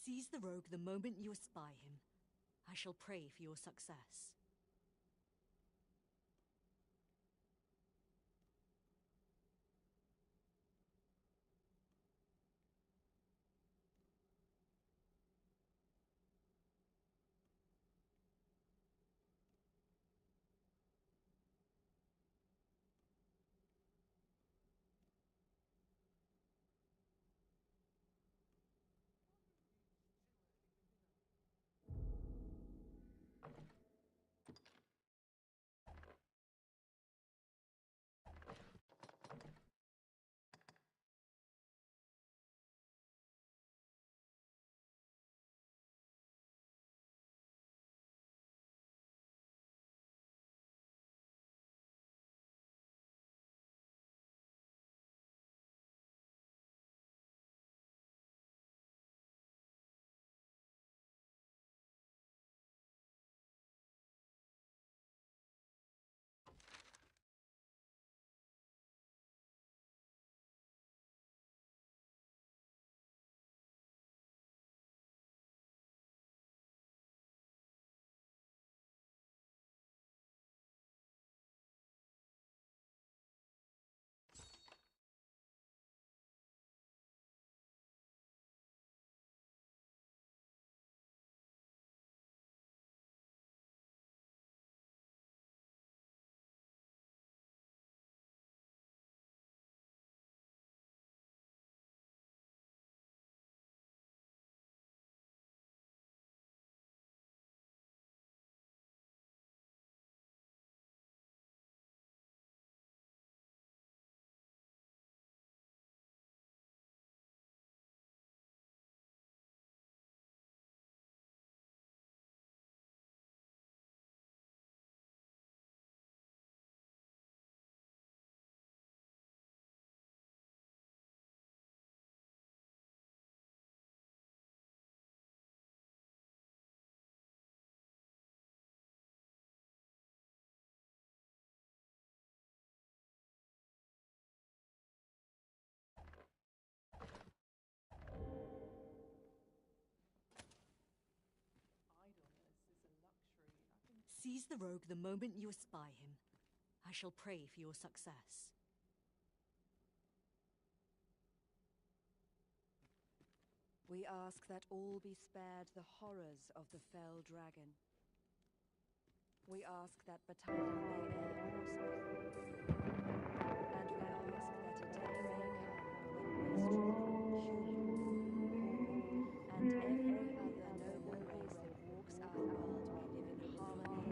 Seize the rogue the moment you espy him. I shall pray for your success. Seize the rogue the moment you espy him. I shall pray for your success. We ask that all be spared the horrors of the fell dragon. We ask that Battalion may air prosper. And we ask that a day may come when we, human, and every other noble race that walks our world may live in harmony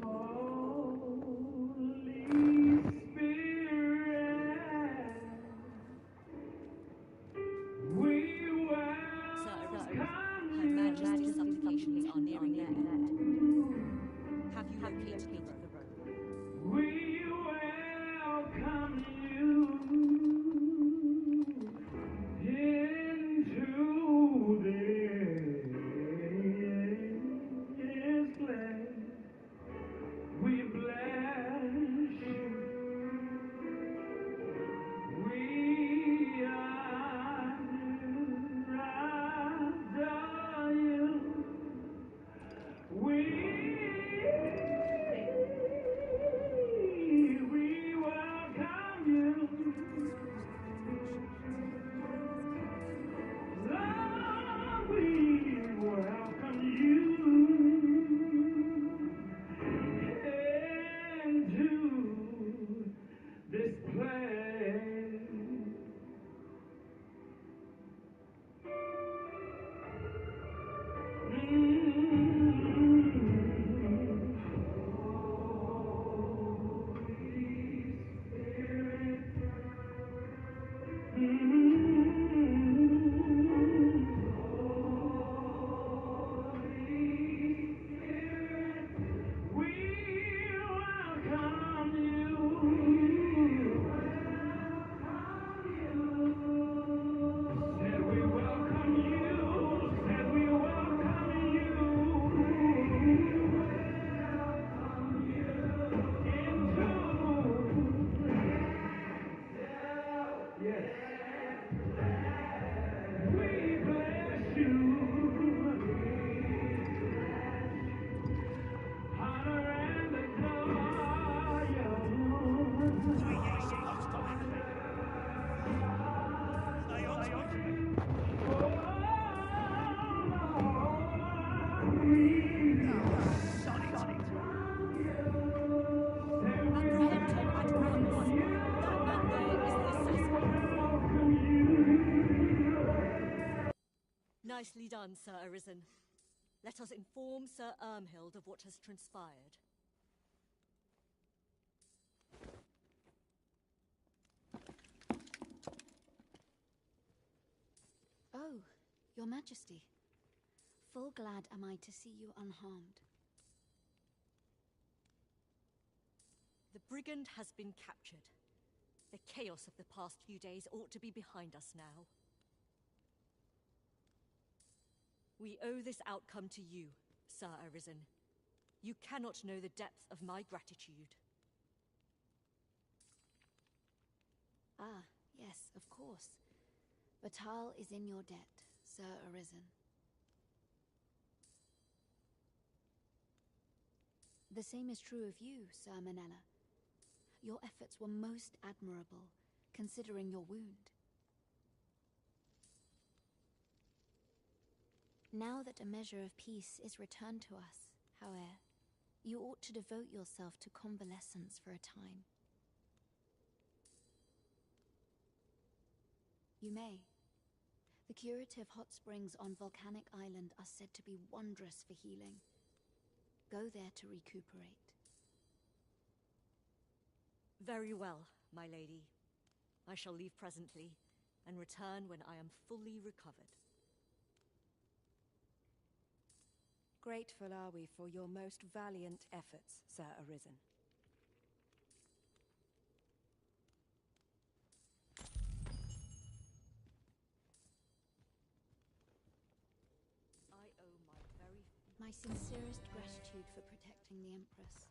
with one Her Majesty's supplications are nearing their end. Have you located the rogue? We welcome you into this land. We bless you. We adore you. We done, Sir Arisen. Let us inform Sir Ermhild of what has transpired. Oh, Your Majesty. Full glad am I to see you unharmed. The brigand has been captured. The chaos of the past few days ought to be behind us now. We owe this outcome to you, Sir Arisen. You cannot know the depth of my gratitude. Ah, yes, of course. Batal is in your debt, Sir Arisen. The same is true of you, Sir Manella. Your efforts were most admirable, considering your wound. Now that a measure of peace is returned to us, however, you ought to devote yourself to convalescence for a time. You may. The curative hot springs on Volcanic Island are said to be wondrous for healing. Go there to recuperate. Very well, my lady. I shall leave presently, and return when I am fully recovered. Grateful are we for your most valiant efforts, Sir Arisen. I owe my very... My sincerest gratitude for protecting the Empress.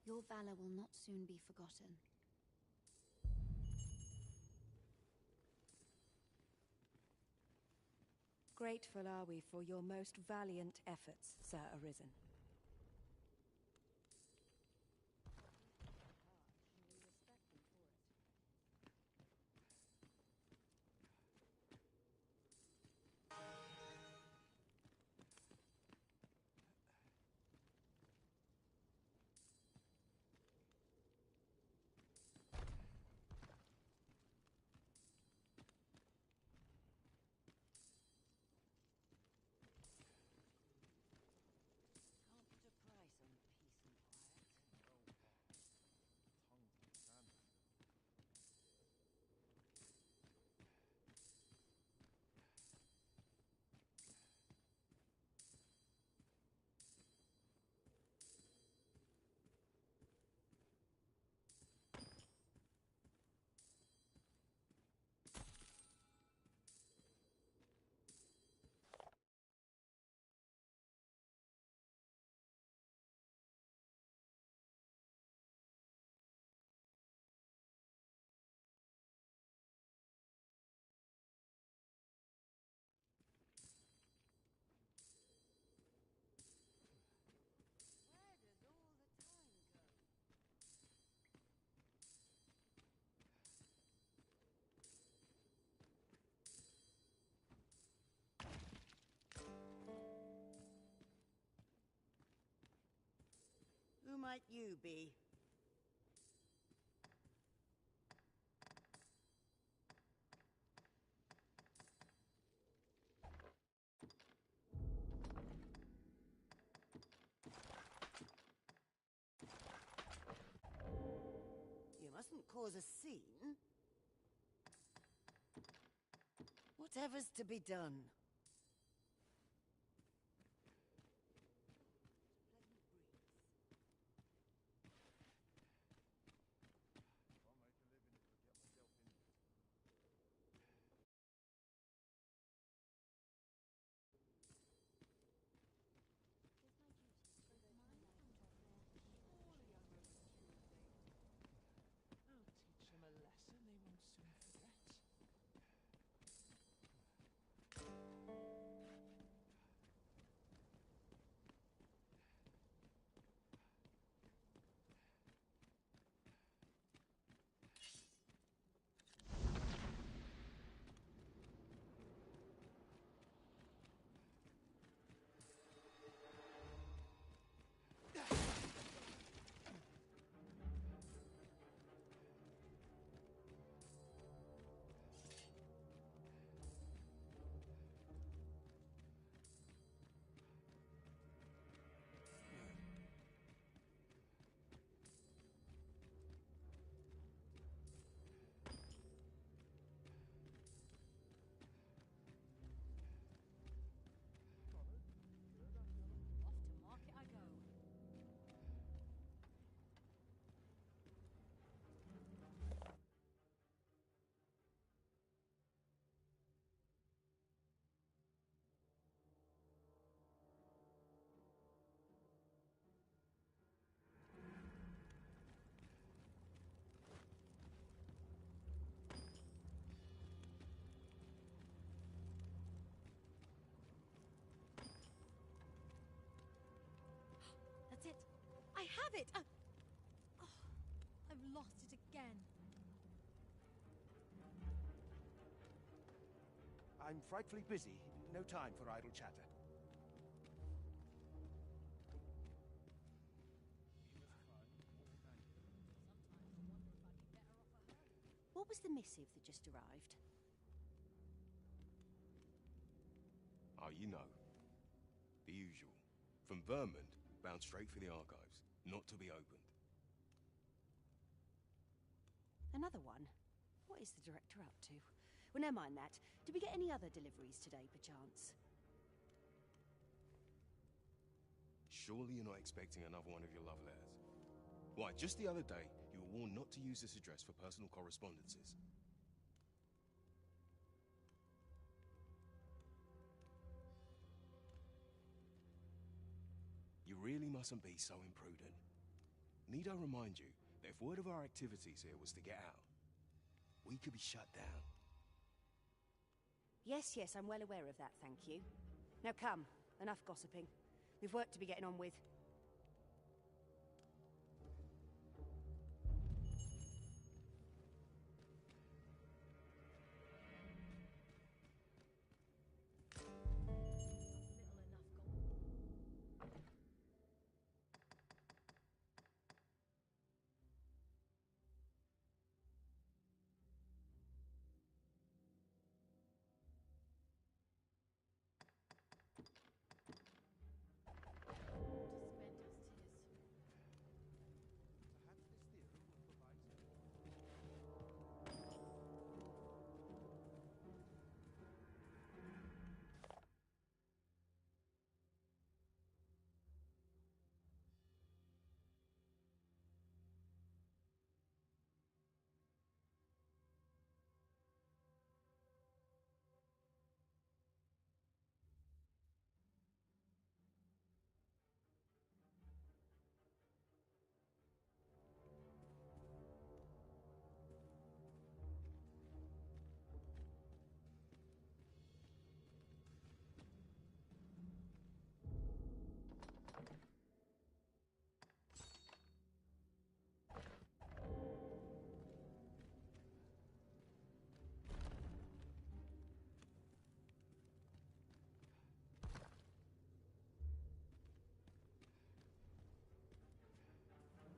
Your valor will not soon be forgotten. Grateful are we for your most valiant efforts, Sir Arisen. Who might you be? You mustn't cause a scene. Whatever's to be done. Teach them a lesson they won't soon forget. I have it! I've lost it again. I'm frightfully busy. No time for idle chatter. What was the missive that just arrived? Oh, you know. The usual. From Vermont, bound straight for the archives. Not to be opened. Another one? What is the director up to? Well, never mind that. Did we get any other deliveries today, perchance? Surely you're not expecting another one of your love letters. Why, just the other day, you were warned not to use this address for personal correspondences. You really mustn't be so imprudent. Need I remind you that if word of our activities here was to get out, we could be shut down. Yes, I'm well aware of that, thank you. Now come, enough gossiping. We've work to be getting on with.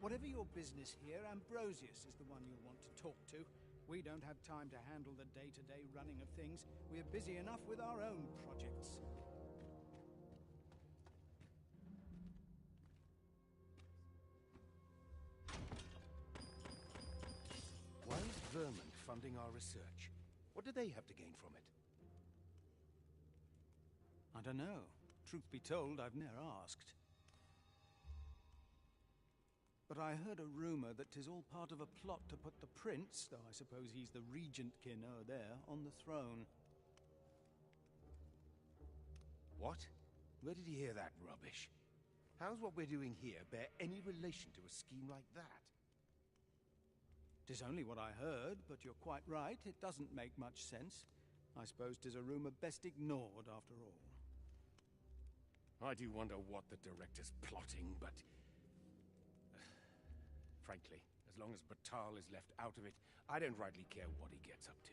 Whatever your business here, Ambrosius is the one you'll want to talk to. We don't have time to handle the day-to-day running of things. We're busy enough with our own projects. Why is Vermont funding our research? What do they have to gain from it? I don't know. Truth be told, I've ne'er asked. But I heard a rumor that 'tis all part of a plot to put the prince, though I suppose he's the regent-kin o'er there, on the throne. What? Where did you hear that rubbish? How's what we're doing here bear any relation to a scheme like that? 'Tis only what I heard, but you're quite right. It doesn't make much sense. I suppose 'tis a rumor best ignored, after all. I do wonder what the director's plotting, but... frankly, as long as Batal is left out of it, I don't rightly care what he gets up to.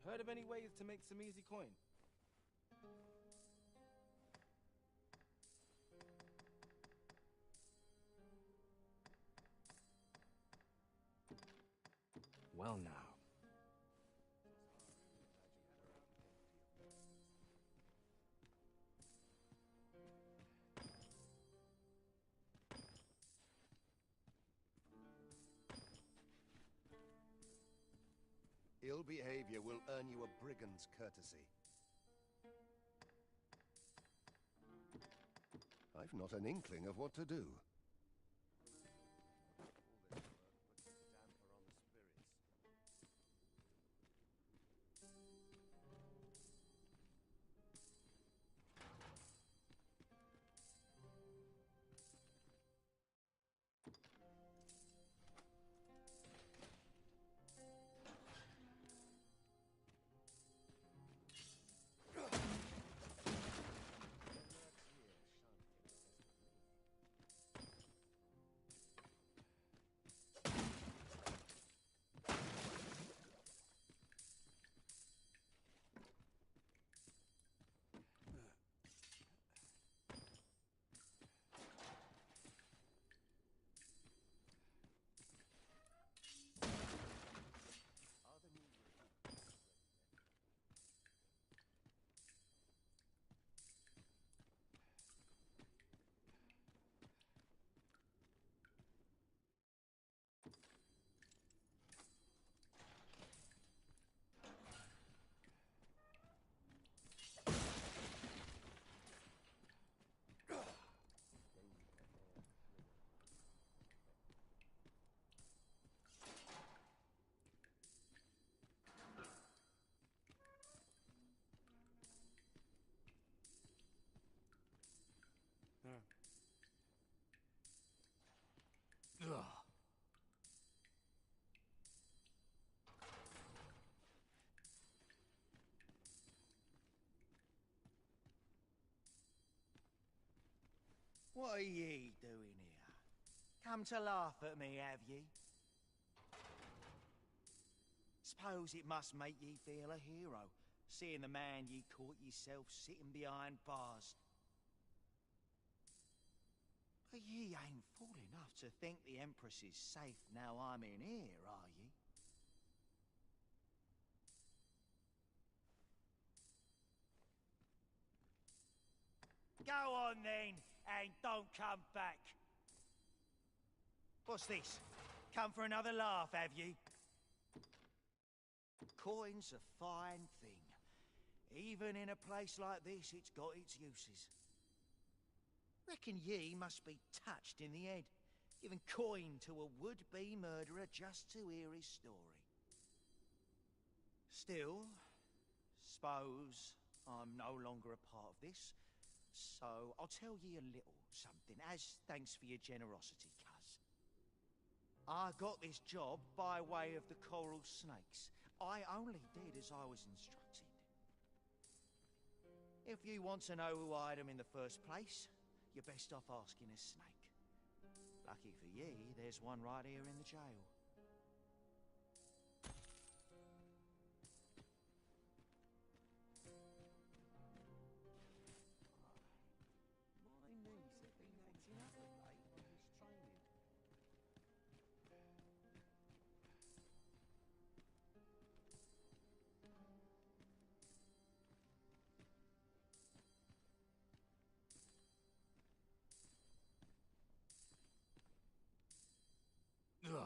Heard of any ways to make some easy coin? Well now. Ill behavior will earn you a brigand's courtesy. I've not an inkling of what to do. Ugh. What are ye doing here? Come to laugh at me, have ye? Suppose it must make ye feel a hero, seeing the man ye caught yourself sitting behind bars. But ye ain't fool enough to think the Empress is safe now I'm in here, are ye? Go on then, and don't come back. What's this? Come for another laugh, have ye? Coin's a fine thing. Even in a place like this, it's got its uses. Reckon ye must be touched in the head, giving coin to a would-be murderer just to hear his story. Still, suppose I'm no longer a part of this, so I'll tell ye a little something as thanks for your generosity, cuz. I got this job by way of the coral snakes. I only did as I was instructed. If you want to know who hired them in the first place, you're best off asking a snake. Lucky for ye, there's one right here in the jail. My niece has been acting up of late on his training. Ugh.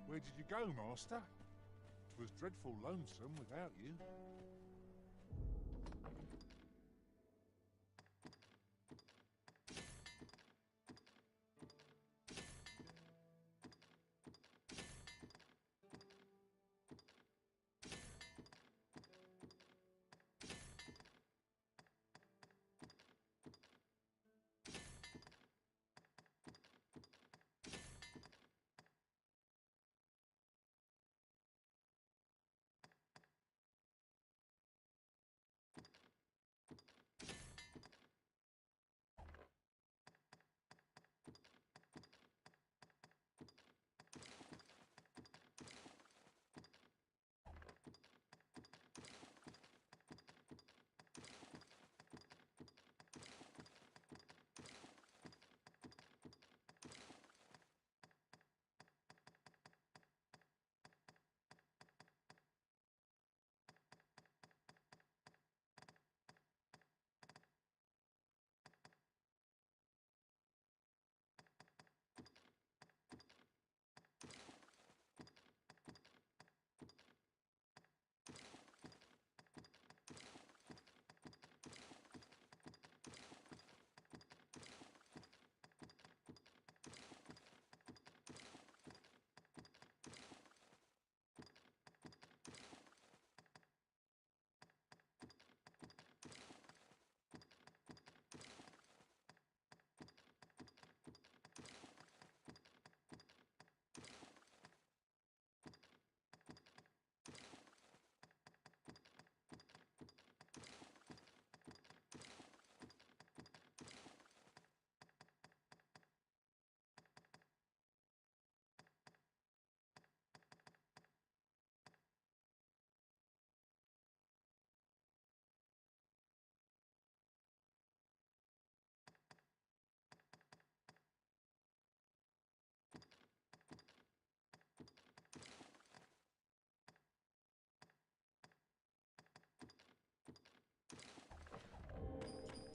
Where did you go, Master? 'Twas dreadful lonesome without you.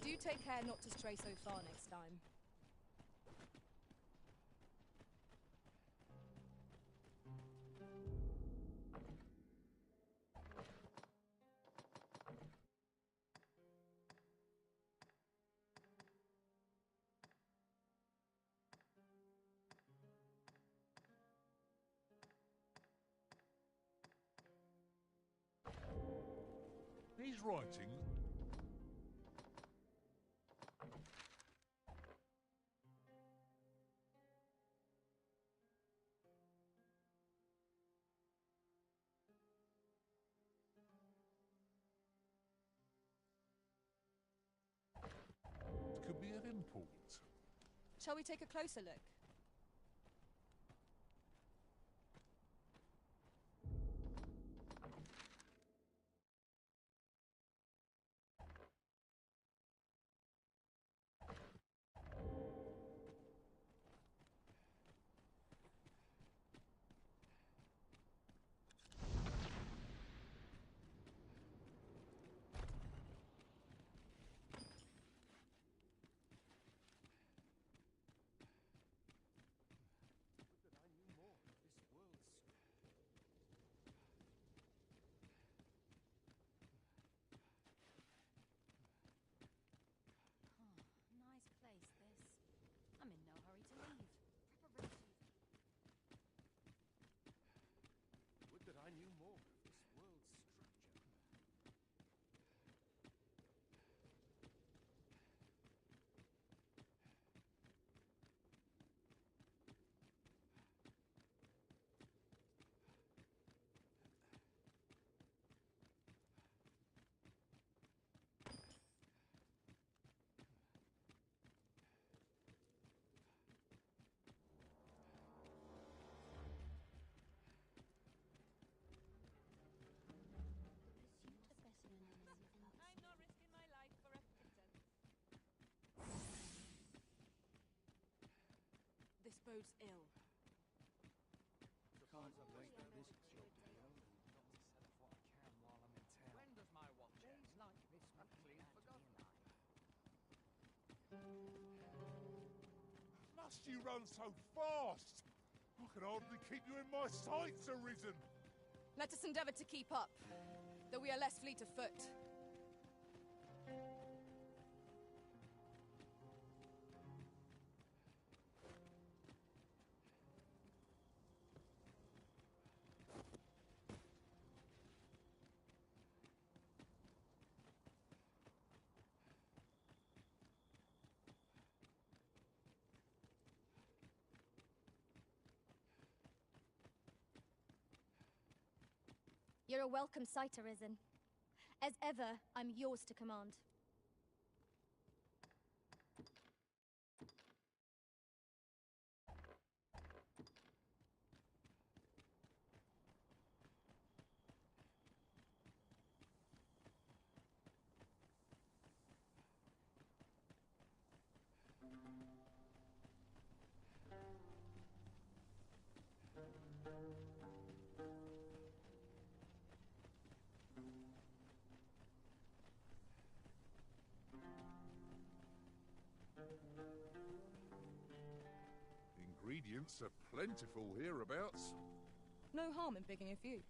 Do take care not to stray so far next time. These writings... could be of import. Shall we take a closer look? Nice place, this. I'm in no hurry to leave. Would that I knew more of this world's structure. I'm not risking my life for a pittance. This bodes ill. Can't wait for this job to be over. When does my watch end? Like this I've clean forgotten. Must you run so fast? I can hardly keep you in my sights, Arisen. Let us endeavor to keep up, though we are less fleet of foot. You're a welcome sight, Arisen. As ever, I'm yours to command. Ingredients are plentiful hereabouts. No harm in picking a few.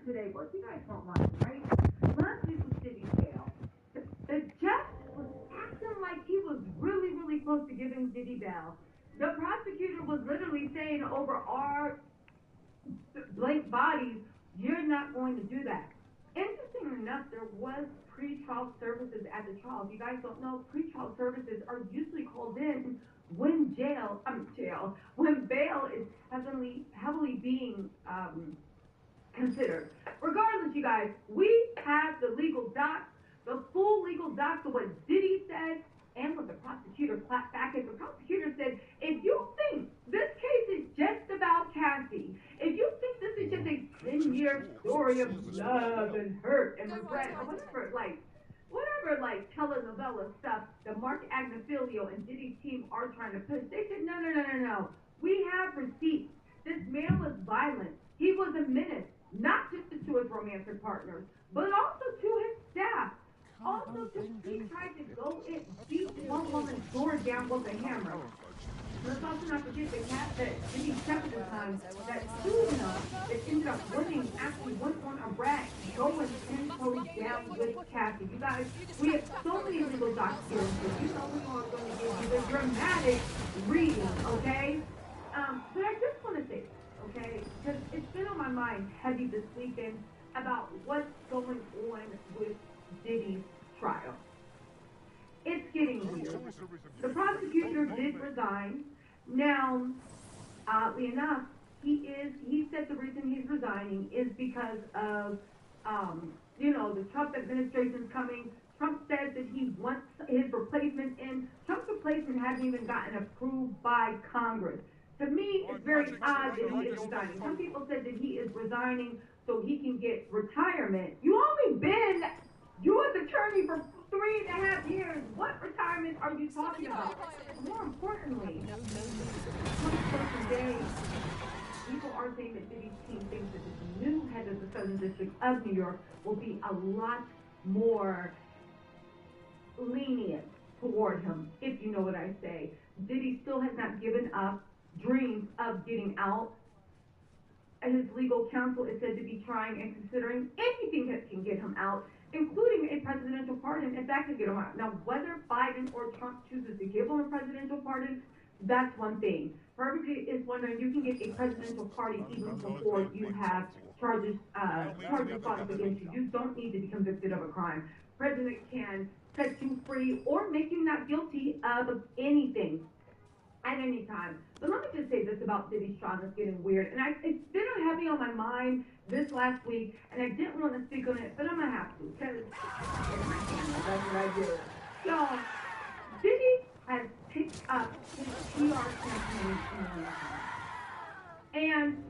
Today was you guys don't like, right? Last week was City Jail. The judge was acting like he was really, really close to giving Diddy bail. The prosecutor was literally saying over our blank bodies, you're not going to do that. Interesting enough, there was pre-trial services at the trial. If you guys don't know, pre-trial services are usually called in when when bail is heavily being considered. Regardless, you guys, we have the legal docs, the full legal docs of what Diddy said and what the prosecutor clapped back at. The prosecutor said, if you think this case is just about Cassie, if you think this is just a 10-year story of love and hurt and regret or whatever, like telenovela stuff that Mark Agnifilio and Diddy's team are trying to push, they said, no. We have receipts. This man was violent. He was a menace. Not just to his romantic partners, but also to his staff. Also, he tried to go in, beat one woman's door down with a hammer. Let's also not forget the cat that Jimmy kept at the time, that Susan that ended up winning, actually went on a rat, going 10 toes down with Cassie. You guys, we have so many legal docs here, so you know we are going to give you the dramatic reading, okay? But I just want to say, okay, because it's been on my mind heavy this weekend about what's going on with Diddy's trial. It's getting weird. The prosecutor did resign. Now, oddly enough, he said the reason he's resigning is because of, the Trump administration's coming. Trump said that he wants his replacement in. Trump's replacement hasn't even gotten approved by Congress. To me, it's very odd that he is resigning. Some people said that he is resigning so he can get retirement. You only been U.S. attorney for 3.5 years. What retirement are you talking about? More importantly, today, people are saying that Diddy's team thinks that the new head of the Southern District of New York will be a lot more lenient toward him, if you know what I say. Diddy still has not given up dreams of getting out. And his legal counsel is said to be trying and considering anything that can get him out, including a presidential pardon. In fact, that could get him out. Now, whether Biden or Trump chooses to give him a presidential pardon, that's one thing. For everybody is wondering, you can get a presidential pardon even before you have charges filed against you. You don't need to be convicted of a crime. President can set you free or make you not guilty of anything at any time. But let me just say this about Diddy's trial that's getting weird. And it's been heavy on my mind this last week, and I didn't want to speak on it, but I'm going to have to, because that's what I do. Y'all, Diddy has picked up his PR campaign and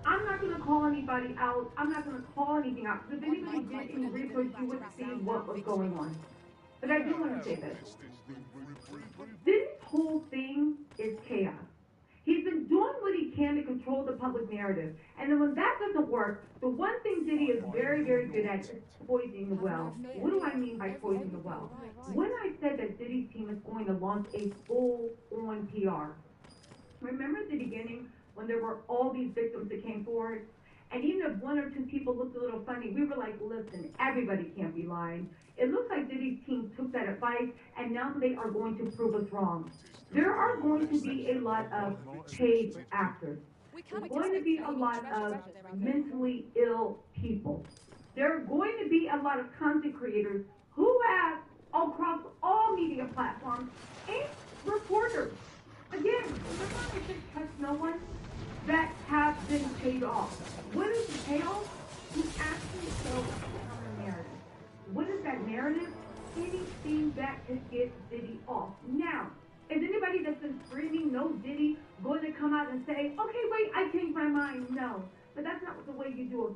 I'm not going to call anybody out. I'm not going to call anything out, because if anybody did any research, you would see what was going on. But I do want to say this. This whole thing is chaos. He's been doing what he can to control the public narrative. And then when that doesn't work, the one thing Diddy is very, very good at is poisoning the well. What do I mean by poisoning the well? When I said that Diddy's team is going to launch a full-on PR, remember at the beginning when there were all these victims that came forward? And even if one or two people looked a little funny, we were like, listen, everybody can't be lying. It looks like Diddy's team took that advice, and now they are going to prove us wrong. There are going to be a lot of paid actors. There's going to be a lot of mentally ill people. There are going to be a lot of content creators who have, across all media platforms, and reporters. Again, remember I said trust no one, that have been paid off. What is the payoff? To actually show a narrative. What is that narrative? Anything that could get Diddy off. Now, is anybody that's been screaming no Diddy going to come out and say, okay, wait, I changed my mind? No. But that's not the way you do a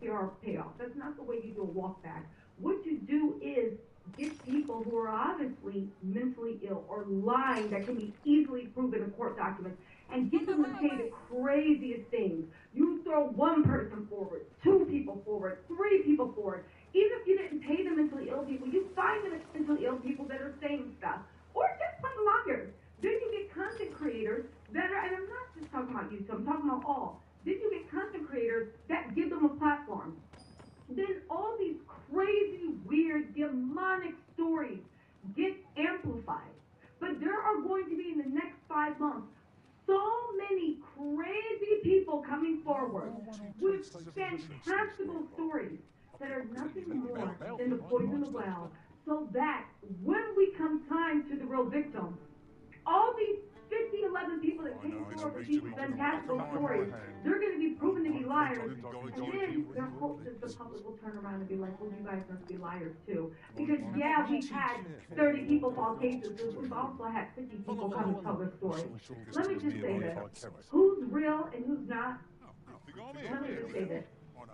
PR payoff. That's not the way you do a walk back. What you do is get people who are obviously mentally ill or lying that can be easily proven in court documents and get them to say the craziest things. You throw one person forward, two people forward, three people forward. Even if you didn't pay the mentally ill people, you find the mentally ill people that are saying stuff. Or just plain liars. Then you get content creators that are, and I'm not just talking about YouTube, I'm talking about all. Then you get content creators that give them a platform. Then all these crazy, weird, demonic stories get amplified. But there are going to be, in the next 5 months, so many crazy people coming forward with fantastical stories that are nothing more than to poison the well, so that when we come time to the real victim, all these 50, 11 people that came forward with these fantastical stories, they're going to be proven to be liars, and then their hope is the public will turn around and be like, well, you guys must be liars too. Because, yeah, we've had 30 people fall cases, but we've also had 50 people come and tell their story. Let me just say this. Who's real and who's not? Let me just say this.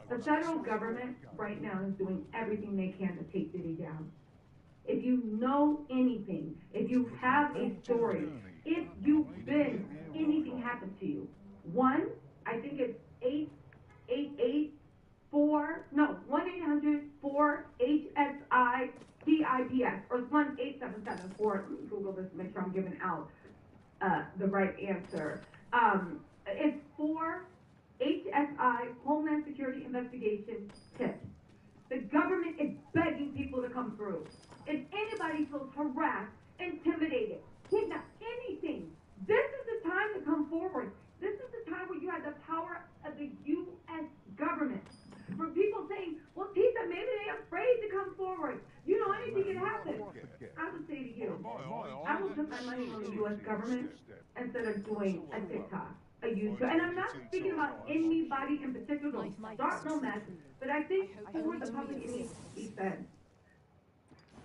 The federal government right now is doing everything they can to take Diddy down. If you know anything, if you have a story, if you've been, anything happened to you, I think it's 1-800-4HSI-CIPS, or it's 1-877-4, let me Google this to make sure I'm giving out the right answer. It's 4 HSI, Homeland Security Investigation Tip. The government is begging people to come through. If anybody feels harassed, intimidated, kidnapped, anything, this is the time to come forward. This is the time where you have the power of the U.S. government. For people saying, well, Tisa, maybe they're afraid to come forward. You know, anything can happen. I would say to you, I will put my money on the U.S. government instead of doing a TikTok, a YouTube. And I'm not speaking about anybody in particular, don't start no mess, but I think for the public it needs to be said.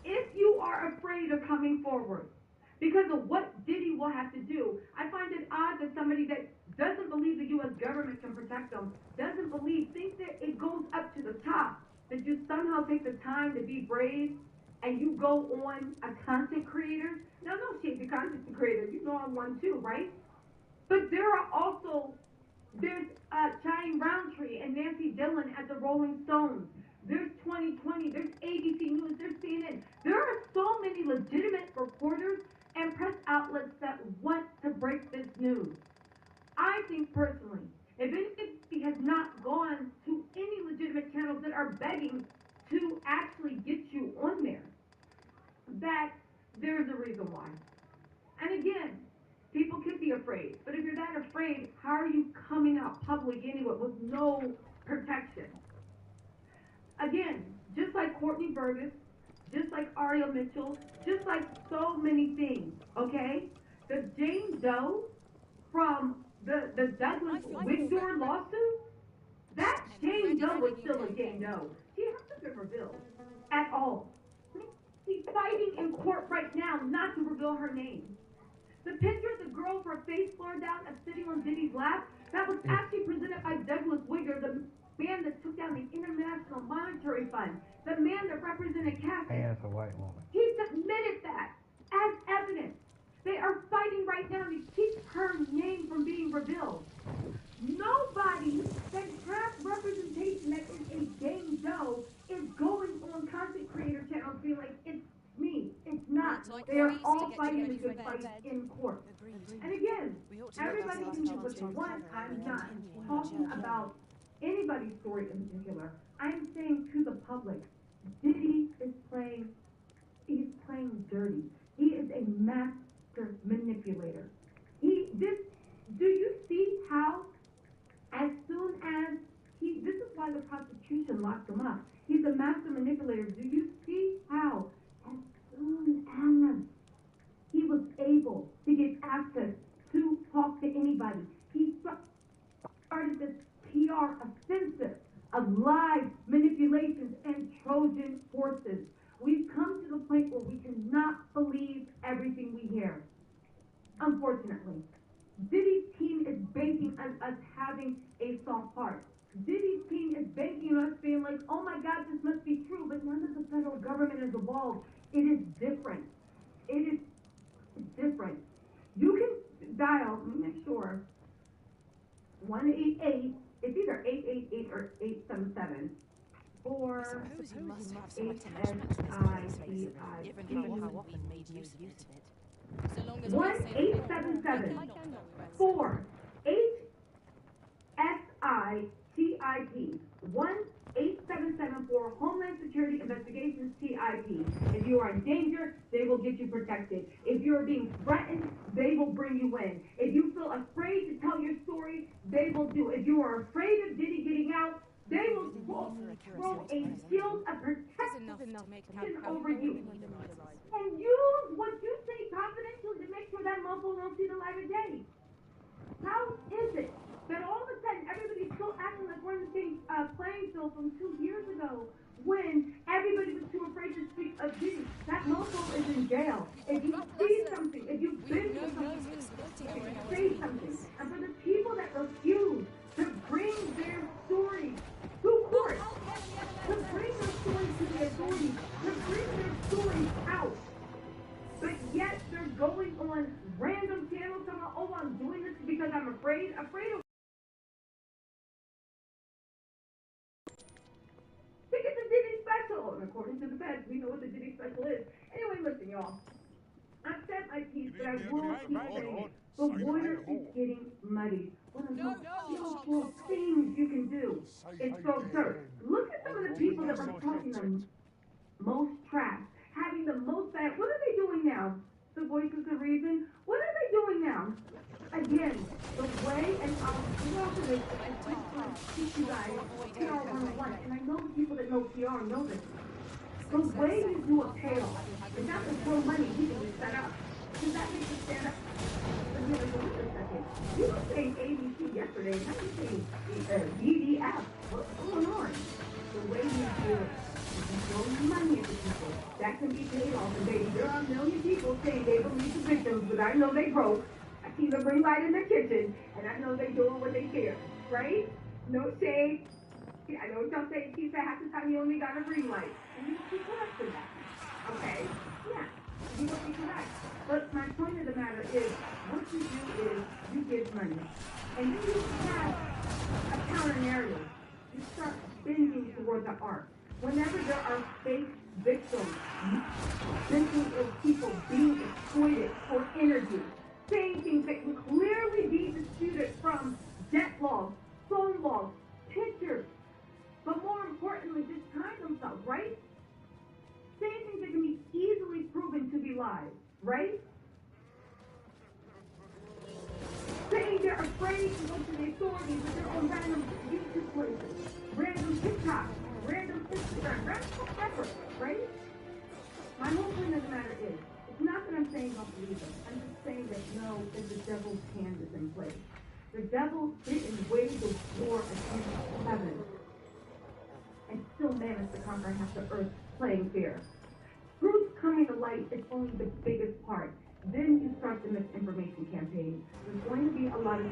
If you are afraid of coming forward because of what Diddy will have to do, I find it odd that somebody that doesn't believe the U.S. government can protect them, thinks that it goes up to the top, that you somehow take the time to be brave and you go on a content creator. Now, no shade to content creators. You know I'm one too, right? But there's Cheyenne Roundtree and Nancy Dillon at the Rolling Stones. There's 2020, there's ABC News, there's CNN. There are so many legitimate reporters and press outlets that want to break this news. I think personally, if anybody has not gone to any legitimate channels that are begging to actually get you on there, there's a reason why. And again, people can be afraid, but if you're that afraid, how are you coming out public anyway with no protection? Again, just like Courtney Burgess, just like Ariel Mitchell, just like so many things, okay? The Jane Doe from the Douglas Wigdor lawsuit, that Jane Doe was still a Jane Doe. She hasn't been revealed at all. He's fighting in court right now not to reveal her name. The picture of the girl with her face floor down and sitting on Diddy's lap, that was actually presented by Douglas Wigdor, the man that took down the International Monetary Fund, the man that represented Catholics. And it's a white woman. He submitted that as evidence. They are fighting right now to keep her name from being revealed. Nobody that has representation that is a Jane Doe is going on content creator channels being like, it's me, it's not. They are all fighting the good fight in court. And again, everybody can do what they want. I'm not talking about anybody's story in particular. I'm saying to the public, Diddy is playing, he's playing dirty. He is a master manipulator. Do you see how, as soon as this is why the prosecution locked him up. He's a master manipulator. Do you see how, as soon as he was able to get access to talk to anybody, he started this PR offensive of lies, manipulations, and Trojan horses. We've come to the point where we cannot believe everything we hear. Unfortunately, Diddy's team is banking on us having a soft heart. Diddy's team is banking on us being like, oh my God, this must be true, but now that the federal government has evolved, it is different. It is different. You can dial, let me make sure, 188, it's either 888 or 877, for HSICIP. 1-877 for HSITIP. 1-877 for Homeland Security Investigations TIP. If you are in danger, they will get you protected. If you are being threatened, they will bring you in. If you feel afraid to tell your story, they will do. If you are afraid of Diddy getting out, they will throw a shield of protection over you. And use what you say confidentially to make sure that mofo won't see the light of day. How is it that all of a sudden everybody's still acting like we're in the same playing field from 2 years ago when everybody was too afraid to speak of Diddy? That mofo is in jail. If you see something, if you've been to something, say something. And for the people that refuse to bring their stories to court, to bring their stories to the authorities, to bring their stories out, but yet they're going on random channels talking about, oh, I'm doing this because I'm afraid of think it's a Diddy special. And according to the feds, we know what the Diddy special is. Anyway, listen, y'all. I've said my piece, but I will keep saying it. The water is getting muddy. One of the most beautiful things you can do is throw dirt. Look at some of the people that were talking the most trash, having the most bad. What are they doing now? The voices of reason. What are they doing now? Again, the way, and I'll go off of this, I teach you guys PR 101, and I know the people that know PR know this. The way you do a payoff is not to throw money you can just set up. Because that makes you stand up. But you're like, wait a second. You were saying ABC yesterday, and now you're saying BDF. What's going on? The way you do it is you throw money at the people. That can be paid off. And baby, there are a million people saying they believe the victims, but I know they broke. I see them bring light in their kitchen, and I know they doing what they fear. Right? No shade. Yeah, I know what y'all say. She said half the time you only got a green light. And you will be correct for that. Okay? Yeah. You will be correct. But my point of the matter is, what you do is you give money. And then you have a counter narrative. You start bending toward the art. Whenever there are fake victims, mentally ill people being exploited for energy, saying things that can clearly be disputed from jet logs, phone logs, pictures, but more importantly, just time themselves, right? Saying things that can be easily proven to be lies, right? Saying they're afraid to go to the authorities with their own random YouTube places, random TikTok, random Instagram, random whatever, right? My whole point of the matter is, it's not that I'm saying don't believe them. I'm just saying that no, there's the devil's hand is in place. The devil didn't wage the war against heaven and still managed to conquer half the earth playing fair. Truth coming to light is only the biggest part. Then you start the misinformation campaign. There's going to be a lot of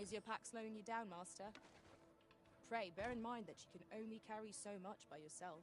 Is your pack slowing you down, Master? Pray, bear in mind that you can only carry so much by yourself.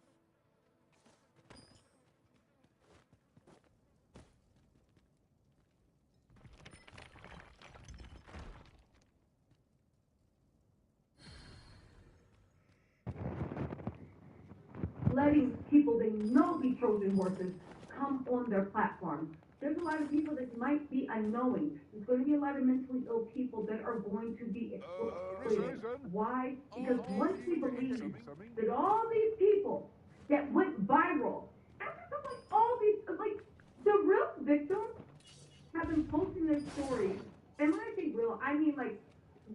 letting people they know be Trojan horses come on their platform. There's a lot of people that might be unknowing. There's going to be a lot of mentally ill people that are going to be exploited. Why? Because once we believe that all these people that went viral, after like all these, like the real victims have been posting their stories, and when I say real, I mean like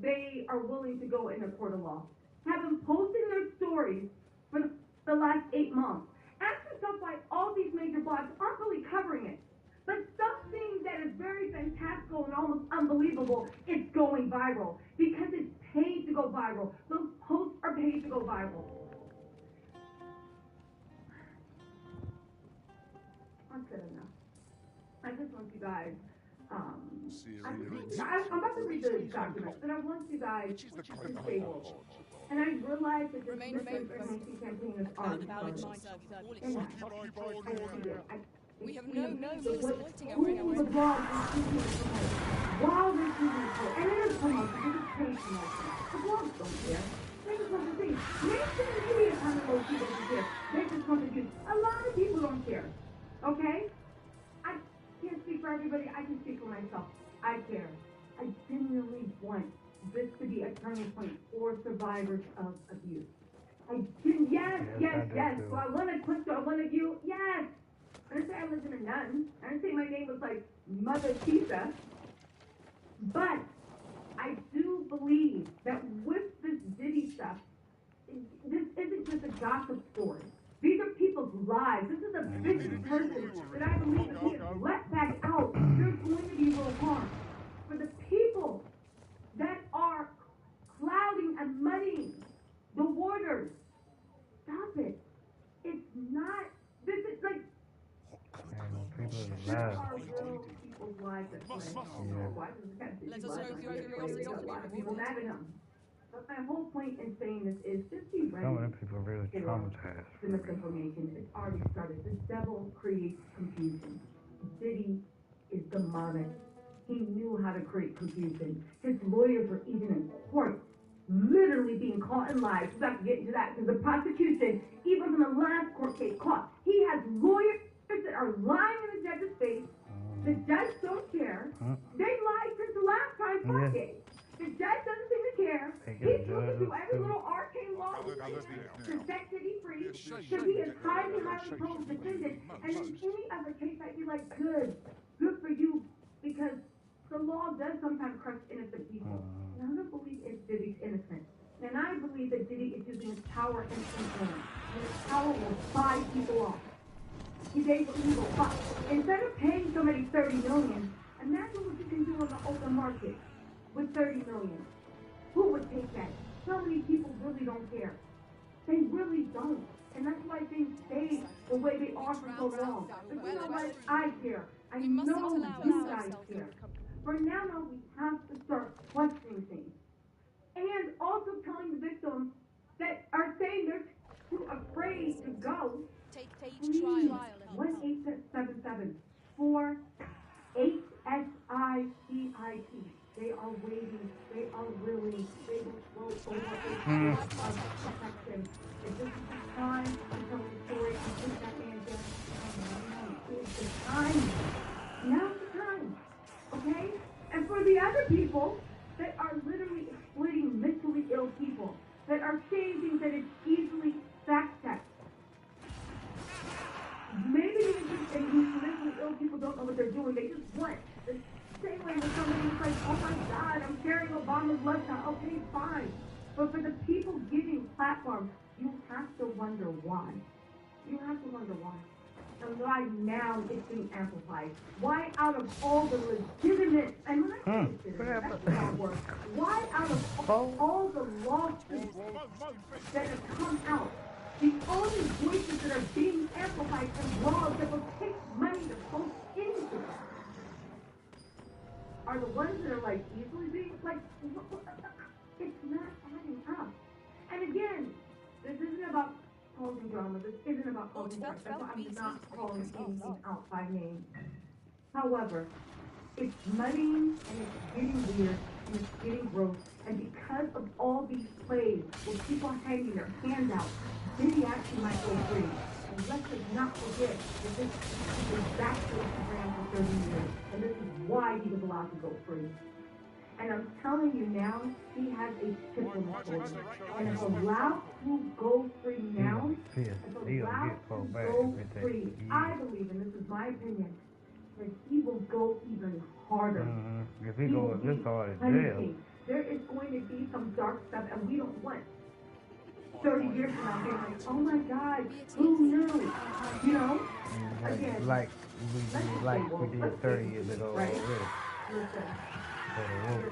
they are willing to go in a court of law, have been posting their stories for the last 8 months. After stuff like all these major blogs aren't really covering it. But something that is very fantastical and almost unbelievable is going viral because it's paid to go viral. Those posts are page to go viral. That's good enough. I just want you guys, I'm about to read the documents, but I want you guys to stable. And I realize that this misinformation campaign is already started. We have no exploiting our the blog while they're choosing to and it is promotion, it is paid promotion. The blogs don't care. They just want to see. Mainstream media kind of low people don't care. They just want to do. A lot of people don't care. Okay? I can't speak for everybody. I can speak for myself. I care. I genuinely want this to be a turning point for survivors of abuse. Yes. So I want to click to one of you. Yes. I didn't say I lived in a nun. I didn't say my name was like Mother Teresa. But I do believe that with this Diddy stuff, this isn't just a gossip story. These are people's lives. This is a big person that I believe if he is let back out, there's going to be real harm. For the people that are clouding and muddying the waters, stop it. It's not, this is like, there are real people's lives at play. Let us know if your curiosity a lot of people mad at him. But my whole point in saying this is just be ready. Some of them people are really traumatized. The misinformation, it's already started. The devil creates confusion. Diddy is demonic. He knew how to create confusion. His lawyers were even in court, literally being caught in lies. We have to get into that because the prosecution, even from the last court case, caught. He has lawyers that are lying in the judge's face. The judge don't care. They lied since the last time court case. The judge doesn't seem to care. He's looking through every little arcane law to set Diddy free because he is highly told defendant. And in any other case, I'd be like, good for you, because the law does sometimes crush innocent people. And I don't believe Diddy's innocent. And I believe that Diddy is using his power and influence. And his power will buy people off. He's able to buy. Instead of paying somebody $30 million, imagine what you can do on the open market with $30 million. Who would take that? So many people really don't care. They really don't. And that's why things stay the way they are for so long. But you know what? I care. I know you guys care. For now, we have to start questioning things. And also telling the victims that are saying they're too afraid to go. Please, 1-877-4-8-SICIP. They are waiting. They will float over a protection. If this is the time to tell the story and put that man down, it's the time. Now's the time. Okay? And for the other people that are literally exploiting mentally ill people, that are saying things that is easily fact-checked. Maybe these mentally ill people don't know what they're doing. They just want the same way when somebody was like, oh my God, I'm sharing Obama's lifestyle. Okay, fine. But for the people giving platforms, you have to wonder why. You have to wonder why. And why now it's being amplified. Why out of all the legitimate, and when I say legitimate, that's the wrong word. Why out of all the lawsuits that have come out, the only voices that are being amplified and laws that will take money to post into it are the ones that are like easily being, like, it's not adding up. And again, this isn't about causing drama. This isn't about causing drama. That's why I'm not calling anything out by name. However, it's muddying and it's getting weird and it's getting gross. And because of all these plays with people hanging their hands out, Diddy actually might go free. And let's just not forget that this is exactly what he ran for 30 years. And this is why he was allowed to go free. And I'm telling you now, he has a chip on his shoulder. And if allowed to go free now, if allowed to go free, I believe, and this is my opinion, that he will go even harder. If he goes this hard in jail. There is going to be some dark stuff, and we don't want 30 years from now being like, oh my God, who knew? You know? Again, like we did 30 years ago. Right? Already.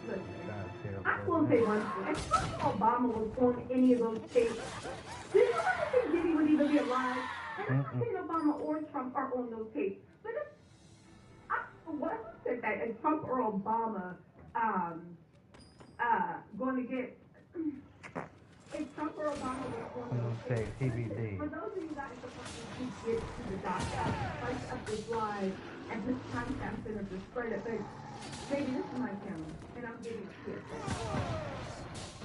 Listen. I will say one thing. If Obama was on any of those tapes, do you ever think Diddy would even be alive? And I'm not saying Obama or Trump are on those tapes, but if what said that if Trump or Obama going to get if Trump or Obama was on those tapes, TBD. for those of you guys that want to get to the doctor, spice up this live and this timestamp and just spread it, but baby, this is my channel and I'm getting it here.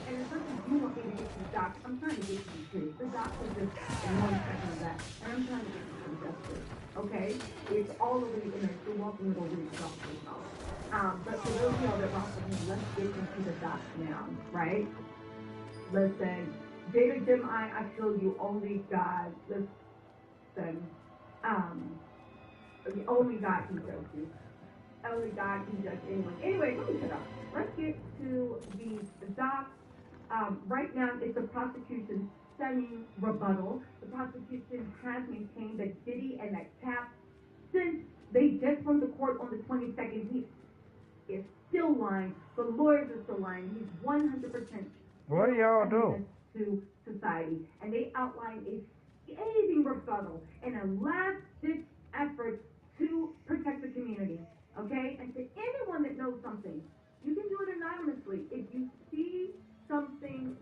And as much as you want me to get to the doc, I'm trying to get to you too. The doc was just in 1 second of that, and I'm trying to get you some justice. Okay? It's all over the internet. You're welcome to go read the doc yourself. But for those of y'all that rock with me, let's get into the doc now, right? Listen, David Jim, I feel you, only God. Listen, only God can judge you. Only God can judge anyone. Anyway, let me shut up. Let's get to the doc. Right now, it's the prosecution's stunning rebuttal. The prosecution has maintained that Diddy and that Cap, since they just went to court on the 22nd, he is still lying. The lawyers are still lying. He's 100%. What do y'all do? To society, and they outline a scathing rebuttal and a last-ditch effort to protect the community. Okay, and to anyone that knows something, you can do it anonymously. If you see something,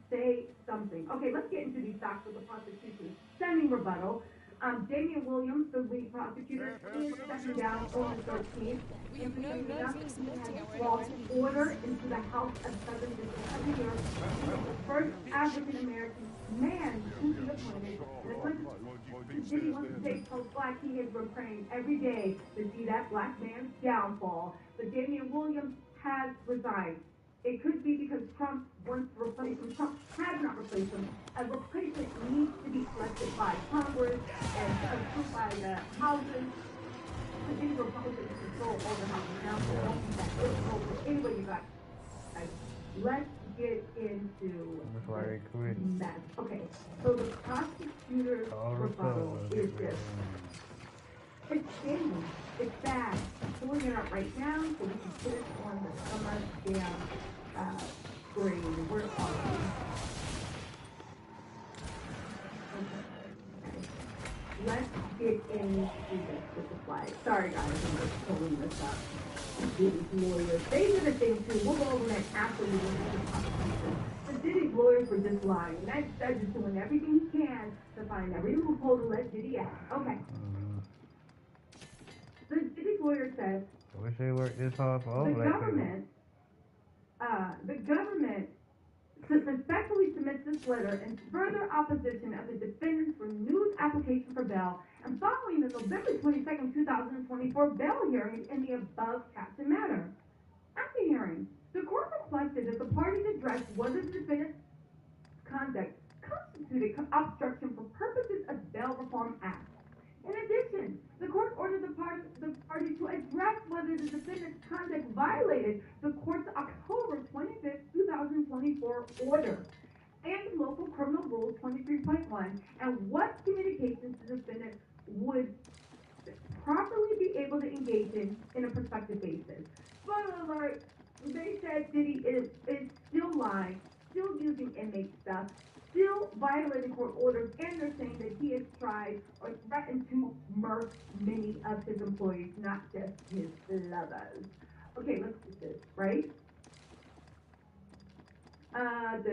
say something. Okay, let's get into these facts of the prosecution. Stunning rebuttal. Damian Williams, the lead prosecutor, is stepping down on the 13th. We have no nerves for supporting our brought order into the House of Southern District of New York. He was the first African American man to be appointed. And as much as Diddy wants to say pro-black, he has been praying every day to see that black man's downfall. But Damian Williams has resigned. It could be because Trump wants to replace him. Trump has not replaced him. A replacement needs to be selected by Congress and approved by the houses. I think Republicans control all the houses now, so don't be that difficult. But anyway, you guys, let's get into that. Okay, so the prosecutor's rebuttal is this. It's shameful. It's bad. I'm pulling it up right now so we can put it on the summer damn screen. Where are we? Okay. Let's get into this with the flag. Sorry guys, I'm just pulling this up. Diddy's lawyers. They did a thing too. We'll go over that after we look at the prosecution. But Diddy's lawyers were just lying. And that judge is doing everything he can to find every loophole to let Diddy out. Okay. The Diddy's lawyer says I wish they worked this hard for all the black government respectfully submits this letter in further opposition of the defendant's renewed application for bail and following the November 22nd, 2024 bail hearing in the above captioned matter. At the hearing, the court reflected that the parties addressed whether the defendant's conduct constituted obstruction for purposes of Bail Reform Act. In addition, the court ordered the party to address whether the defendant's conduct violated the court's October 25th, 2024 order and Local Criminal Rule 23.1 and what communications the defendant would properly be able to engage in a prospective basis. Spoiler alert, they said Diddy is still lying, still using inmate stuff, still violating court orders, and they're saying that he has tried or threatened to murder many of his employees, not just his lovers. Okay, let's do this, right? Okay.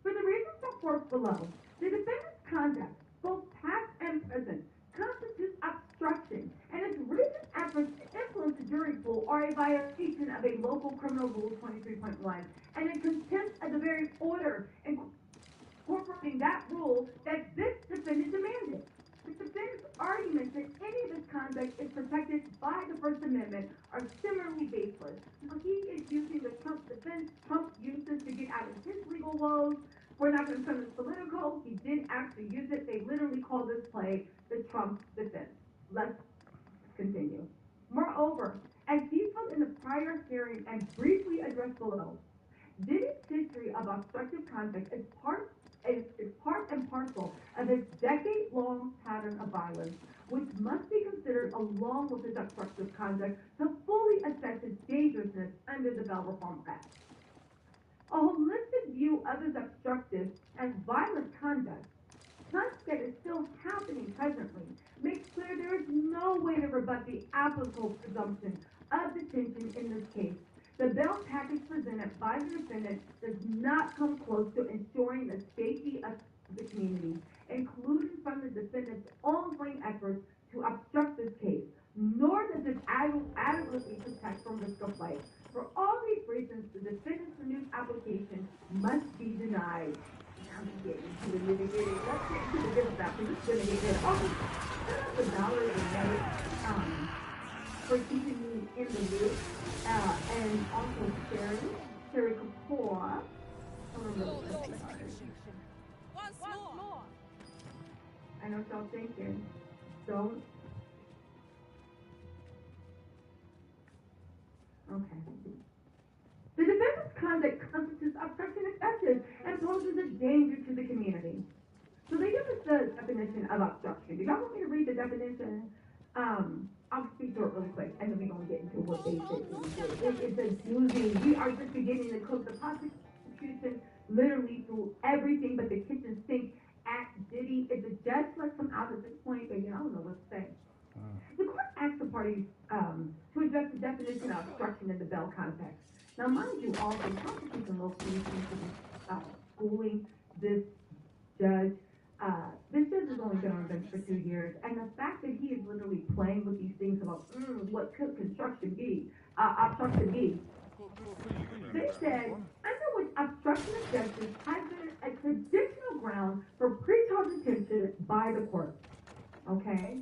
For the reasons set forth below, the defendant's conduct, both past and present, constitutes obstruction, and its recent efforts to influence the jury pool are a violation of a Local Criminal Rule 23.1 and in contempt of the very order incorporating that rule that this defendant demanded. The defendant's arguments that any of his conduct is protected by the First Amendment are similarly baseless. So he is using the Trump defense Trump uses to get out of his legal woes. We're not going to turn this political. He did actually use it. They literally call this play the Trump defense. Let's continue. Moreover, as detailed in the prior hearing and briefly addressed below, Diddy's history of obstructive conduct is part and parcel of his decade-long pattern of violence. which must be considered along with his obstructive conduct to fully assess his dangerousness under the Bell Reform Act. A holistic view of his obstructive and violent conduct, such that is still happening presently, makes clear there is no way to rebut the applicable presumption of detention in this case. The bail package presented by the defendant does not come close to ensuring the safety of the community, including from the defendant's ongoing efforts to obstruct this case, nor does it adequately protect from risk of life. For all these reasons, the defendant's renewed application must be denied. Now I'm getting to the nitty-gritty. Let's get into the good stuff, because it's going to get good. Also, $1 a note for keeping me in the loop, and also Sherry Kapoor. I know what y'all thinking. Don't. Okay. The defendant's conduct constitutes obstruction of justice and poses a danger to the community. So they give us the definition of obstruction. Do y'all want me to read the definition? I'll speak to it really quick, and then we're going to get into what they say. It's a doozy. We are just beginning to cook. The prosecution literally threw everything but the kitchen sink at Diddy. If the judge lets him out at this point, then I don't know what to say. The court asked the parties to address the definition of obstruction in the Bell context. Now, mind you, all the prosecution locally seems to be schooling this judge. This judge has only been on the bench for 2 years, and the fact that he is literally playing with these things about what could obstruction be, they said under which obstruction of justice has been a traditional ground for pretrial detention by the court. Okay.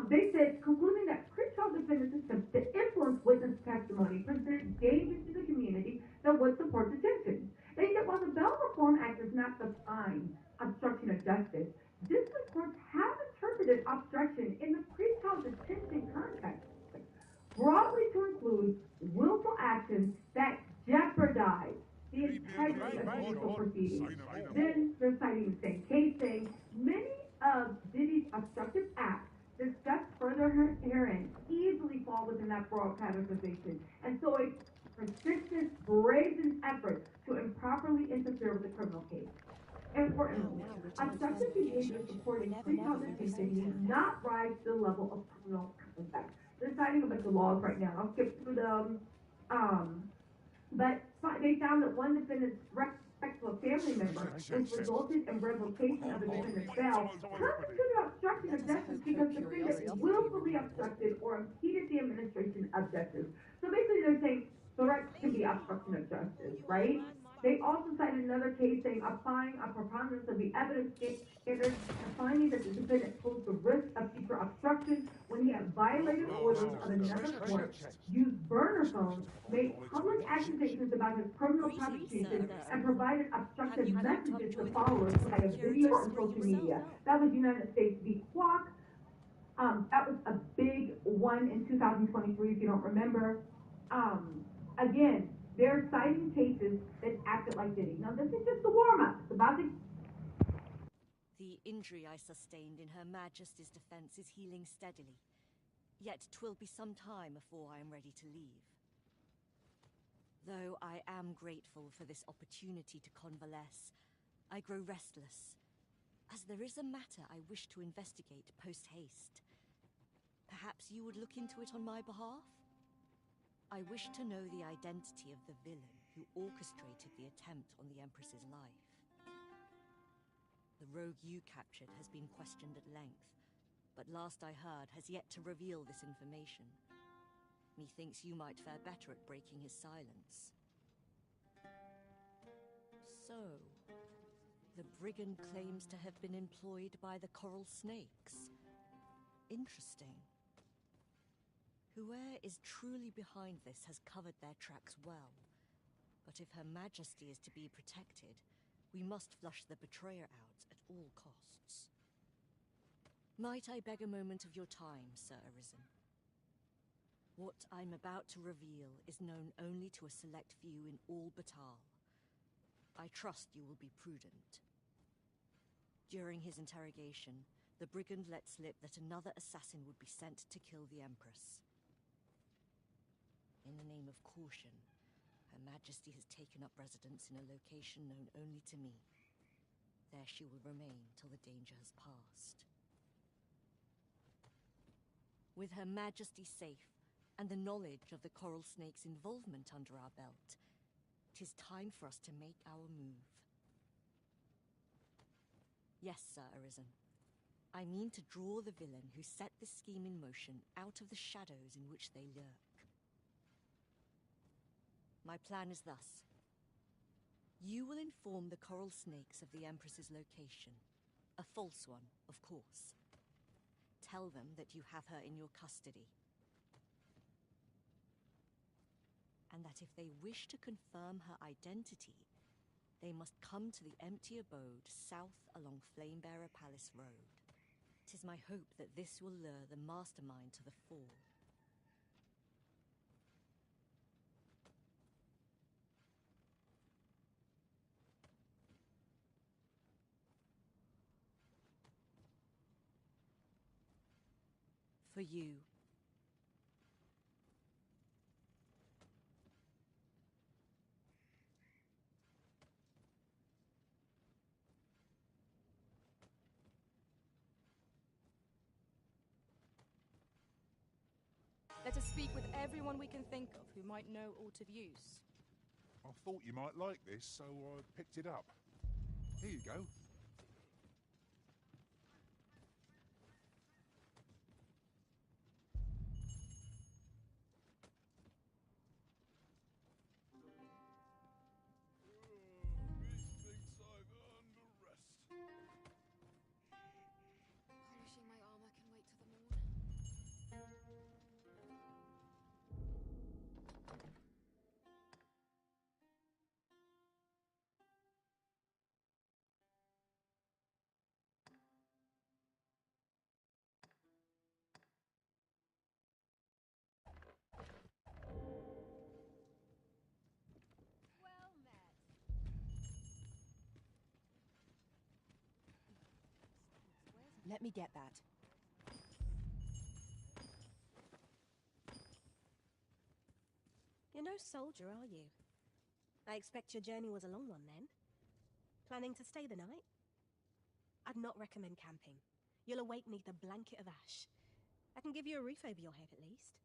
They said, concluding that pretrial defendants' attempts to influence witness testimony present danger to the community that would support detention. They said, while the Bell Reform Act does not define obstruction of justice, district courts have interpreted obstruction in the pretrial detention context broadly to include willful actions that jeopardize the integrity of judicial proceedings. Then they're citing the same case, saying many of Diddy's obstructive acts discussed further herein easily fall within that broad categorization, and so a persistent, brazen effort to improperly interfere with the criminal case. Importantly, obstructive behavior supporting pretrial detention need not rise to the level of criminal conduct. They're citing a bunch of laws right now. I'll skip through them. But they found that one defendant's respect to a family member, which resulted in revocation of the defendant's bail, constituted obstruction of justice because the defendant willfully obstructed or impeded the administration of justice. So basically they're saying threats can be obstruction of justice, right? They also cited another case saying applying a preponderance of the evidence standard and finding that the defendant posed the risk of future obstruction when he had violated orders of another court, used burner phones, made public accusations about his criminal prosecution, and provided obstructive messages to followers via video and social media. That was United States v. Kwok. That was a big one in 2023, if you don't remember. Again, they're citing cases that acted like Diddy. Now, this is just the warm-up. It's about to... The injury I sustained in Her Majesty's defense is healing steadily. Yet 'twill be some time afore I am ready to leave. Though I am grateful for this opportunity to convalesce, I grow restless, as there is a matter I wish to investigate post-haste. Perhaps you would look into it on my behalf? I wish to know the identity of the villain who orchestrated the attempt on the Empress's life. The rogue you captured has been questioned at length, but last I heard has yet to reveal this information. Methinks you might fare better at breaking his silence. So, the brigand claims to have been employed by the Coral Snakes. Interesting. Whoever is truly behind this has covered their tracks well. But if Her Majesty is to be protected, we must flush the betrayer out at all costs. Might I beg a moment of your time, Sir Arisen? What I'm about to reveal is known only to a select few in all Batal. I trust you will be prudent. During his interrogation, the brigand let slip that another assassin would be sent to kill the Empress. In the name of caution, Her Majesty has taken up residence in a location known only to me. There she will remain till the danger has passed. With Her Majesty safe, and the knowledge of the coral snake's involvement under our belt, 'tis time for us to make our move. Yes, Sir Arisen. I mean to draw the villain who set this scheme in motion out of the shadows in which they lurk. My plan is thus. You will inform the coral snakes of the Empress's location. A false one, of course. Tell them that you have her in your custody. And that if they wish to confirm her identity, they must come to the empty abode south along Flamebearer Palace Road. 'Tis my hope that this will lure the mastermind to the fore. For you. Let us speak with everyone we can think of who might know aught of use. I thought you might like this, so I picked it up. Here you go. Polishing my armor can wait till the morn. Well met. Let me get that. You're no soldier, are you? I expect your journey was a long one then. Planning to stay the night? I'd not recommend camping. You'll awake neath a blanket of ash. I can give you a roof over your head at least.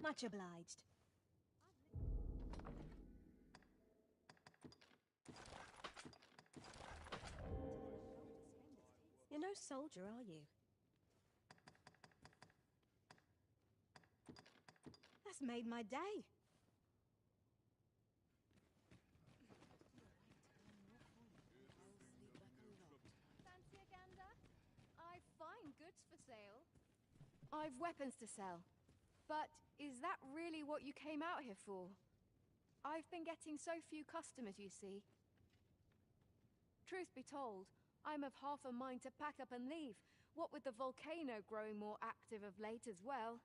Much obliged. You're no soldier, are you? That's made my day. Fancy a gander? I've fine goods for sale. I've weapons to sell. But is that really what you came out here for? I've been getting so few customers, you see. Truth be told, I'm of half a mind to pack up and leave, what with the volcano growing more active of late as well.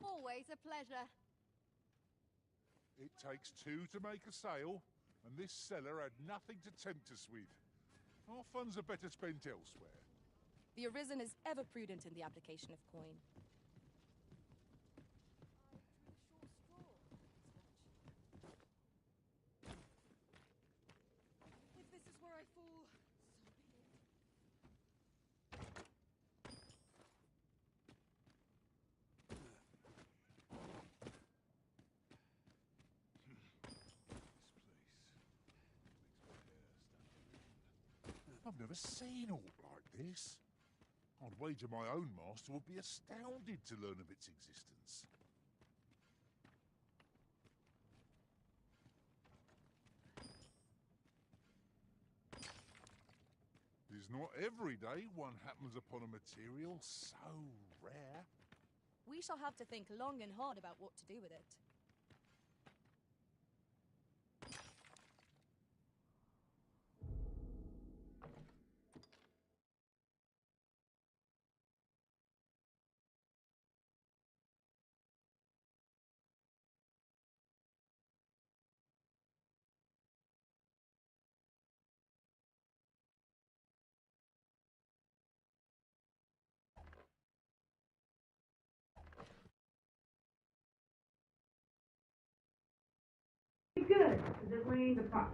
Always a pleasure. It takes two to make a sale, and this seller had nothing to tempt us with. Our funds are better spent elsewhere. The Arisen is ever prudent in the application of coin. If this is where I fall, so be it. I've never seen aught like this. I'd wager my own master would be astounded to learn of its existence. It is not every day one happens upon a material so rare. We shall have to think long and hard about what to do with it. Good. They're laying the ground.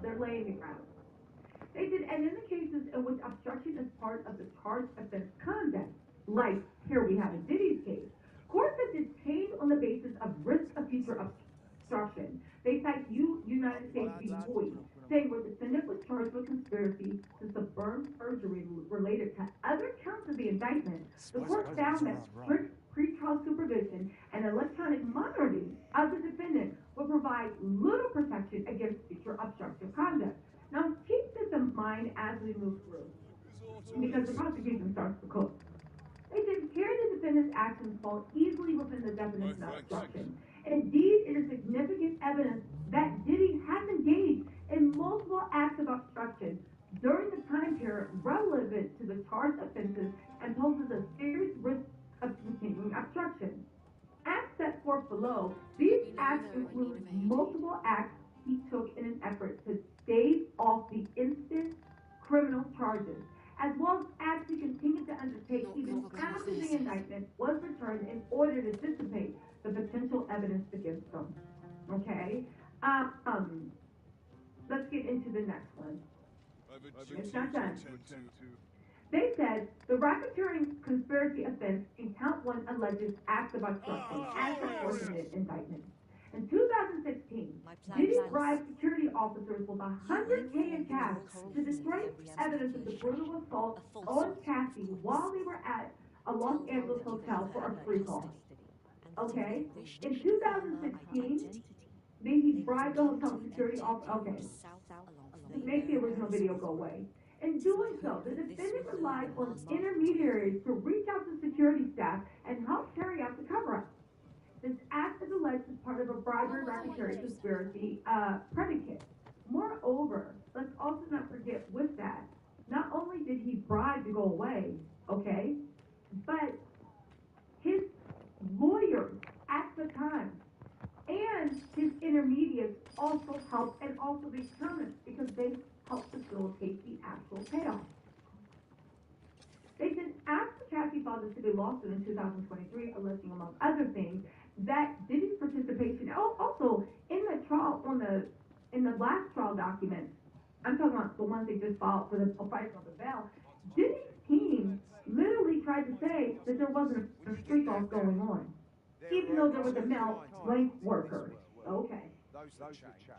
They did, and in the cases in which obstruction is part of the charged offense conduct, like here we have in Diddy's case, courts have detained on the basis of risk of future obstruction. They cite United States v. Boyd, saying where the defendant was charged with conspiracy to suborn perjury related to other counts of the indictment, the court found that strict pretrial supervision and electronic monitoring of the defendant will provide little protection against future obstructive conduct. Now, keep this in mind as we move through, because the prosecution starts to cook. They said here the defendant's actions fall easily within the definition of obstruction. Indeed, it is significant evidence that Diddy has engaged in multiple acts of obstruction during the time period relevant to the charged offenses and poses a serious risk of continuing obstruction. Acts set forth below, these acts include multiple acts he took in an effort to stave off the instant criminal charges, as well as acts he continued to undertake even after the indictment was returned in order to dissipate the potential evidence against them. Okay? Let's get into the next one. It's not done. They said the racketeering conspiracy offense in count 1 alleges acts of obstruction as reported in the indictment. In 2016, Diddy bribed security officers with $100K in cash to destroy evidence of the brutal assault on Cassie while they were at a Los Angeles hotel for a free call. Okay? In 2016, he bribed the hotel security officer. Okay. Make the original video go away. In doing so, the defendant relied on intermediaries to reach out to security staff and help carry out the cover-up. This act is alleged as part of a bribery racketeering conspiracy predicate. Moreover, let's also not forget with that, not only did he bribe to go away, okay, but his lawyers at the time and his intermediates also helped, and also the attorneys, because they helped facilitate the actual payoff. They said after Cassie filed a civil lawsuit in 2023, alleging, among other things, that Diddy's participation, also in the trial, in the last trial documents, I'm talking about the ones they just filed for the price of the bail, Diddy's team literally tried to say that there wasn't a streak off going on, even though there was a male blank worker. Okay.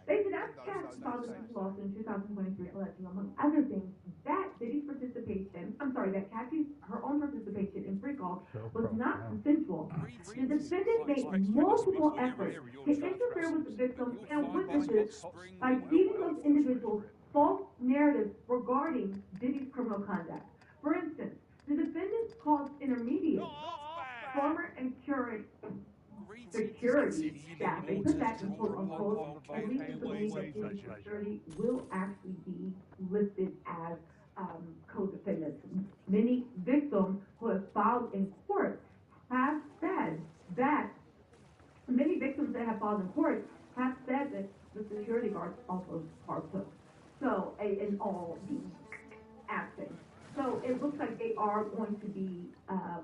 They said after Cassie filed a lawsuit in 2023, alleging, among other things, that Diddy's participation, that Cassie's, her own participation in free call was not consensual. The defendant made multiple efforts to interfere with the victim and witnesses by feeding those individuals false narratives regarding Diddy's criminal conduct. For instance, the defendant called intermediate, former and current security staff, they put that in quote unquote, and lead to believe that Diddy's security will actually be listed as co-defendants. Many victims who have filed in court have said that, many victims that have filed in court have said that the security guards also partook. So, in all these actions. So it looks like they are going to be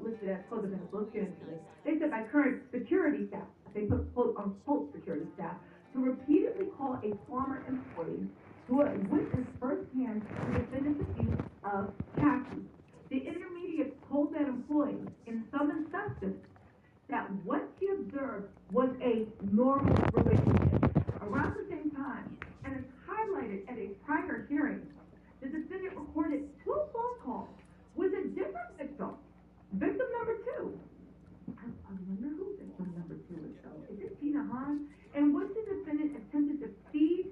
listed as co-defendants. Let's get into this. They said by current security staff, they put quote unquote security staff, to repeatedly call a former employee who had witnessed firsthand the defendant's abuse of Cassie. The intermediate told that employee in some instances that what she observed was a normal relationship. Around the same time, and it's highlighted at a prior hearing, the defendant recorded 2 phone calls with a different victim, victim number 2. I wonder who victim number 2 is though. Is it Tina Hahn? In which the defendant attempted to feed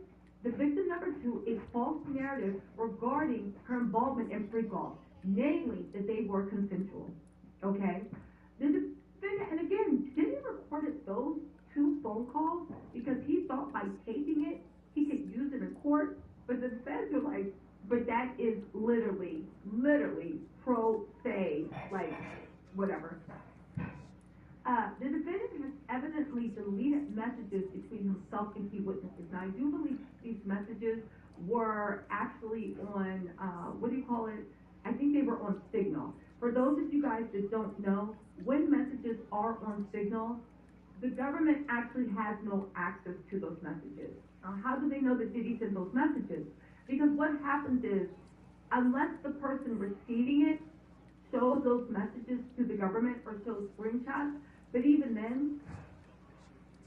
the victim number 2 a false narrative regarding her involvement in free call, namely that they were consensual. Okay? The defendant, and again, Diddy recorded those 2 phone calls because he thought by taping it, he could use it in court, but the defense was like, but that is literally pro se, like, whatever. The defendant has evidently deleted messages between himself and key witnesses. Now, I do believe these messages were actually on, I think they were on Signal. For those of you guys that don't know, when messages are on Signal, the government actually has no access to those messages. How do they know that Diddy sent those messages? Because what happens is, unless the person receiving it shows those messages to the government or shows screenshots, but even then,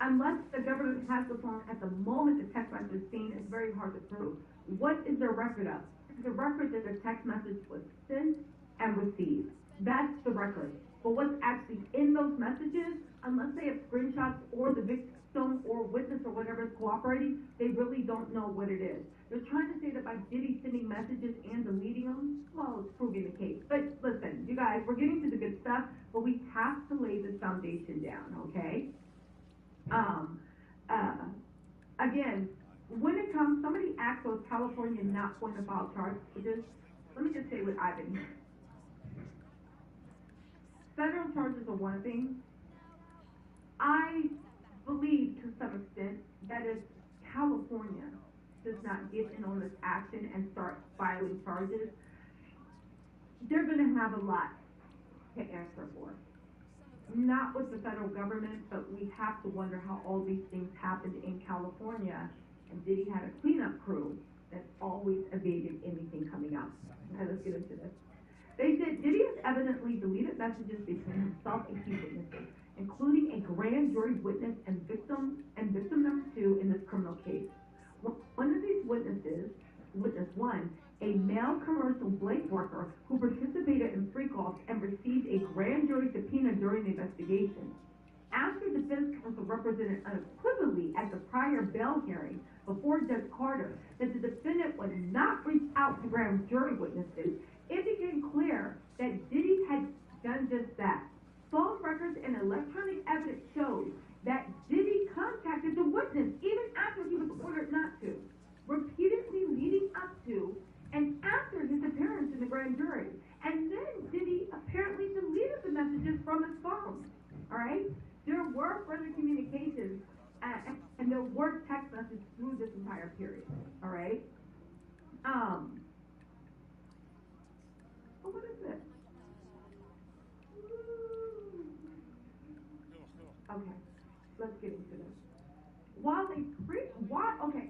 unless the government has the phone at the moment the text message is seen, it's very hard to prove. What is their record of? The record that the text message was sent and received. That's the record. But what's actually in those messages, unless they have screenshots or the victim or witness or whatever is cooperating, they really don't know what it is. They're trying to say that by Diddy sending messages and deleting them, well, it's proving the case. But listen, you guys, we're getting to the good stuff, but we have to lay this foundation down, okay? Again, when it comes, somebody asked, was California not going to file charges? Let me just say what I've been hearing. Federal charges are one thing. I believe to some extent that if California does not get in on this action and start filing charges, they're going to have a lot to answer for. Not with the federal government, but we have to wonder how all these things happened in California, and Diddy had a cleanup crew that always evaded anything coming up. Okay, let's get into this. They said Diddy has evidently deleted messages between himself and key witnesses, including a grand jury witness and victim number 2 in this criminal case. One of these witnesses, witness 1, a male commercial Blake worker who participated in freak-offs and received a grand jury subpoena during the investigation. After defense counsel represented unequivocally at the prior bail hearing before Judge Carter that the defendant would not reach out to grand jury witnesses, it became clear that Diddy had done just that. Phone records and electronic evidence showed that Diddy contacted the witness even after he was ordered not to, repeatedly leading up to and after his appearance in the grand jury. And then Diddy apparently deleted the messages from his phone. All right? There were further communications and there were text messages through this entire period. All right? What is this? Okay, let's get into this. Okay.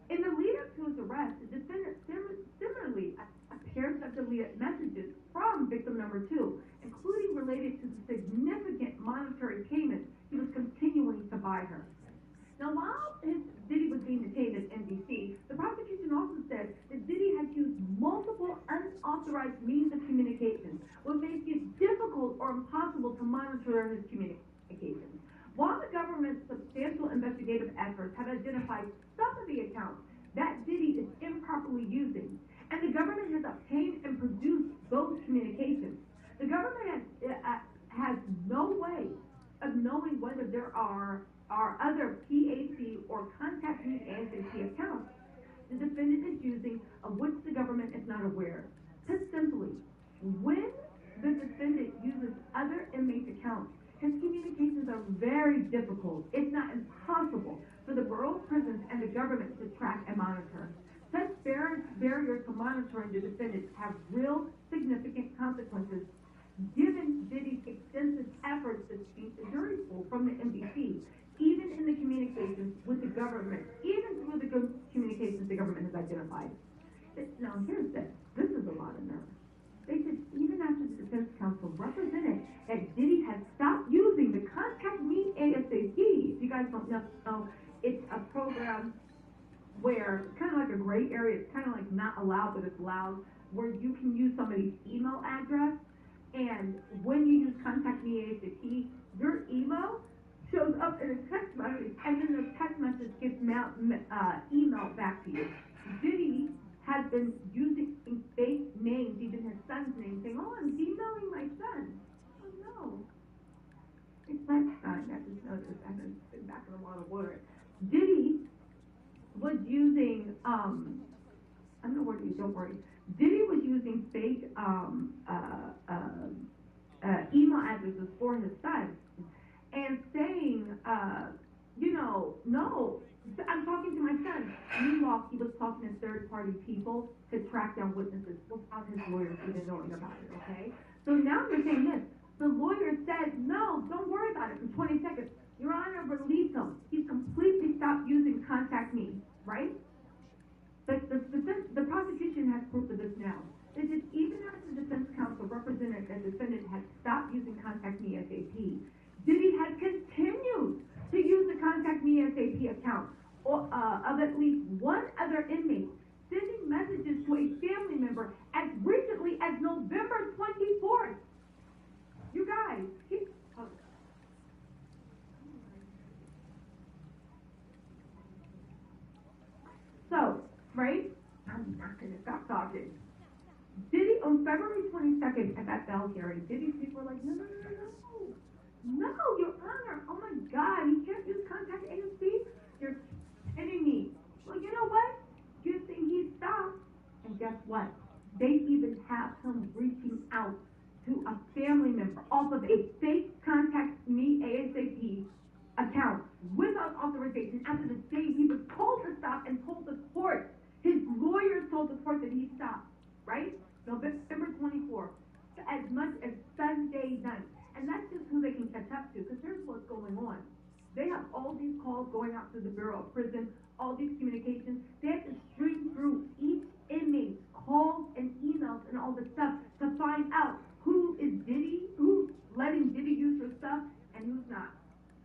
In the lead-up to his arrest, the defendant similarly appears to have deleted messages from victim number 2, including related to the significant monetary payments he was continuing to buy her. Now, while Diddy was being detained at NBC, the prosecution also said that Diddy had used multiple unauthorized means of communication, what makes it difficult or impossible to monitor his communications. While the government's substantial investigative efforts have identified some of the accounts that Diddy is improperly using, and the government has obtained and produced those communications, the government has no way of knowing whether there are other PAC or contact me ASAP accounts the defendant is using of which the government is not aware. Put simply, when the defendant uses other inmates' accounts, his communications are very difficult, if not impossible, for the Bureau of Prisons and the government to track and monitor. Such barriers to monitoring the defendants have real significant consequences, given Diddy's extensive efforts to speak the jury pool from the NBC, even in the communications with the government, even through the communications the government has identified. Now, here's this. This is a lot of nerve. They said even after the defense counsel represented that Diddy had stopped using the Contact Me ASAP. If you guys don't know, it's a program where it's kind of like a gray area. It's kind of like not allowed, but it's allowed, where you can use somebody's email address. And when you use Contact Me ASAP, your email shows up in a text message, and then the text message gets emailed back to you. Diddy has been using fake names, even his son's name, saying, "Oh, I'm emailing my son." Oh no, it's my son. I just noticed. I haven't been back in a lot of water. Diddy was using I'm gonna worry you. Don't worry. Diddy was using fake email addresses for his son, and saying, no, I'm talking to my son. Meanwhile, he was talking to third-party people to track down witnesses without his lawyers even knowing about it, okay? So now they're saying this. The lawyer said, no, don't worry about it in 20 seconds. Your Honor, release him. He's completely stopped using Contact Me, right? But the prosecution has proof of this now. They said even after the defense counsel represented that the defendant had stopped using Contact Me ASAP, Diddy had continued to use the Contact Me ASAP account of at least one other inmate, sending messages to a family member as recently as November 24th. You guys, so, right? I'm not going to stop talking. Diddy, on February 22nd at that bail hearing, Diddy's people were like, no, Your Honor, oh my God, you can't use Contact ASAP? You're kidding me. Well, you know what? Good thing he stopped. And guess what? They even have him reaching out to a family member off of a fake Contact Me ASAP account without authorization after the day he was told to stop and told the court. His lawyers told the court that he stopped, right? November 24th, as much as Sunday night. And that's just who they can catch up to, because here's what's going on. They have all these calls going out to the Bureau of Prison, all these communications. They have to stream through each inmate's calls and emails and all this stuff to find out who is Diddy, who's letting Diddy use your stuff, and who's not.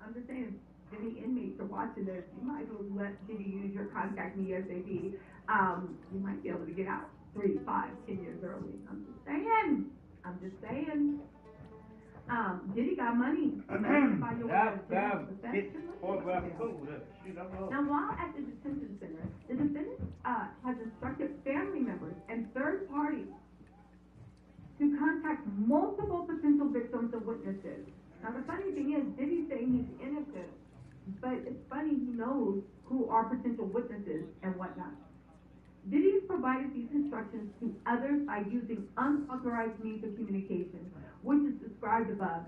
I'm just saying, if any inmates are watching this, you might as well let Diddy use your Contact Me ASAP. You might be able to get out 3, 5, 10 years early. I'm just saying. Diddy got money. By your Now, while at the detention center, the defendant has instructed family members and third parties to contact multiple potential victims and witnesses. Now, the funny thing is, Diddy's saying he's innocent, but it's funny he knows who are potential witnesses and whatnot. Diddy provided these instructions to others by using unauthorized means of communication, which is described above.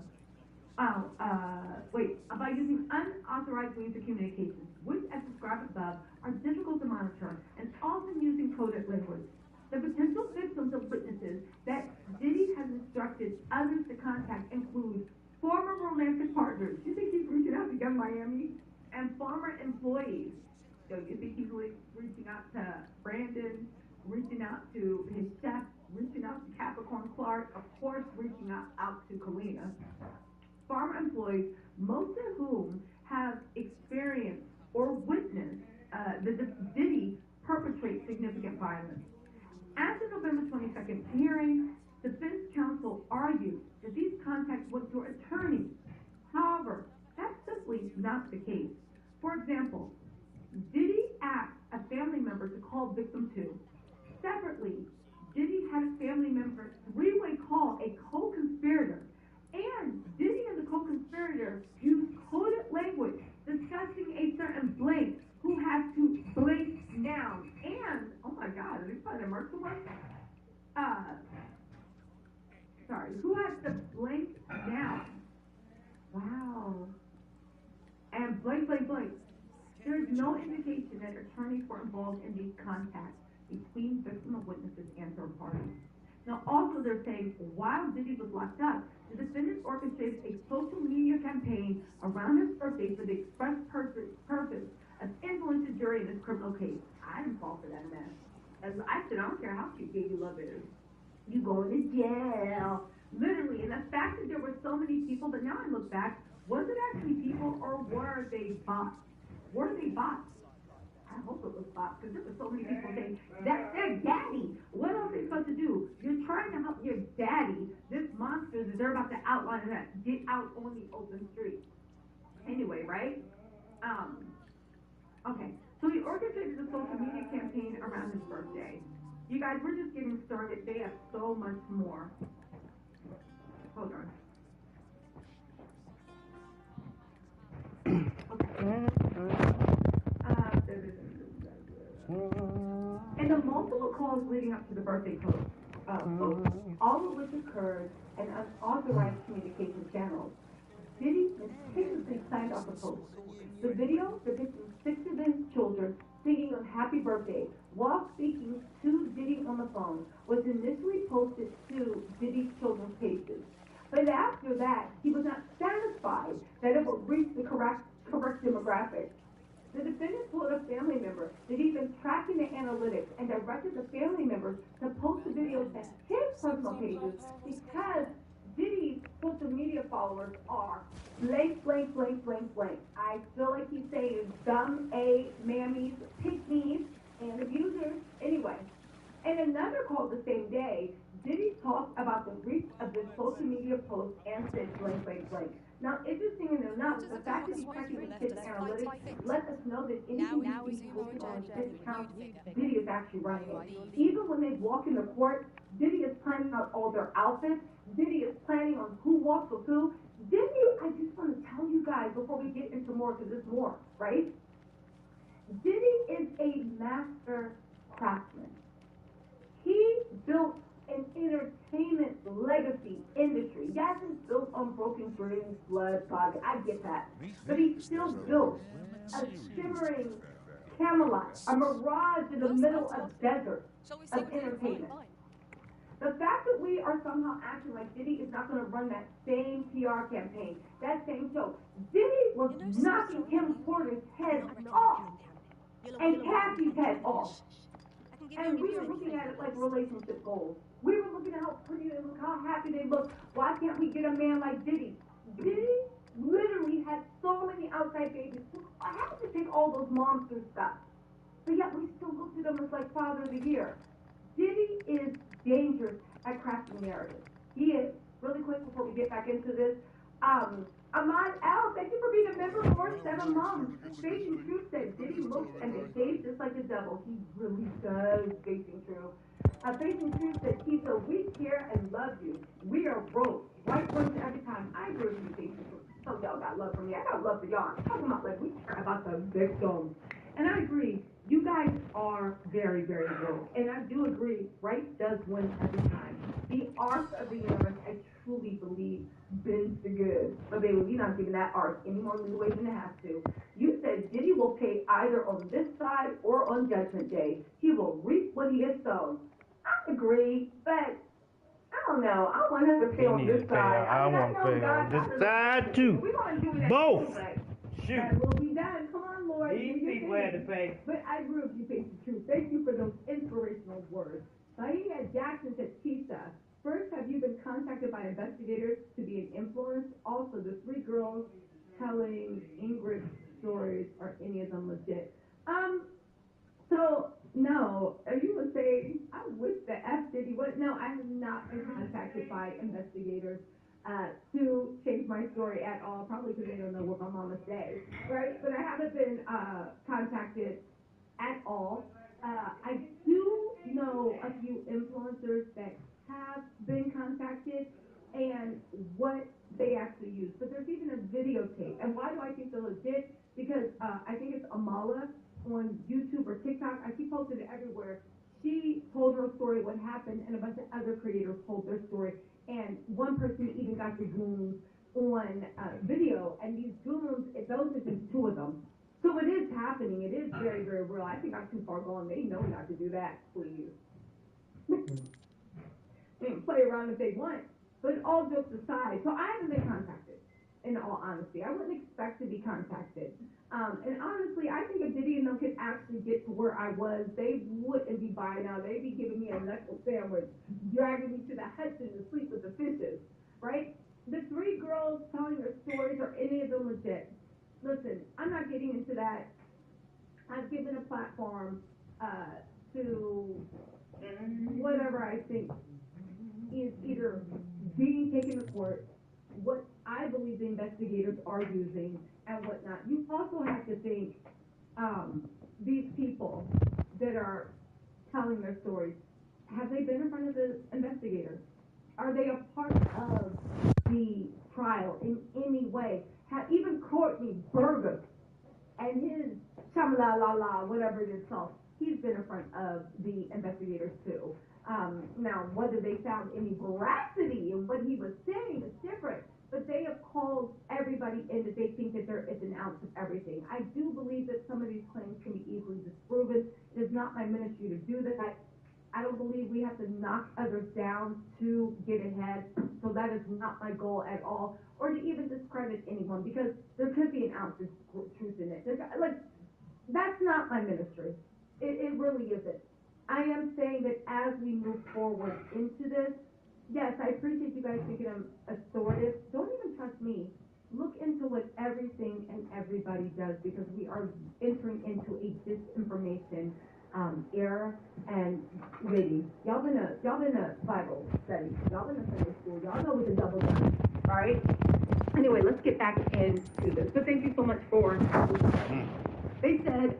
By using unauthorized means of communication, which, as described above, are difficult to monitor and often using coded language. The potential victims of witnesses that Diddy has instructed others to contact include former romantic partners. You think he's reaching out to Young Miami? And former employees. So you think he's reaching out to Brandon, reaching out to his chef, reaching out to Capricorn Clark, of course reaching out to Kalina. Former employees, most of whom have experienced or witnessed Diddy perpetrate significant violence. At the November 22nd hearing, defense counsel argued that these contacts went through attorneys. However, that's simply not the case. For example, Diddy asked a family member to call victim 2. Separately, Diddy had a family member three-way call a co-conspirator, and Diddy and the co-conspirator used coded language discussing a certain blank who has to blank now. And, oh my God, are they playing a murder one? Who has to blank now? Wow. And blank, blank, blank. There is no indication that attorneys were involved in these contacts between victim and witnesses and third parties. Now, also they're saying while Diddy was locked up, the defendant orchestrated a social media campaign around his birthday for the express purpose of influencing the jury in this criminal case. I didn't fall for that mess. As I said, I don't care how cute Baby Love is. You going to jail. Literally, and the fact that there were so many people, but now I look back, was it actually people or were they bots? Were they bots? I hope it was bots, because there were so many people saying, that's their daddy. What else are they supposed to do? You're trying to help your daddy. This monster that they're about to outline that get out on the open street. Anyway, right? Okay, so he orchestrated a social media campaign around his birthday. You guys, we're just getting started. They have so much more. Hold on. In the multiple calls leading up to the birthday post, all of which occurred in unauthorized communication channels, Diddy meticulously signed off the post. The video depicting 6 of his children singing on Happy Birthday while speaking to Diddy on the phone was initially posted to Diddy's children's pages. But after that, he was not satisfied that it would reach the correct demographic. The defendant told a family member that he'd been tracking the analytics and directed the family members to post the videos to his personal pages because Diddy's social media followers are blank, blank, blank, blank, blank. I feel like he's saying dumb A, mammies, pick-me's, and abusers. Anyway, in another call the same day, Diddy talked about the reach of this social media post and said blank, blank, blank. Now, interesting enough, the fact that he's tracking the kids' analytics let us know that anything he's posting on his account, Diddy is actually running it. Even when they walk into court, Diddy is planning out all their outfits. Diddy is planning on who walks with who. Diddy, I just want to tell you guys before we get into more, because there's more, right? Diddy is a master craftsman. He built an entertainment legacy industry. Yes, it's built on broken dreams, blood, body. I get that. But he still built a shimmering Camelot, a mirage in the middle of desert of entertainment. The fact that we are somehow acting like Diddy is not going to run that same PR campaign, that same show. Diddy was knocking Kim Porter's head off and Cassie's head off. And we were looking at it like relationship goals. We were looking at how pretty they look, how happy they look. Why can't we get a man like Diddy? Diddy literally had so many outside babies. I have to take all those monster stuff. But yet we still looked at him as like father of the year. Diddy is dangerous at crafting narratives. He is. Really quick before we get back into this. Ahmad Al, thank you for being a member for 7 months. Facing Truth said Diddy looks and behaves just like the devil. He really does, Facing Truth. Facing Truth said, Keisha, we care and love you. We are broke. White voice every time. I agree with you, Facing Truth. So y'all got love for me. I got love for y'all. I'm talking about like we care about the victims. And I agree. You guys are very, very broke. And I do agree, right does win every time. The arc of the universe, I truly believe, bends the good. But baby, we're not giving that arc any more leeway than it has to. You said Diddy will pay either on this side or on Judgment Day. He will reap what he has sown. I agree, but I don't know. I want him to pay on this side. I want to pay on this side too. We're going to do that Both. anyway. Shoot. That will be done. Come on, Lord. These people had to pay. But I agree with you, Face the Truth. Thank you for those inspirational words. Saeed Jackson said, Keisha, first, have you been contacted by investigators to be an influence? Also, the 3 girls telling Ingrid's stories, are any of them legit? So, no. You would say, I wish the F Diddy would. No, I have not been contacted by investigators to change my story at all, probably because they don't know what my mama said, right? But I haven't been contacted at all. I do know a few influencers that have been contacted and what they actually use. But there's even a videotape. And why do I think they're legit? Because I think it's Amala on YouTube or TikTok. I see posted it everywhere. She told her story, what happened, and a bunch of other creators told their story. And one person even got the goons on video. And these goons, those are just 2 of them. So it is happening. It is very, very real. I think I'm too far gone. They know not to do that, please. They can play around if they want. But all jokes aside, so I haven't been contacted, in all honesty. I wouldn't expect to be contacted. And honestly, I think if Diddy and them could actually get to where I was, they wouldn't be buying out. They'd be giving me a knuckle sandwich, dragging me to the Hudson to sleep with the fishes, right? The 3 girls telling their stories, are any of them legit? Listen, I'm not getting into that. I've given a platform to whatever I think is either being taken to court, what I believe the investigators are using, and whatnot. You also have to think these people that are telling their stories, have they been in front of the investigators? Are they a part of the trial in any way? Even Courtney Burgess and his la whatever it is called, he's been in front of the investigators too. Now, whether they found any veracity in what he was saying is different, but they have called everybody in that they think that there is an ounce of everything. I do believe that some of these claims can be easily disproven. It is not my ministry to do that. I don't believe we have to knock others down to get ahead, so that is not my goal at all, or to even discredit anyone, because there could be an ounce of truth in it. That's not my ministry. It really isn't. I am saying that as we move forward into this, yes, I appreciate you guys thinking I'm authoritative. Don't even trust me. Look into what everything and everybody does, because we are entering into a disinformation era. And really, y'all been a Bible study, y'all been a Sunday school, y'all know what the double done. All right. Anyway, let's get back into this. But thank you so much for. They said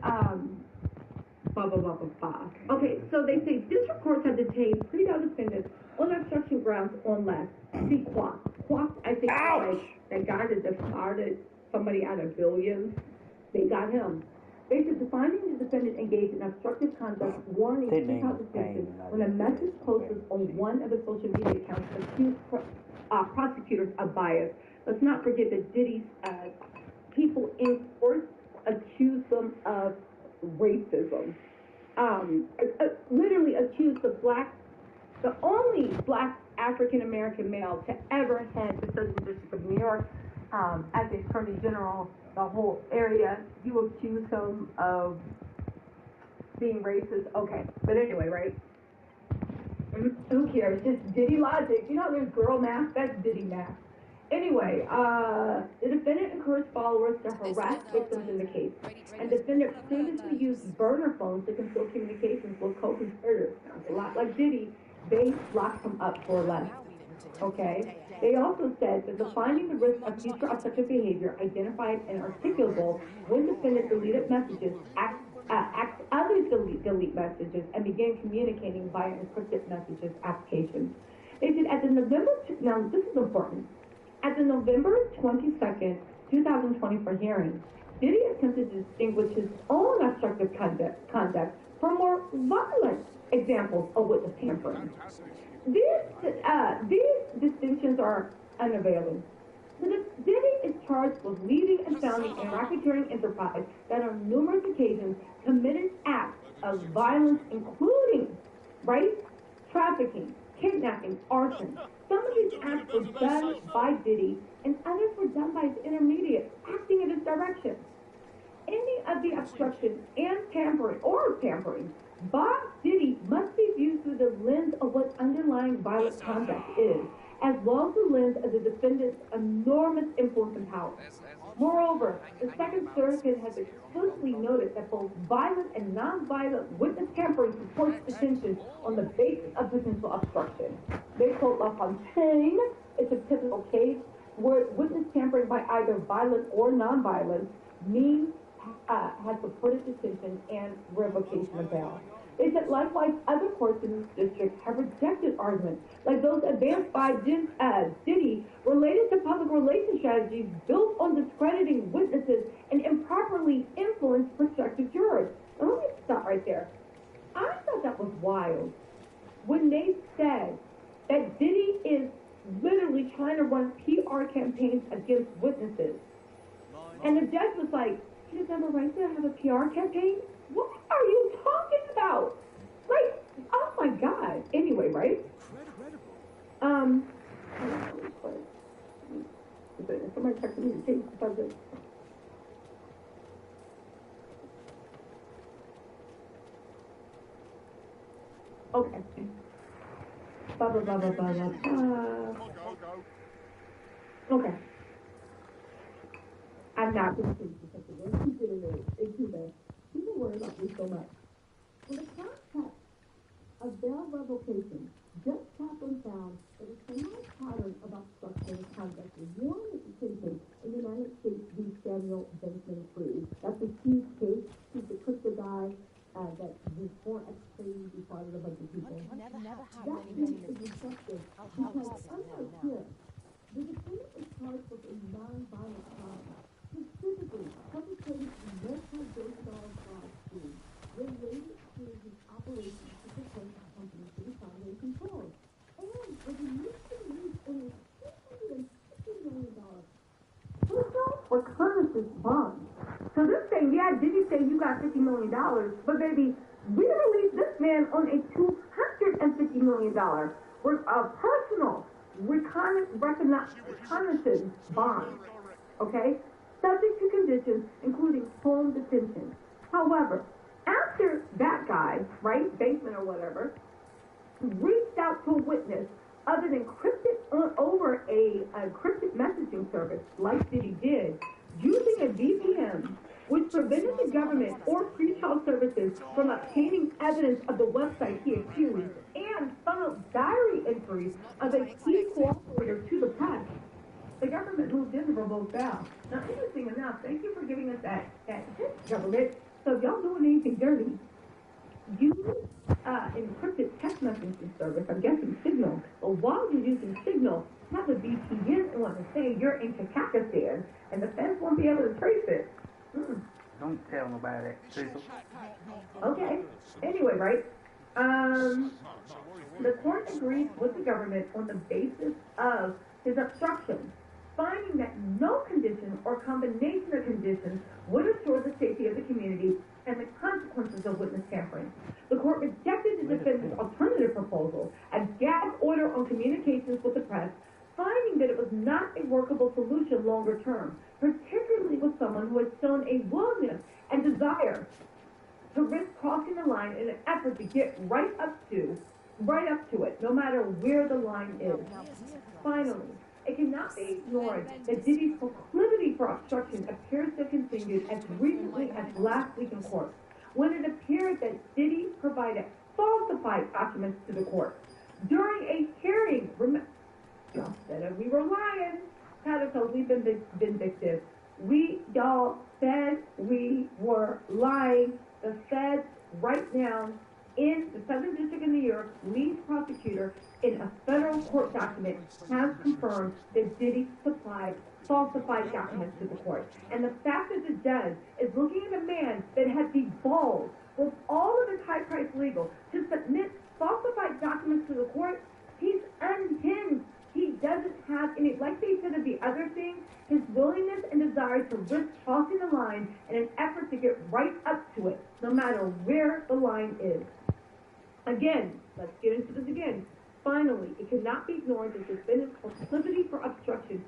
blah blah blah blah blah. Okay, so they say district courts have detained pre-trial defendants on obstruction grounds on less. See Quack. Quack, I think, like that guy that defrauded somebody out of billions. They got him. They said the finding the defendant engaged in obstructive conduct warning to seek out assistance when a message posted on one of the social media accounts accused prosecutors of bias. Let's not forget that Diddy's people in court accused them of racism. Literally accused the only black African American male to ever head the Southern District of New York as the Attorney General, the whole area. You accuse him of being racist. Okay, but anyway, right? Who cares? Just Diddy logic. You know, there's girl math. That's Diddy math. Anyway, the defendant encouraged followers to harass victims in the case, and the defendant previously used burner phones to conceal communications with co-conspirators. Sounds a lot like Diddy. They locked him up for less. Okay? They also said that the finding the risk of future obstructive behavior identified and articulable when the defendant deleted messages, others delete messages, and began communicating via encrypted messages applications. They said at the now this is important. At the November 22nd, 2024 hearing, Diddy attempted to distinguish his own obstructive conduct from more violent examples of witness tampering. These distinctions are unavailing. Diddy is charged with leading and founding a racketeering enterprise that on numerous occasions committed acts of violence, including rape, trafficking, kidnapping, arson. Some of these acts were done by Diddy, and others were done by his intermediates, acting in his direction. Any of the obstruction and tampering by Diddy must be viewed through the lens of what underlying violent conduct is, as well as the lens of the defendant's enormous influence and power. Moreover, the Second Circuit has explicitly noted that both violent and non-violent witness tampering supports detention on the basis of potential obstruction. They quote LaFontaine, it's a typical case where witness tampering by either violent or non-violent means has supported detention and revocation of bail. They said likewise other courts in this district have rejected arguments like those advanced by Diddy related to public relations strategies built on discrediting witnesses and improperly influenced prospective jurors. Now let me stop right there. I thought that was wild when they said that Diddy is literally trying to run PR campaigns against witnesses. And the judge was like, "You just have a right to have a PR campaign? What are you talking about?" Like, oh my God. Anyway, right? Somebody texted me to change the subject. Okay. Blah, blah, blah, blah, blah, blah. Okay. I'm not going to change the subject. Let's keep it in there. It's too bad. People worry about me so much. For the context of bail revocation, Judge Kaplan found that a similar pattern of obstructive conduct was warranted detention in the United States v. Samuel Benson Cruz. That's a huge case. He's the crypto guy that was foreign exchange defrauded a bunch of people. That case is instructive because, unlike here, the defendant is charged with a non-violent crime, specifically perpetrating a multi-billion-dollar fraud scheme related to his operations to protect the company to be found and controlled, and was initially used only $250 million for Curtis's bond. So this thing, yeah, Diddy say you got $50 million, but baby, we released this man on a $250 million personal reconnaissance bond, okay, subject to conditions including home detention. However, after that guy, right, Bateman or whatever, reached out to a witness other than over a encrypted messaging service, like Diddy did, using a VPN, which prevented the government or pretrial services from obtaining evidence of the website he accused, and funneled diary entries of a key cooperator to the press. The government moved in for both bail. Now, interesting enough, thank you for giving us that hint, government. So if y'all doing anything dirty, use encrypted text messaging service, I'm guessing Signal. But while you're using Signal, have a VPN on and say you're in Kazakhstan, and the feds won't be able to trace it. Don't tell nobody that, Cecil. Okay. Anyway, right? The court agrees with the government on the basis of his obstruction, finding that no condition or combination of conditions would assure the safety of the community and the consequences of witness tampering. The court rejected the defense's alternative proposal, a gag order on communications with the press, finding that it was not a workable solution longer term, particularly with someone who had shown a willingness and desire to risk crossing the line in an effort to get right up to it, no matter where the line is. Finally, it cannot be ignored that Diddy's proclivity for obstruction appears to have continued as recently as last week in court, when it appeared that Diddy provided falsified documents to the court. During a hearing, y'all said we were lying. Catacomb, we've been vindictive. Y'all said we were lying. The feds right now in the Southern District of New York, lead prosecutor in a federal court document has confirmed that Diddy supplied falsified documents to the court. And the fact that the judge is looking at a man that had the balls with all of his high-priced legal to submit falsified documents to the court, he's unhinged. He doesn't have any, like they said of the other thing, his willingness and desire to risk crossing the line in an effort to get right up to it, no matter where the line is. Again, let's get into this again. Finally, it cannot be ignored that the defendant's proclivity for obstruction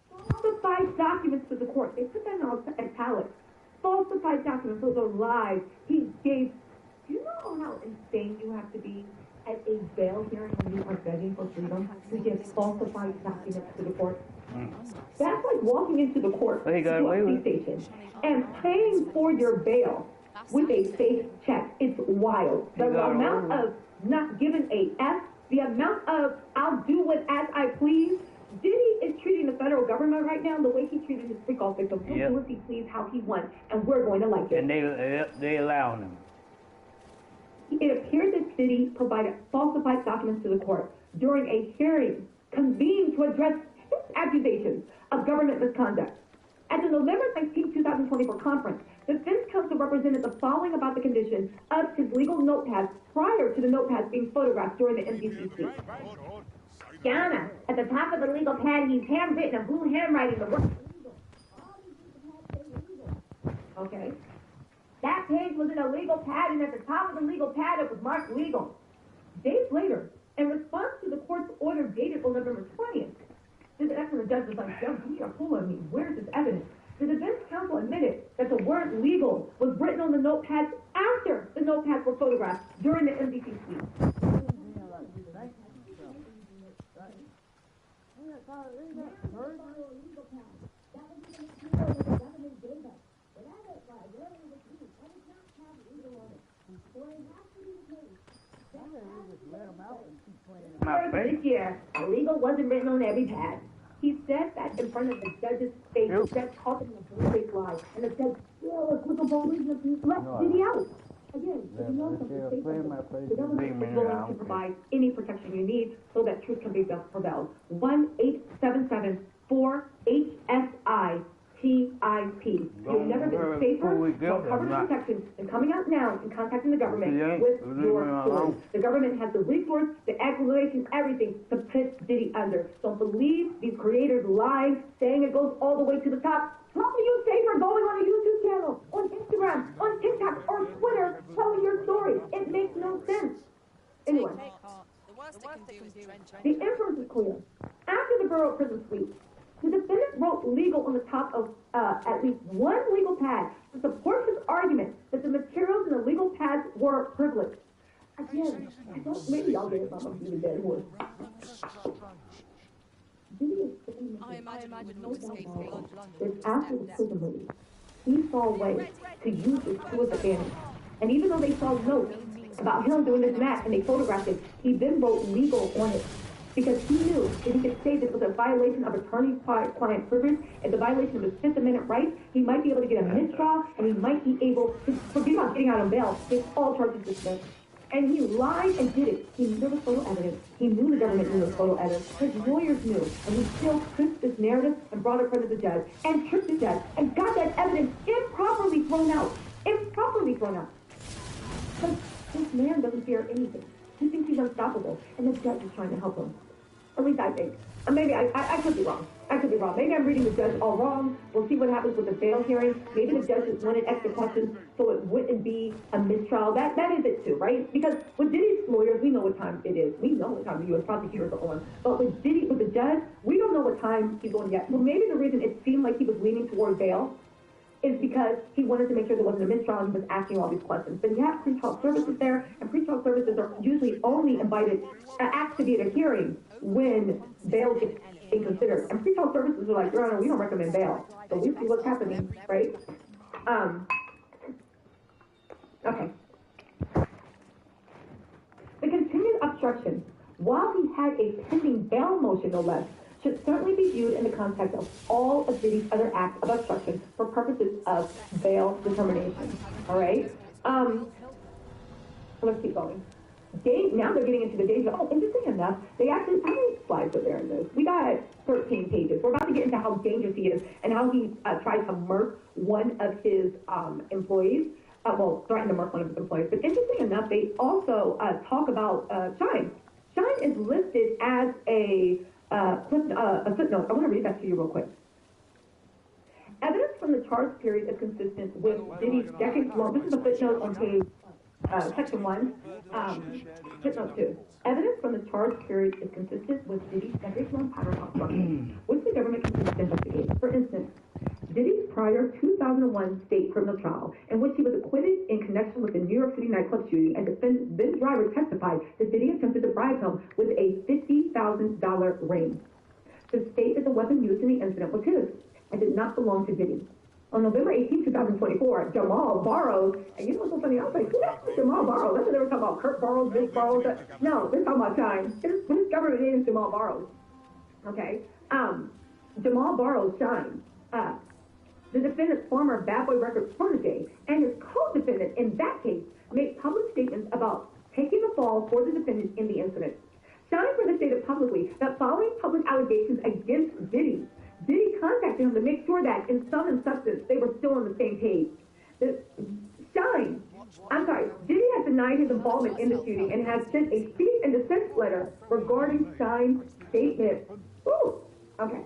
falsified documents to the court. They put that in italics. Falsified documents, those are lies. He gave. Do you know how insane you have to be at a bail hearing when you are begging for freedom to give falsified documents to the court? That's like walking into the court to a police station and paying for your bail with a fake check. It's wild. The amount of not giving a F, the amount of I'll do it as I please. Diddy is treating the federal government right now the way he treated his freak-off victims. He'll do as he please, how he wants, and we're going to like it. And they allow him. It appears that Diddy provided falsified documents to the court during a hearing convened to address his accusations of government misconduct. At the November 19, 2024 conference, the defense counsel represented the following about the condition of his legal notepads prior to the notepads being photographed during the MDCC. Yana, at the top of the legal pad, he's handwritten in blue handwriting the word illegal. Okay. That page was in a legal pad, and at the top of the legal pad, it was marked legal. Days later, in response to the court's order dated on November 20th, that's when the judge was like, Judge, you are fooling me. Where's this evidence? The defense counsel admitted that the word legal was written on the notepads after the notepads were photographed during the MDCC. This year, illegal wasn't written on every pad. He said that in front of the judge's face. The judge called him a bullshit lie, and the judge still was with a belief that he let Diddy out. Again, if you know something, say something. The government is willing to provide any protection you need so that truth can be prevailed. 1-877-4-HSI-TIP. You've never been safer, more covered protection than coming out now and contacting the government with your story. The government has the resource, the accusation, everything to put Diddy under. Don't believe these creators' lies, saying it goes all the way to the top. How are you safer going on a YouTube channel, on Instagram, on TikTok, or Twitter, telling your story? It makes no sense. Anyway, the inference is clear. After the borough prison sweep, the defendant wrote legal on the top of at least one legal pad to support his argument that the materials in the legal pads were privileged. Again, maybe y'all get it from a really dead horse. I imagine no escape beyond London. That after the prison release, he saw ways to use this to his advantage. And even though they saw notes about him doing this match and they photographed it, he then wrote legal on it. Because he knew that he could say this was a violation of attorney-client privilege, it's a violation of his Fifth Amendment rights, he might be able to get a mistrial, and he might be able to, forget about getting out on bail, get all charges dismissed. And he lied and did it. He knew there was photo evidence. He knew the government knew there was photo evidence. His lawyers knew. And he still twisted this narrative and brought it in front of the judge and tricked the judge and got that evidence improperly thrown out. Improperly thrown out. But this man doesn't fear anything. He thinks he's unstoppable. And the judge is trying to help him. At least I think. Maybe I could be wrong. I could be wrong. Maybe I'm reading the judge all wrong. We'll see what happens with the bail hearing. Maybe the judge just wanted extra questions so it wouldn't be a mistrial. That is it too, right? Because with Diddy's lawyers, we know what time it is. We know what time the U.S. prosecutors are on. But with the judge, we don't know what time he's on yet. So maybe the reason it seemed like he was leaning toward bail is because he wanted to make sure there wasn't a mistrial and he was asking all these questions. But you have pretrial services there, and pretrial services are usually only invited, asked to be at a hearing when bail gets being considered. And pretrial services are like, Your Honor, we don't recommend bail. So we see what's happening, right? Okay. The continued obstruction, while he had a pending bail motion, no less, should certainly be viewed in the context of all of Diddy's other acts of obstruction for purposes of bail determination. All right? Let's keep going. Now they're getting into the danger. Oh, interesting enough, they actually, how many slides are there in this? We got 13 pages. We're about to get into how dangerous he is and how he tried to murk one of his employees. Threatened to murk one of his employees. But interesting enough, they also talk about Shine. Shine is listed as a footnote. I want to read that to you real quick. Evidence from the charge period is consistent with Diddy's decades-long. This is a footnote on page section 1, footnote 2. Evidence from the charge period is consistent with Diddy's decades-long pattern of obstruction, which the government continues to investigate. For instance, Diddy's prior 2001 state criminal trial, in which he was acquitted in connection with the New York City nightclub shooting, and defendant then driver testified that Diddy attempted to bribe him with a $50,000 ring. The state that the weapon used in the incident was his and did not belong to Diddy. On November 18, 2024, Jamal Burrows, and you know what's so funny? I was like, who is Jamal Burrows? That's what they were talking about, Kurt Burrows, this Burrows. No, they're talking about Shine. His government name is Jamal Burrows. Okay? Jamal Burrows, Shine. The defendant's former Bad Boy Records protege and his co-defendant in that case made public statements about taking the fall for the defendant in the incident. Shine further stated publicly that following public allegations against Diddy contacted him to make sure that in sum and substance they were still on the same page. Diddy has denied his involvement in the shooting and has sent a cease and desist letter regarding Shine's statement. Ooh, okay.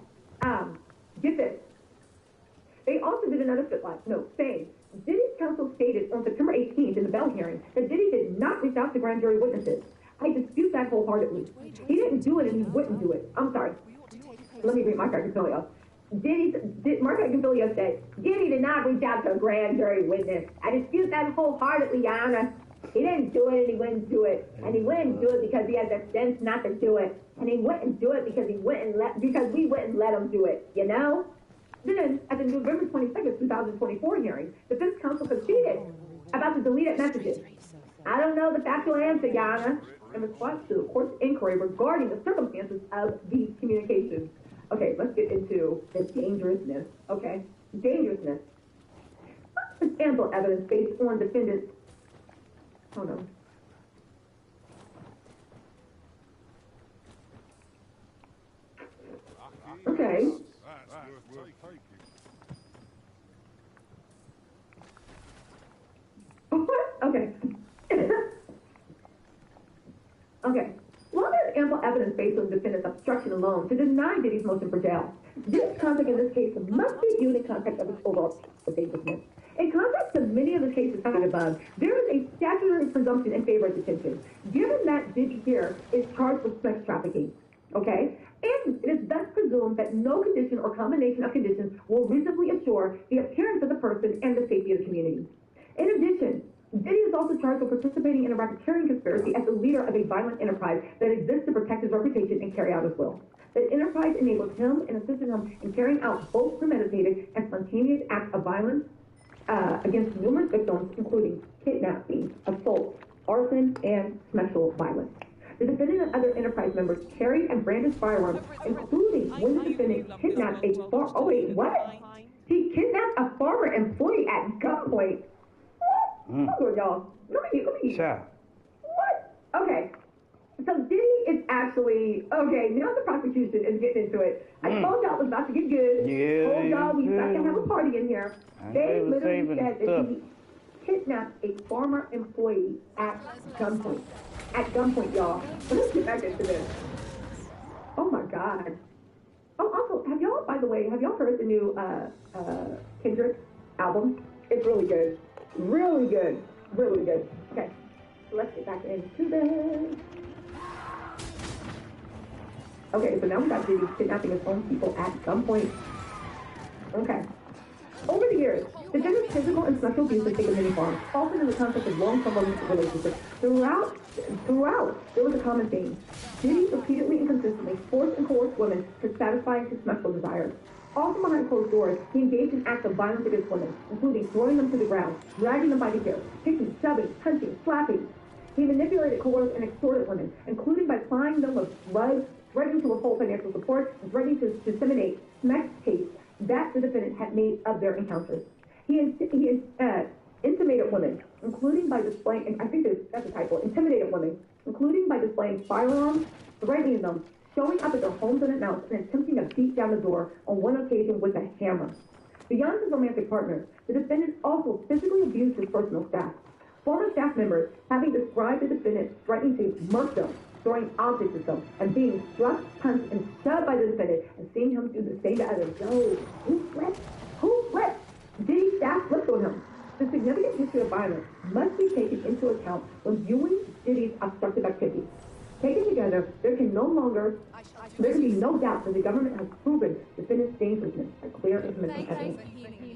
Get this. They also did another note saying Diddy's counsel stated on September 18th in the Bell hearing that Diddy did not reach out to grand jury witnesses. I dispute that wholeheartedly. He didn't do it and he wouldn't do it. I'm sorry. Let me read Mark Aguinaldo. Mark Aguinaldo said, Diddy did not reach out to a grand jury witness. I dispute that wholeheartedly, Your Honor. He didn't do it and he wouldn't do it. And he wouldn't do it because he has the sense not to do it. And he wouldn't do it because we wouldn't let him do it, you know? Then, at the November 22nd, 2024 hearing, defense counsel conceded about the deleted messages. I don't know the factual answer, Your Honor, in response to the court's inquiry regarding the circumstances of these communications. Okay, let's get into the dangerousness, okay? Dangerousness. There's ample evidence based on defendants. Hold on. Okay. Okay. Okay. While there's ample evidence based on the defendant's obstruction alone to deny Diddy's motion for jail, this conduct in this case must be viewed in context of its overall dangerousness. In contrast to many of the cases cited above, there is a statutory presumption in favor of detention, given that Diddy here is charged with sex trafficking. Okay? And it is thus presumed that no condition or combination of conditions will reasonably assure the appearance of the person and the safety of the community. In addition, Diddy is also charged with participating in a racketeering conspiracy as the leader of a violent enterprise that exists to protect his reputation and carry out his will. The enterprise enables him and assisted him in carrying out both premeditated and spontaneous acts of violence against numerous victims, including kidnapping, assault, arson, and sexual violence. The defendant and other enterprise members carried and brandished firearms, including when the defendant kidnapped He kidnapped a former employee at gunpoint. Hold on, y'all. Let me. Child. Okay. So Diddy is actually, okay, now the prosecution is getting into it. I told y'all it was about to get good. Yeah, Told y'all we about to have a party in here. They literally said that he kidnapped a former employee at gunpoint. At gunpoint, y'all. Let's get back into this. Oh my God. Oh, also, have y'all, by the way, have y'all heard the new Kendrick album? It's really good. Really good. Really good. Okay. Let's get back into this. Okay, so now we got Diddy kidnapping his own people at gunpoint. Okay. Over the years, defendant's physical and sexual abuse has taken many forms, often in the context of long-term romantic relationships. Throughout, there was a common theme. Diddy repeatedly and consistently forced and coerced women to satisfy his sexual desires. Often behind closed doors, he engaged in acts of violence against women, including throwing them to the ground, dragging them by the hair, kicking, shoving, punching, slapping. He manipulated, coerced, and extorted women, including by plying them with drugs, threatening to withhold financial support, and threatening to disseminate sex tapes that the defendant had made of their encounters. He intimidated women, including by displaying, and I think that's a typo, intimidated women, including by displaying firearms, threatening them, showing up at their homes unannounced, and attempting to beat down the door on one occasion with a hammer. Beyond his romantic partners, the defendant also physically abused his personal staff. Former staff members having described the defendant threatening to murder them, throwing objects at them, and being struck, punched, and shoved by the defendant, and seeing him do the same to others. Yo, who flipped? Who flipped? Diddy's staff flipped on him. The significant history of violence must be taken into account when viewing Diddy's obstructive activities. Taken together, there can be no doubt that the government has proven defendant's dangerousness by clear and convincing evidence.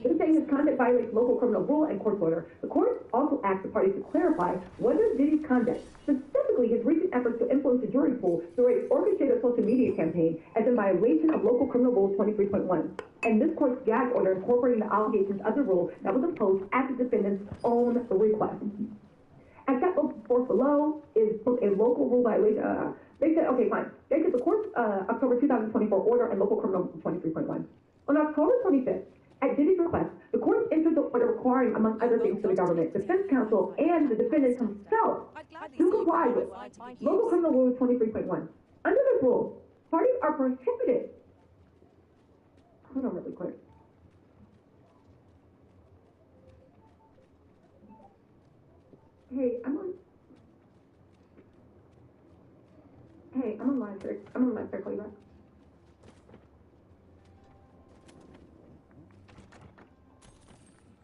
In saying his conduct violates local criminal rule and court order, the court also asked the parties to clarify whether Diddy's conduct, specifically his recent efforts to influence the jury pool through a orchestrated social media campaign, is in violation of local criminal rule 23.1. And this court's gag order incorporating the allegations of the rule that was imposed at the defendant's own request. As set forth below is a local rule violation. They said, okay, fine. They said the court's October 2024 order and local criminal 23.1. On October 25th, at Diddy's request, the court entered the order requiring, among other things, for the government, defense counsel, and the defendant himself to comply with local criminal rule 23.1. Under this rule, parties are prohibited. Hold on really quick. Hey, I'm on live, sir. I'm on live, sir. Call you back.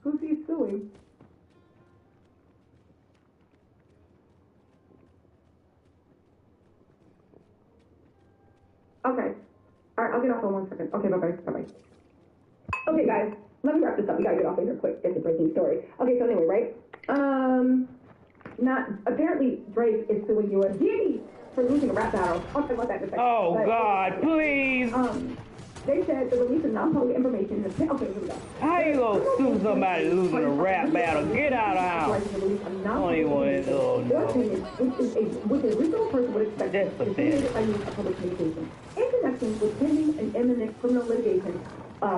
Who's he suing? Okay. Alright, I'll get off in 1 second. Okay, bye-bye. Bye-bye. Okay, guys. Let me wrap this up. We gotta get off in here quick. It's a breaking story. Okay, so anyway, right? Apparently Drake is suing you and Diddy for losing a rap battle. I'll talk about that in a second. Oh, but, God, please. They said the release of non-public information. Okay, here we go. How you gonna sue somebody losing a rap battle? Get out of the house. Don't even want to know. Which a reasonable person would expect to be committed by use of public communication. In connection with pending and imminent criminal litigation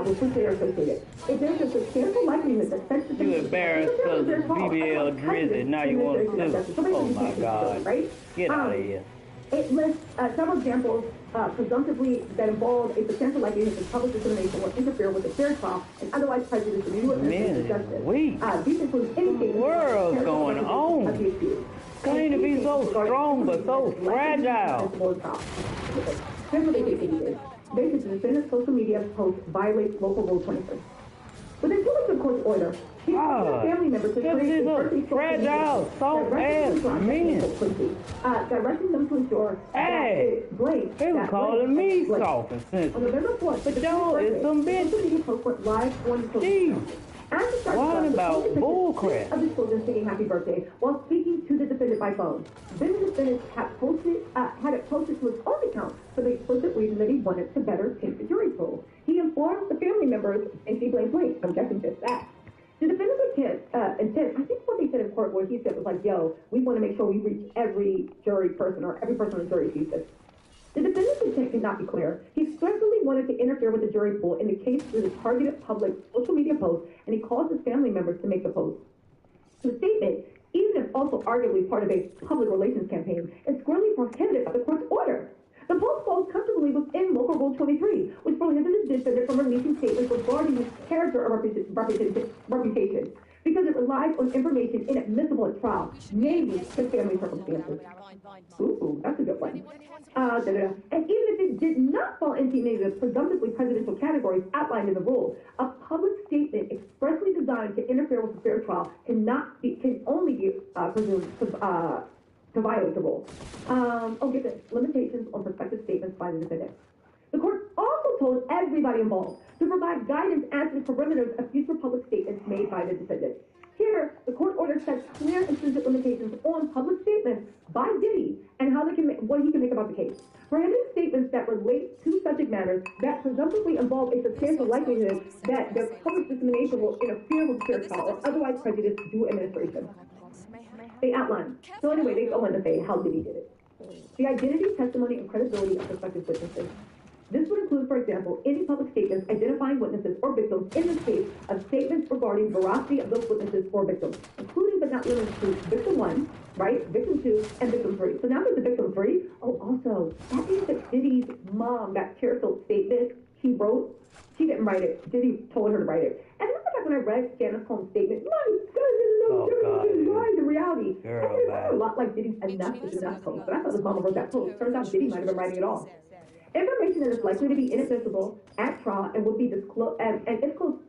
with which they are associated. If there's a substantial likelihood that such you embarrassed because of BBL Drizzy, now you want to sue. Oh my God. Get out of here. It lists several examples, presumptively, that involve a potential likelihood that public dissemination will interfere with a fair trial and otherwise prejudice the new administration's justice. These include anything the world's going on. Claim to be so strong but so fragile. Here's what they did. Basically, the defendant's social media post violates local rule 23. Within 2 weeks of court's order, he ordered family members to create a fragile, soft-ass men. Directing them to ensure that Blake, they were calling me soft and sensitive. On November 4th, the Joe is some bitch. social media post went live on the social What about bullcrap? Of the children singing happy birthday while speaking to the defendant by phone. Then the defendant had it posted to his own account for the explicit reason that he wanted to better take the jury pool. He informed the family members, and she blamed Blake. I'm guessing just that. The defendant's intent, I think what they said in court, what he said was like, yo, we want to make sure we reach every jury person or every person on the jury sees this. The defendant's intent could not be clear. He expressly wanted to interfere with the jury pool in the case through the targeted public social media post, and he caused his family members to make the post. The statement, even if also arguably part of a public relations campaign, is squarely prohibited by the court's order. The post falls comfortably within Local Rule 23, which prohibits the defendant from releasing statements regarding his character or reputation, because it relies on information inadmissible at trial, namely his family circumstances. Ooh, that's a good one. And even if it did not fall into any of the presumptively presidential categories outlined in the rule, a public statement expressly designed to interfere with a fair trial can only be presumed to violate the rule. Get this. Limitations on prospective statements by the defendant. The court also told everybody involved to provide guidance as to the perimeters of future public statements made by the defendant. Here, the court order sets clear and stringent limitations on public statements by Diddy and what he can make about the case. Prohibiting statements that relate to subject matters that presumptively involve a substantial likelihood that their public dissemination will interfere with fair trial or otherwise prejudice due administration. They outline. So anyway, they go on to say how Diddy did it. The identity, testimony, and credibility of prospective witnesses. This would include, for example, any public statements identifying witnesses or victims in the case of statements regarding veracity of those witnesses or victims, including but not limited to victim 1, right, victim 2, and victim 3. So now there's the victim 3. Oh, also, that means that Diddy's mom, that tear-filled statement he wrote, she didn't write it. Diddy told her to write it. And remember back when I read Janice Combs' statement, my goodness, lies in reality. I think it sounded a lot like Diddy's enough is enough post, but I thought his mama wrote that post. Turns out Diddy might have been writing it all. Information that is likely to be inadmissible at trial and would be disclosed, and if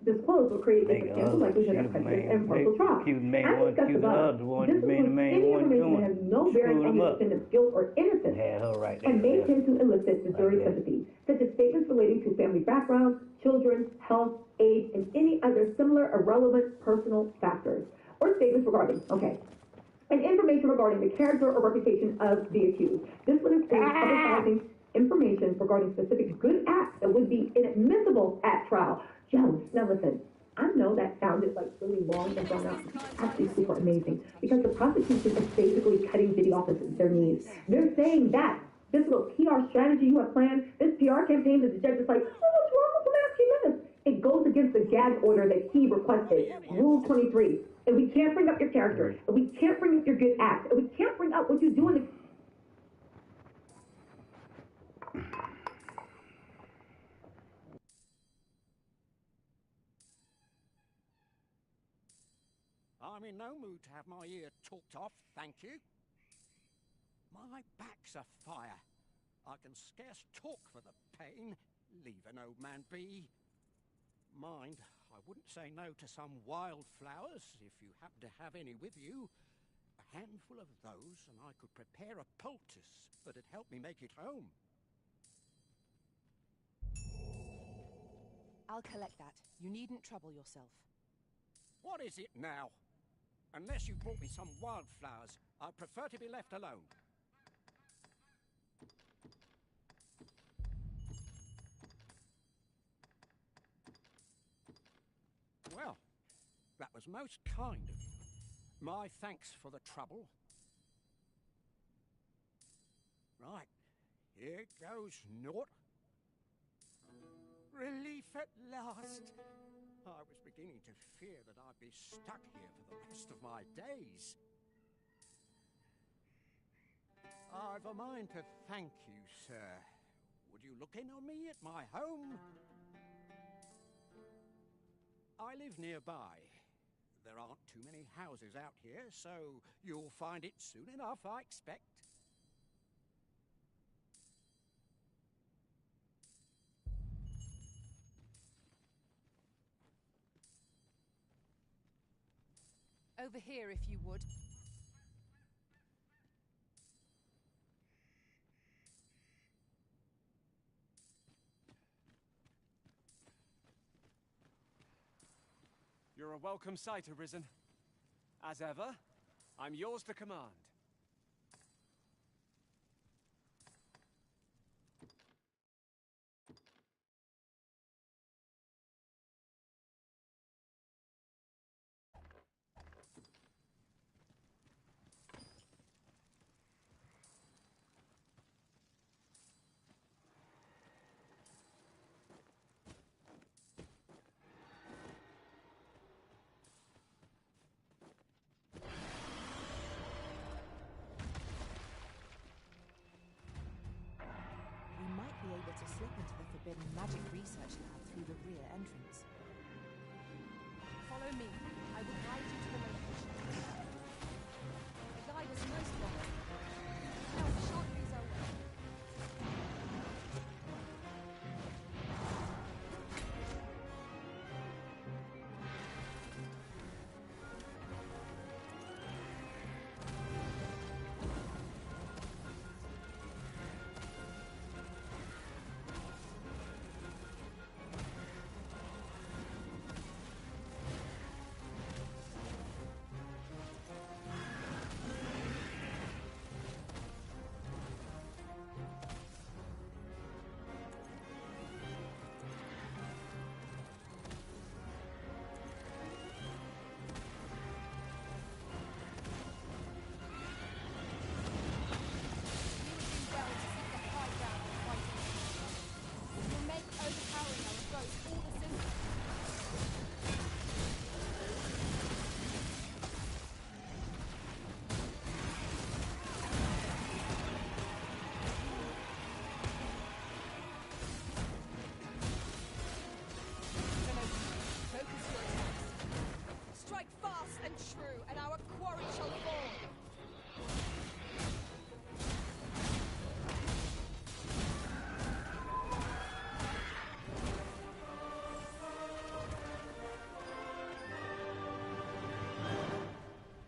disclosed, will create a substantial likelihood of prejudice and partial trial. As discussed above, this includes any information that has no bearing on the defendant's guilt or innocence and may tend to elicit the jury's sympathy, such as statements relating to family background, children, health, age, and any other similar irrelevant personal factors, or statements regarding, and information regarding the character or reputation of the accused. This would include publicizing information regarding specific good acts that would be inadmissible at trial. Jones, now listen, I know that sounded like really long and drawn out. It's actually super amazing because the prosecution is basically cutting Diddy off at their knees. They're saying that this little PR strategy you have planned, this PR campaign that the judge is like, oh, what's wrong with the last few minutes? It goes against the gag order that he requested, Rule 23. And we can't bring up your character, and we can't bring up your good acts, and we can't bring up what you do in the I'm in no mood to have my ear talked off, thank you. My back's afire. I can scarce talk for the pain. Leave an old man be. Mind, I wouldn't say no to some wildflowers, if you happen to have any with you. A handful of those, and I could prepare a poultice that'd help me make it home. I'll collect that. You needn't trouble yourself. What is it now? Unless you brought me some wildflowers, I'd prefer to be left alone. Well, that was most kind of you. My thanks for the trouble. Right, here goes naught. Relief at last. I was beginning to fear that I'd be stuck here for the rest of my days. I've a mind to thank you, sir. Would you look in on me at my home? I live nearby. There aren't too many houses out here, so you'll find it soon enough, I expect. Over here, if you would. You're a welcome sight, Arisen. As ever, I'm yours to command. Follow me. I will guide you to the location. The guide is most welcome. No, we shan't lose our way.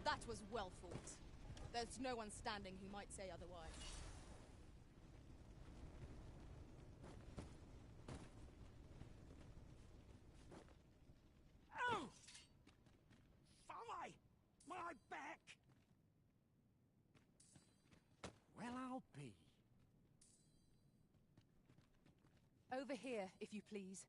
That was well fought. There's no one standing who might say otherwise. Ow! Fie! My back! Well, I'll be. Over here, if you please.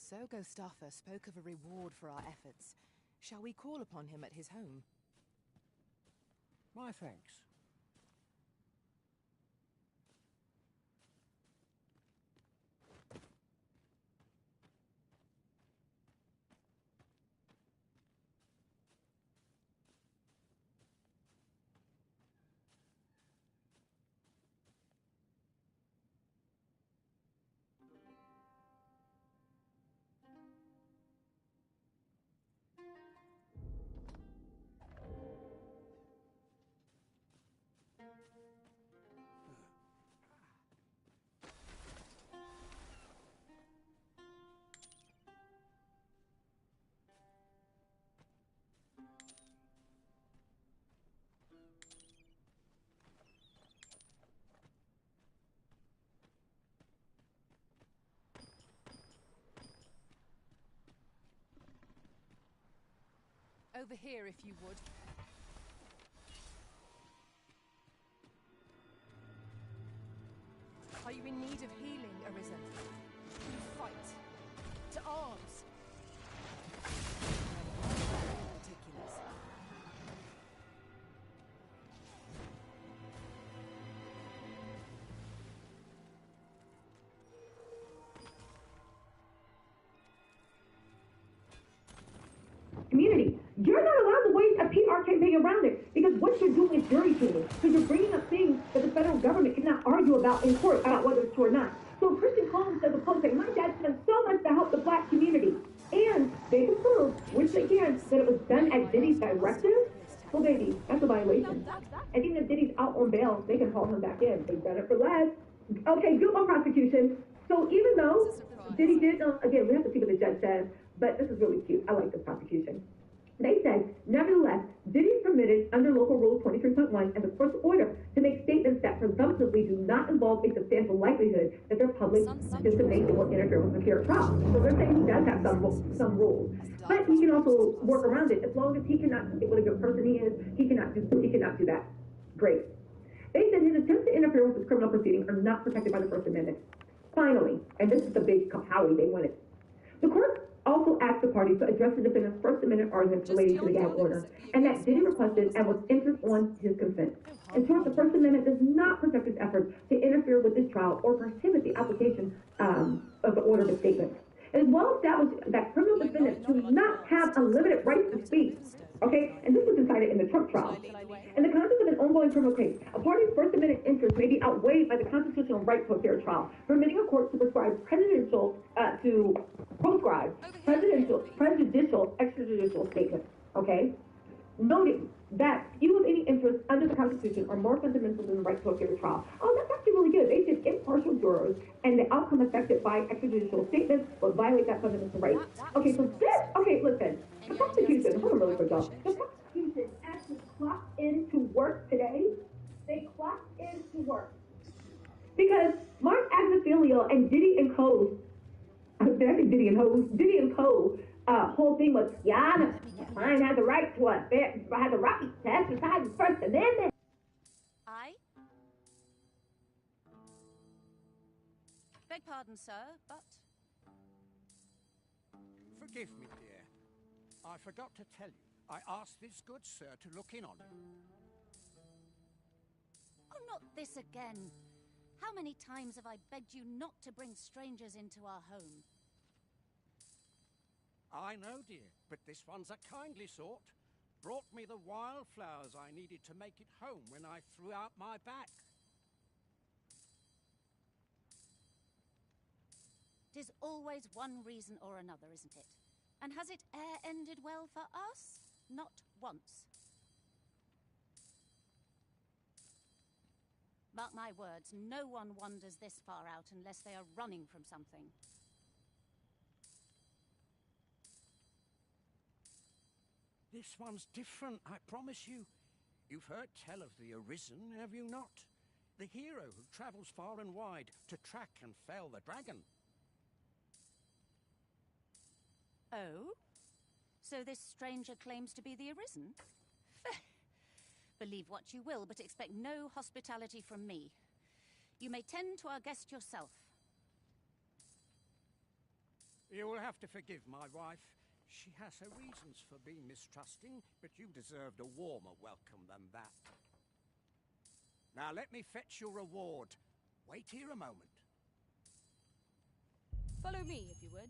So Gustava spoke of a reward for our efforts. Shall we call upon him at his home? My thanks. Over here, if you would. Are you in need of healing, Arisen? Will you fight? To arms! Particulars. Community, you're not allowed to wage a PR campaign around it because what you're doing is jury tuning. So you're bringing up things that the federal government cannot argue about in court about whether it's true or not. So Christian Collins says a post saying, my dad spent so much to help the black community. And they can prove, which they can, that it was done at Diddy's directive. Well, baby, that's a violation. And even if Diddy's out on bail, they can haul him back in. They've done it for less. Okay, good on prosecution. So even though Diddy did, again, we have to see what the judge says, but this is really cute. I like this prosecution. They said, nevertheless, Diddy is permitted under Local Rule 23.1 as a court's order to make statements that presumptively do not involve a substantial likelihood that their public dissemination will interfere with secure trial. So they're saying he does have some rules. But he can also work around it as long as he cannot say what a good person he is. He cannot do that. Great. They said his attempts to interfere with his criminal proceedings are not protected by the First Amendment. Finally, and this is the big Howie they wanted, the court also asked the parties to address the defendant's First Amendment arguments relating to the gag order, and that Diddy requested and was entered on his consent. In short, the First Amendment does not protect his efforts to interfere with this trial or prohibit the application of the order of statement. It is well established that criminal defendants do not have unlimited rights to speak. Okay, and this was decided in the Trump trial. In the context of an ongoing interests may be outweighed by the constitutional right to a fair trial, permitting a court to prescribe prejudicial extrajudicial statements. Okay, noting that few of any interests under the Constitution are more fundamental than the right to a fair trial. Oh, that's actually really good. They said impartial jurors and the outcome affected by extrajudicial statements will violate that fundamental right. Okay, so this, okay, listen, the prosecution, hold on really quick, y'all. The prosecution actually clocked into work today. They clocked into work. Because Mark Agnifilio and Diddy and Co. Did I say Diddy and Ho? Diddy and Co. Whole thing was, yeah, mine had the right to a fair, had the right to exercise the First Amendment. I? Beg pardon, sir, but... Forgive me, dear. I forgot to tell you. I asked this good sir to look in on you. Oh, not this again. How many times have I begged you not to bring strangers into our home? I know, dear, but this one's a kindly sort. Brought me the wildflowers I needed to make it home when I threw out my back. 'Tis always one reason or another, isn't it? And has it e'er ended well for us? Not once. Mark my words, no one wanders this far out unless they are running from something. This one's different, I promise you. You've heard tell of the Arisen, have you not? The hero who travels far and wide to track and fell the dragon. Oh? So this stranger claims to be the Arisen? Believe what you will, but expect no hospitality from me. You may tend to our guest yourself. You will have to forgive my wife. She has her reasons for being mistrusting, but you deserved a warmer welcome than that. Now let me fetch your reward. Wait here a moment. Follow me, if you would.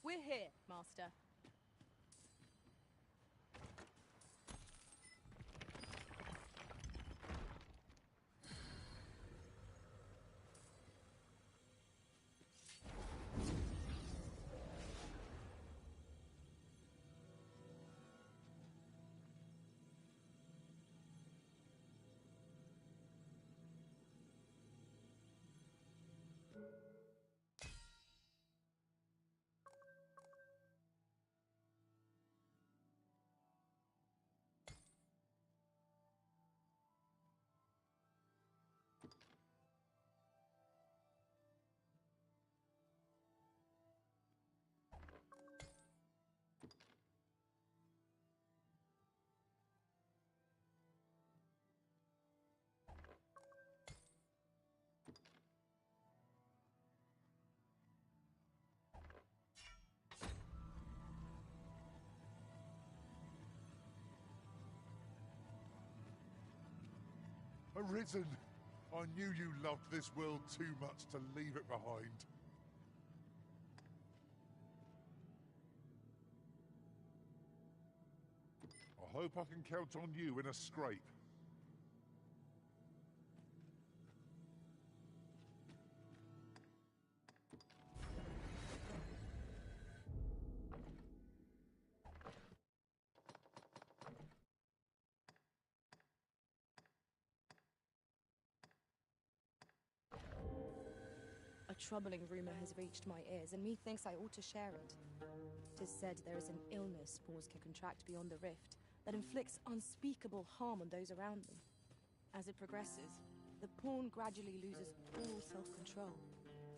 We're here, Master. Arisen! I knew you loved this world too much to leave it behind. I hope I can count on you in a scrape. A troubling rumor has reached my ears, and methinks I ought to share it. 'Tis said there is an illness pawns can contract beyond the rift that inflicts unspeakable harm on those around them. As it progresses, the pawn gradually loses all self-control,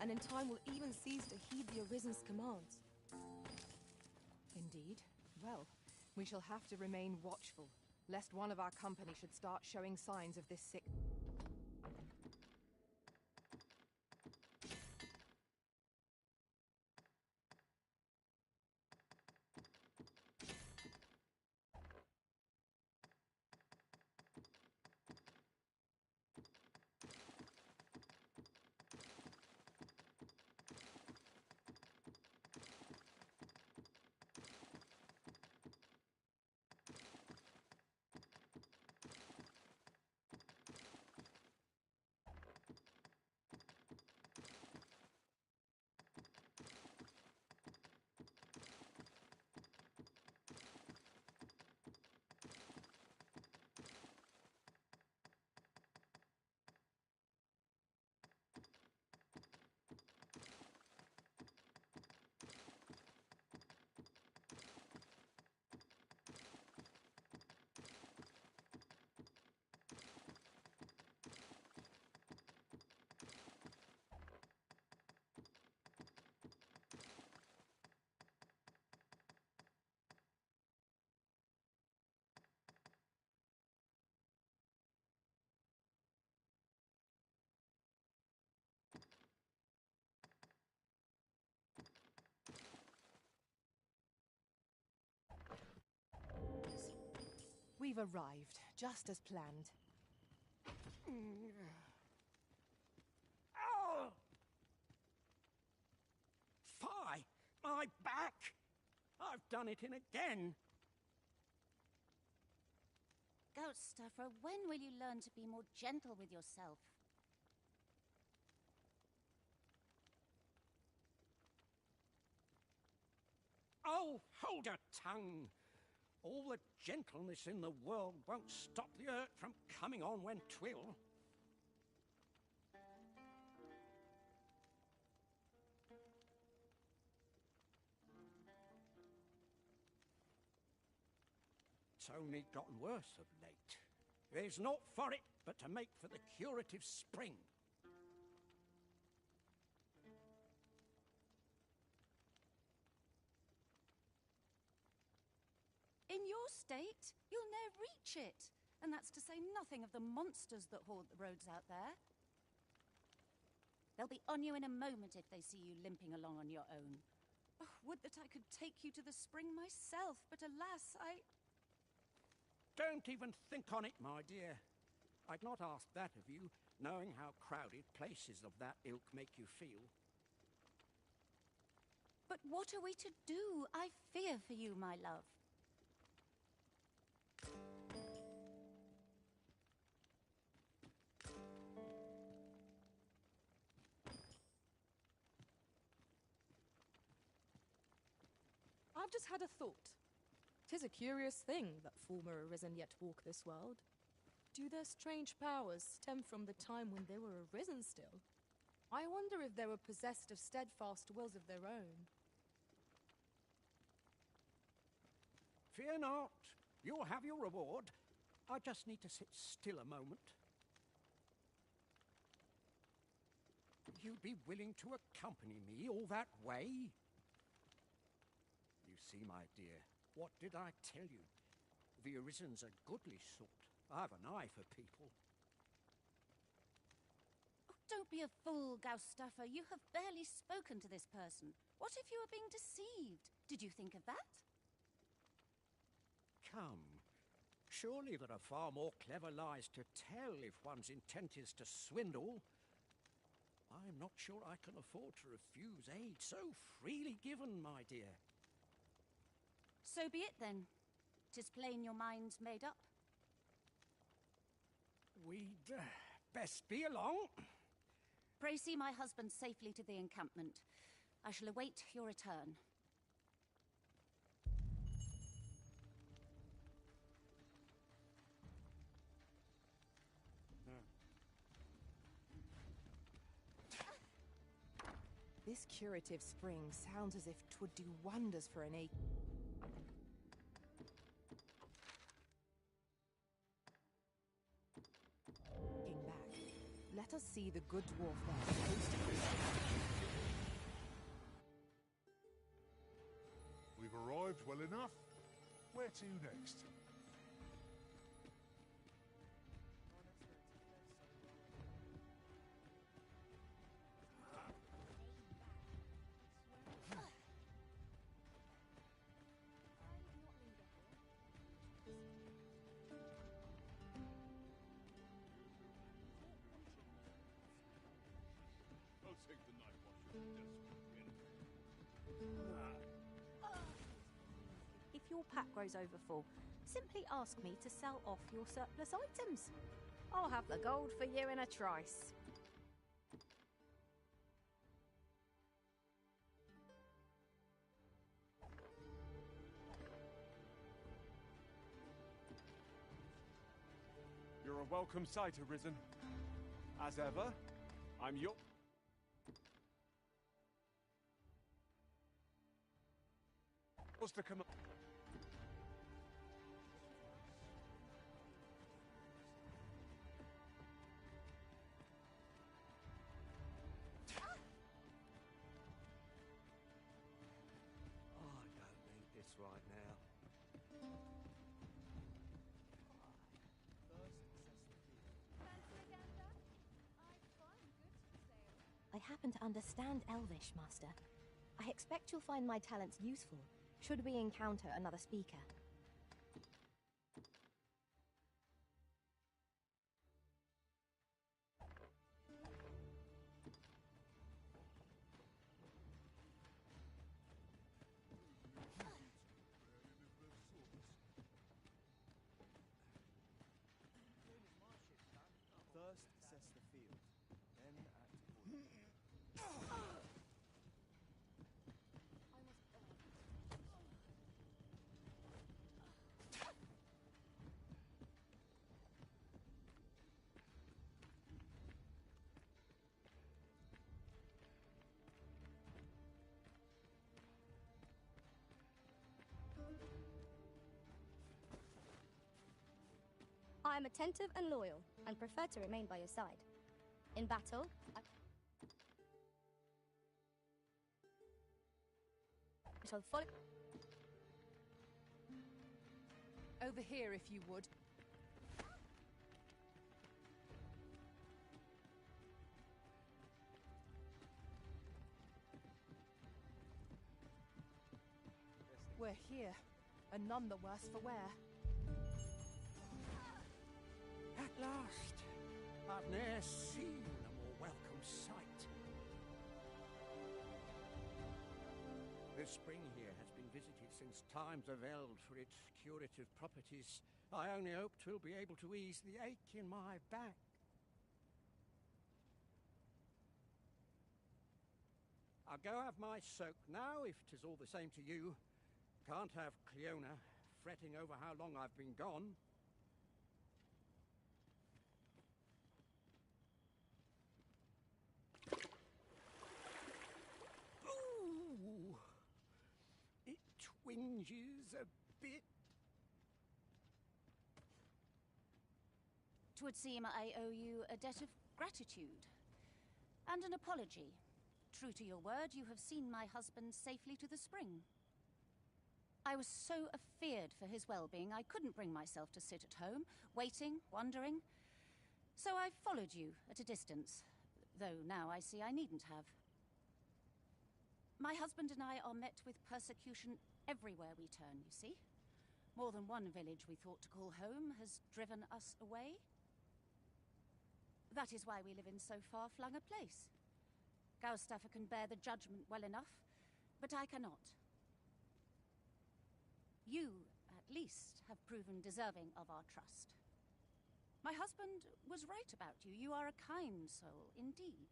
and in time will even cease to heed the Arisen's commands. Indeed. Well, we shall have to remain watchful, lest one of our company should start showing signs of this sick... We've arrived, just as planned. Oh! Fie! My back! I've done it in again! Ghost Stuffer, when will you learn to be more gentle with yourself? Oh, hold your tongue! All the gentleness in the world won't stop the hurt from coming on when 'twill. It's only gotten worse of late. There's naught for it but to make for the curative spring. In your state, you'll ne'er reach it. And that's to say nothing of the monsters that haunt the roads out there. They'll be on you in a moment if they see you limping along on your own. Oh, would that I could take you to the spring myself, but alas, Don't even think on it, my dear. I'd not ask that of you, knowing how crowded places of that ilk make you feel. But what are we to do? I fear for you, my love. I've just had a thought. 'Tis a curious thing that former arisen yet walk this world. Do their strange powers stem from the time when they were arisen still? I wonder if they were possessed of steadfast wills of their own. Fear not. You'll have your reward. I just need to sit still a moment. You'd be willing to accompany me all that way? You see, my dear, what did I tell you? The Arisen's a goodly sort. I've an eye for people. Oh, don't be a fool, Gaustuffer. You have barely spoken to this person. What if you were being deceived? Did you think of that? Come. Surely there are far more clever lies to tell if one's intent is to swindle. I'm not sure I can afford to refuse aid so freely given, my dear. So be it then. 'Tis plain your mind's made up. We'd best be along. Pray see my husband safely to the encampment. I shall await your return. This curative spring sounds as if 'twould do wonders for an ache. Back. Let us see the good dwarf there. We've arrived well enough. Where to next? I'll take the night watch with If your pack grows over full, simply ask me to sell off your surplus items. I'll have the gold for you in a trice. You're a welcome sight, Arisen. As ever, I'm your... What's to come... I don't need this right now. I happen to understand Elvish, Master. I expect you'll find my talents useful, should we encounter another speaker. I'm attentive and loyal, and prefer to remain by your side. In battle, I shall follow. Over here, if you would. We're here, and none the worse for wear. At last, I've ne'er seen a more welcome sight. The spring here has been visited since times of eld for its curative properties. I only hope 'twill be able to ease the ache in my back. I'll go have my soak now, if 'tis all the same to you. Can't have Cleona fretting over how long I've been gone. Ooh, it twinges a bit. 'Twould seem I owe you a debt of gratitude and an apology. True to your word, you have seen my husband safely to the spring. I was so afeared for his well-being, I couldn't bring myself to sit at home, waiting, wondering. So I followed you at a distance, though now I see I needn't have. My husband and I are met with persecution everywhere we turn, you see. More than one village we thought to call home has driven us away. That is why we live in so far-flung a place. Gaustaffer can bear the judgment well enough, but I cannot. You, at least, have proven deserving of our trust. My husband was right about you. You are a kind soul, indeed.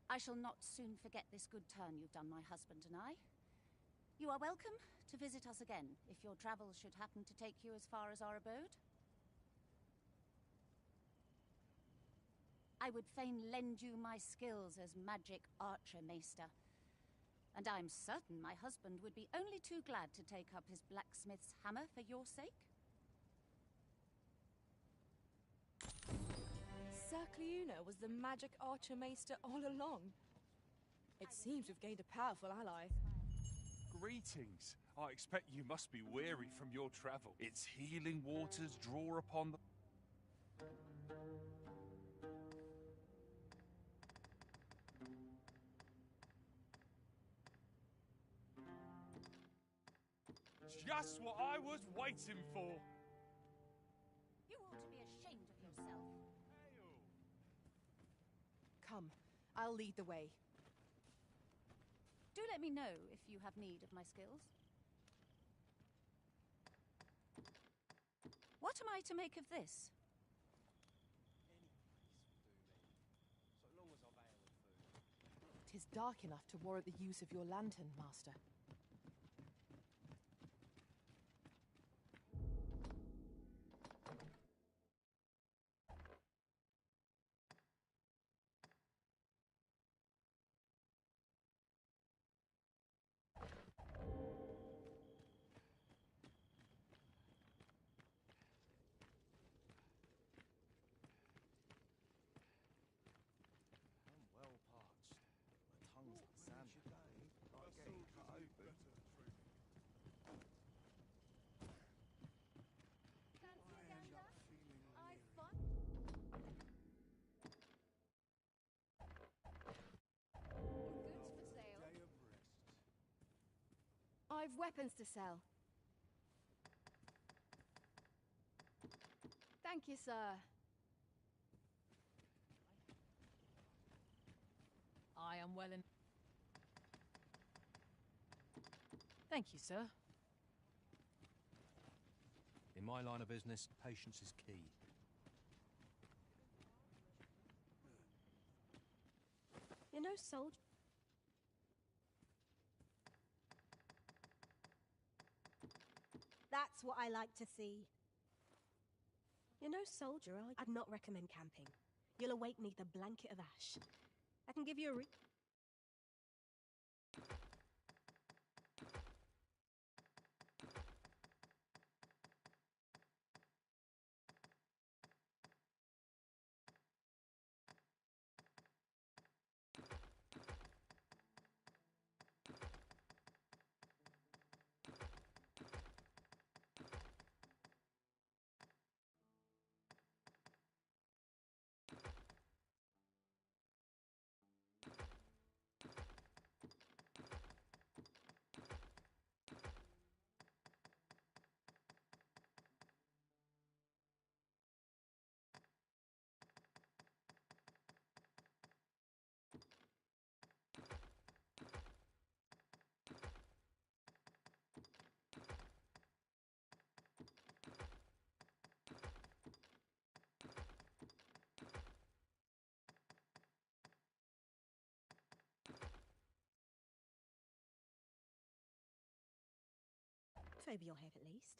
I shall not soon forget this good turn you've done my husband and I. You are welcome to visit us again, if your travels should happen to take you as far as our abode. I would fain lend you my skills as magic archer maester, and I'm certain my husband would be only too glad to take up his blacksmith's hammer for your sake. Sir Cleona was the magic archer maester all along. It seems we've gained a powerful ally. Greetings. I expect you must be weary from your travel. Its healing waters draw upon the... Just what I was waiting for! You ought to be ashamed of yourself. Come, I'll lead the way. Do let me know if you have need of my skills. What am I to make of this? Tis dark enough to warrant the use of your lantern, Master. I've weapons to sell. Thank you, sir. I am well in... Thank you, sir. In my line of business, patience is key. You know, soldier. That's what I like to see. You know, soldier, I'd not recommend camping. You'll awake neath a blanket of ash. I can give you a roof over your head, at least.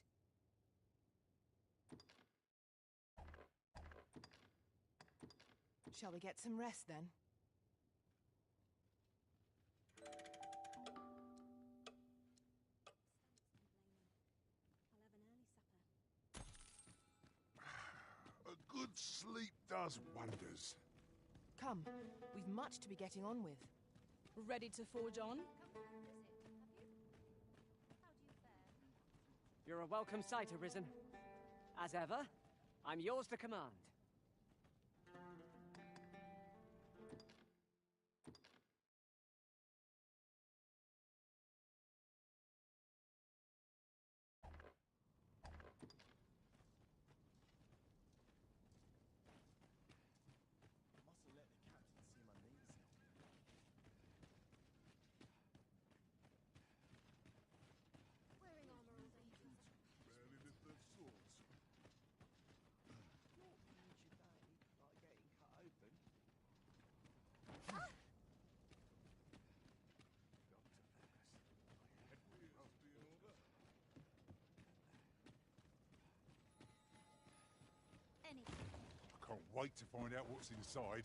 Shall we get some rest then? A good sleep does wonders. Come, we've much to be getting on with. Ready to forge on? You're a welcome sight, Arisen. As ever, I'm yours to command. Barely lift their swords. I can't wait to find out what's inside.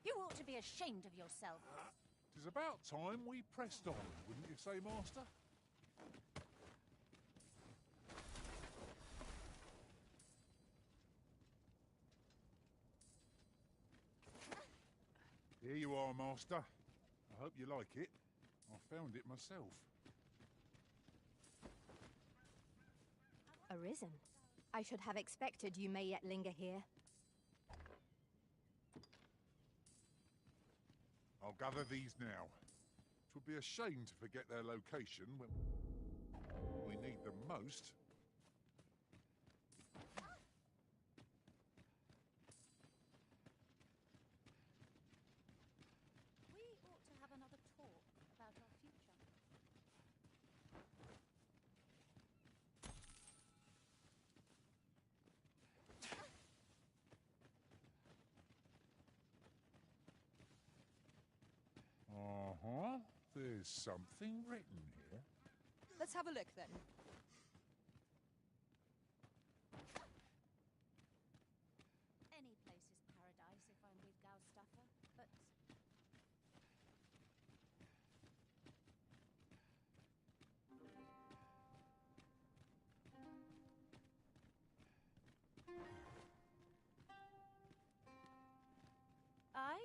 You ought to be ashamed of yourself. It's about time we pressed on, wouldn't you say, Master? Here you are, Master. I hope you like it. I found it myself. Arisen. I should have expected you may yet linger here. I'll gather these now. It would be a shame to forget their location when we need them most. We ought to have another talk about our future. Uh-huh. There's something written here. Let's have a look then. Any place is paradise if I'm with Gaustaffer, but... I?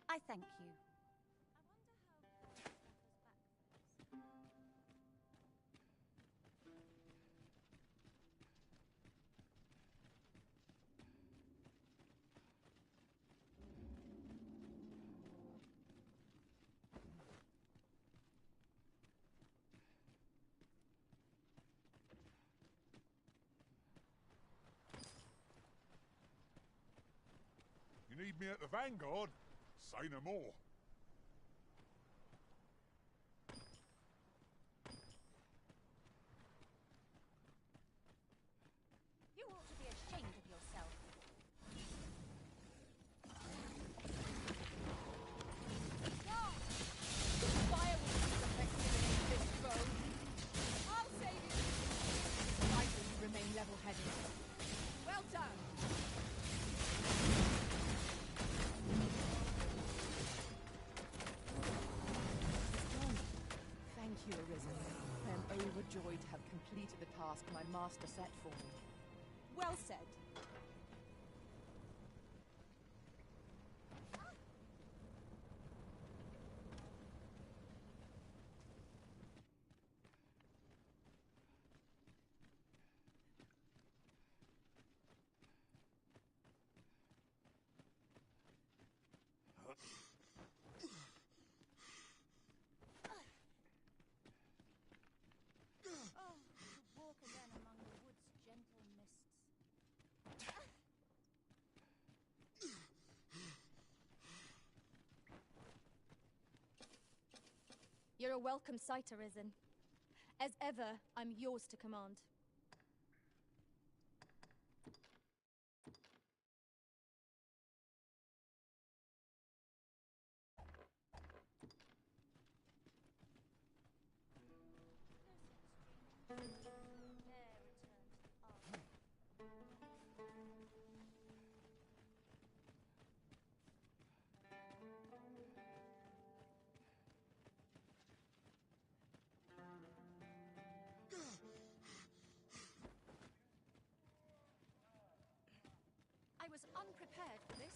I thank you. You need me at the Vanguard? Say no more. You ought to be ashamed of yourself. Fire will be effective against this foe. I'll save you. Vital you remain level-headed. Well done. Thank you, Arisen. I am overjoyed to have completed the task my master set for me. Well said. You're a welcome sight, Arisen. As ever, I'm yours to command. I was unprepared for this.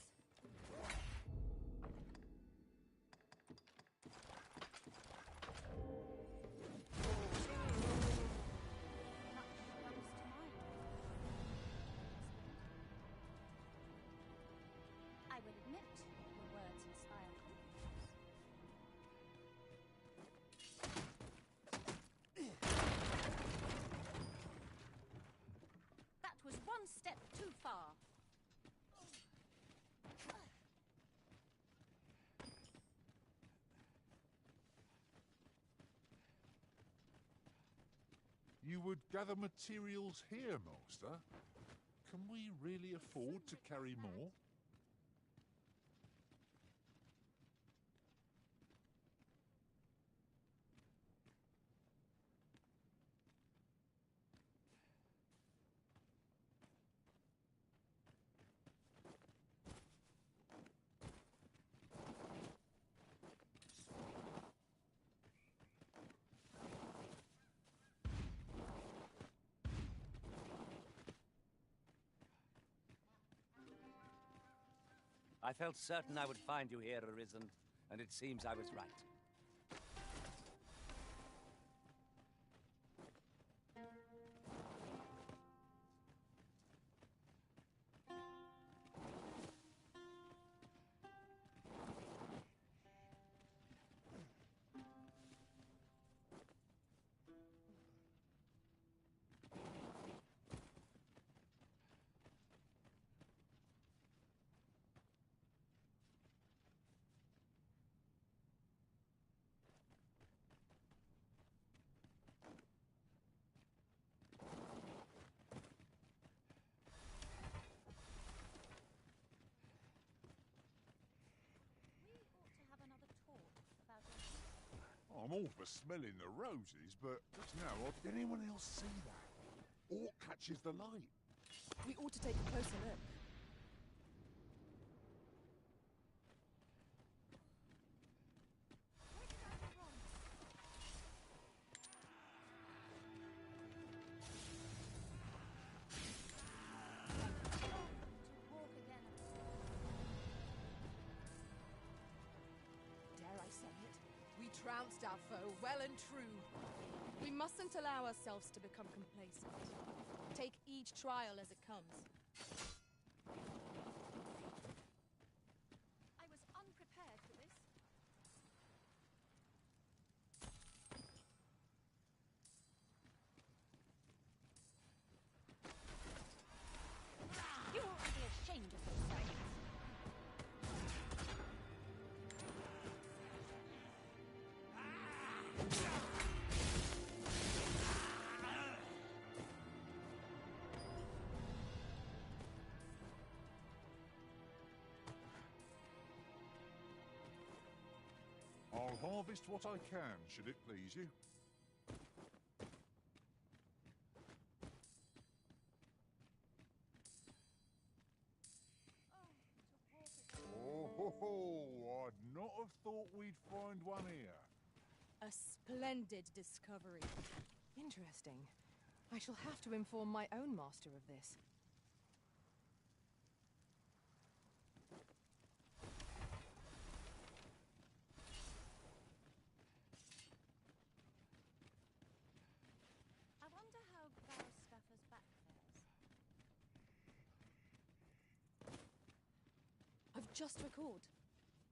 I will admit your words inspire confidence. That was one step too far. You would gather materials here, Master? Can we really afford to carry more? I felt certain I would find you here, Arisen, and it seems I was right. I'm all for smelling the roses, but just now, did anyone else see that? Or catches the light? We ought to take a closer look. Dare I say it? We trounced our foe well and true. We mustn't allow ourselves to become complacent. Take each trial as it comes. I was unprepared for this. You ought to be ashamed of yourself. I'll harvest what I can, should it please you. Oh, ho, ho. I'd not have thought we'd find one here. A splendid discovery. Interesting. I shall have to inform my own master of this. I wonder how Barrowstaffer's back fares. I've just recalled.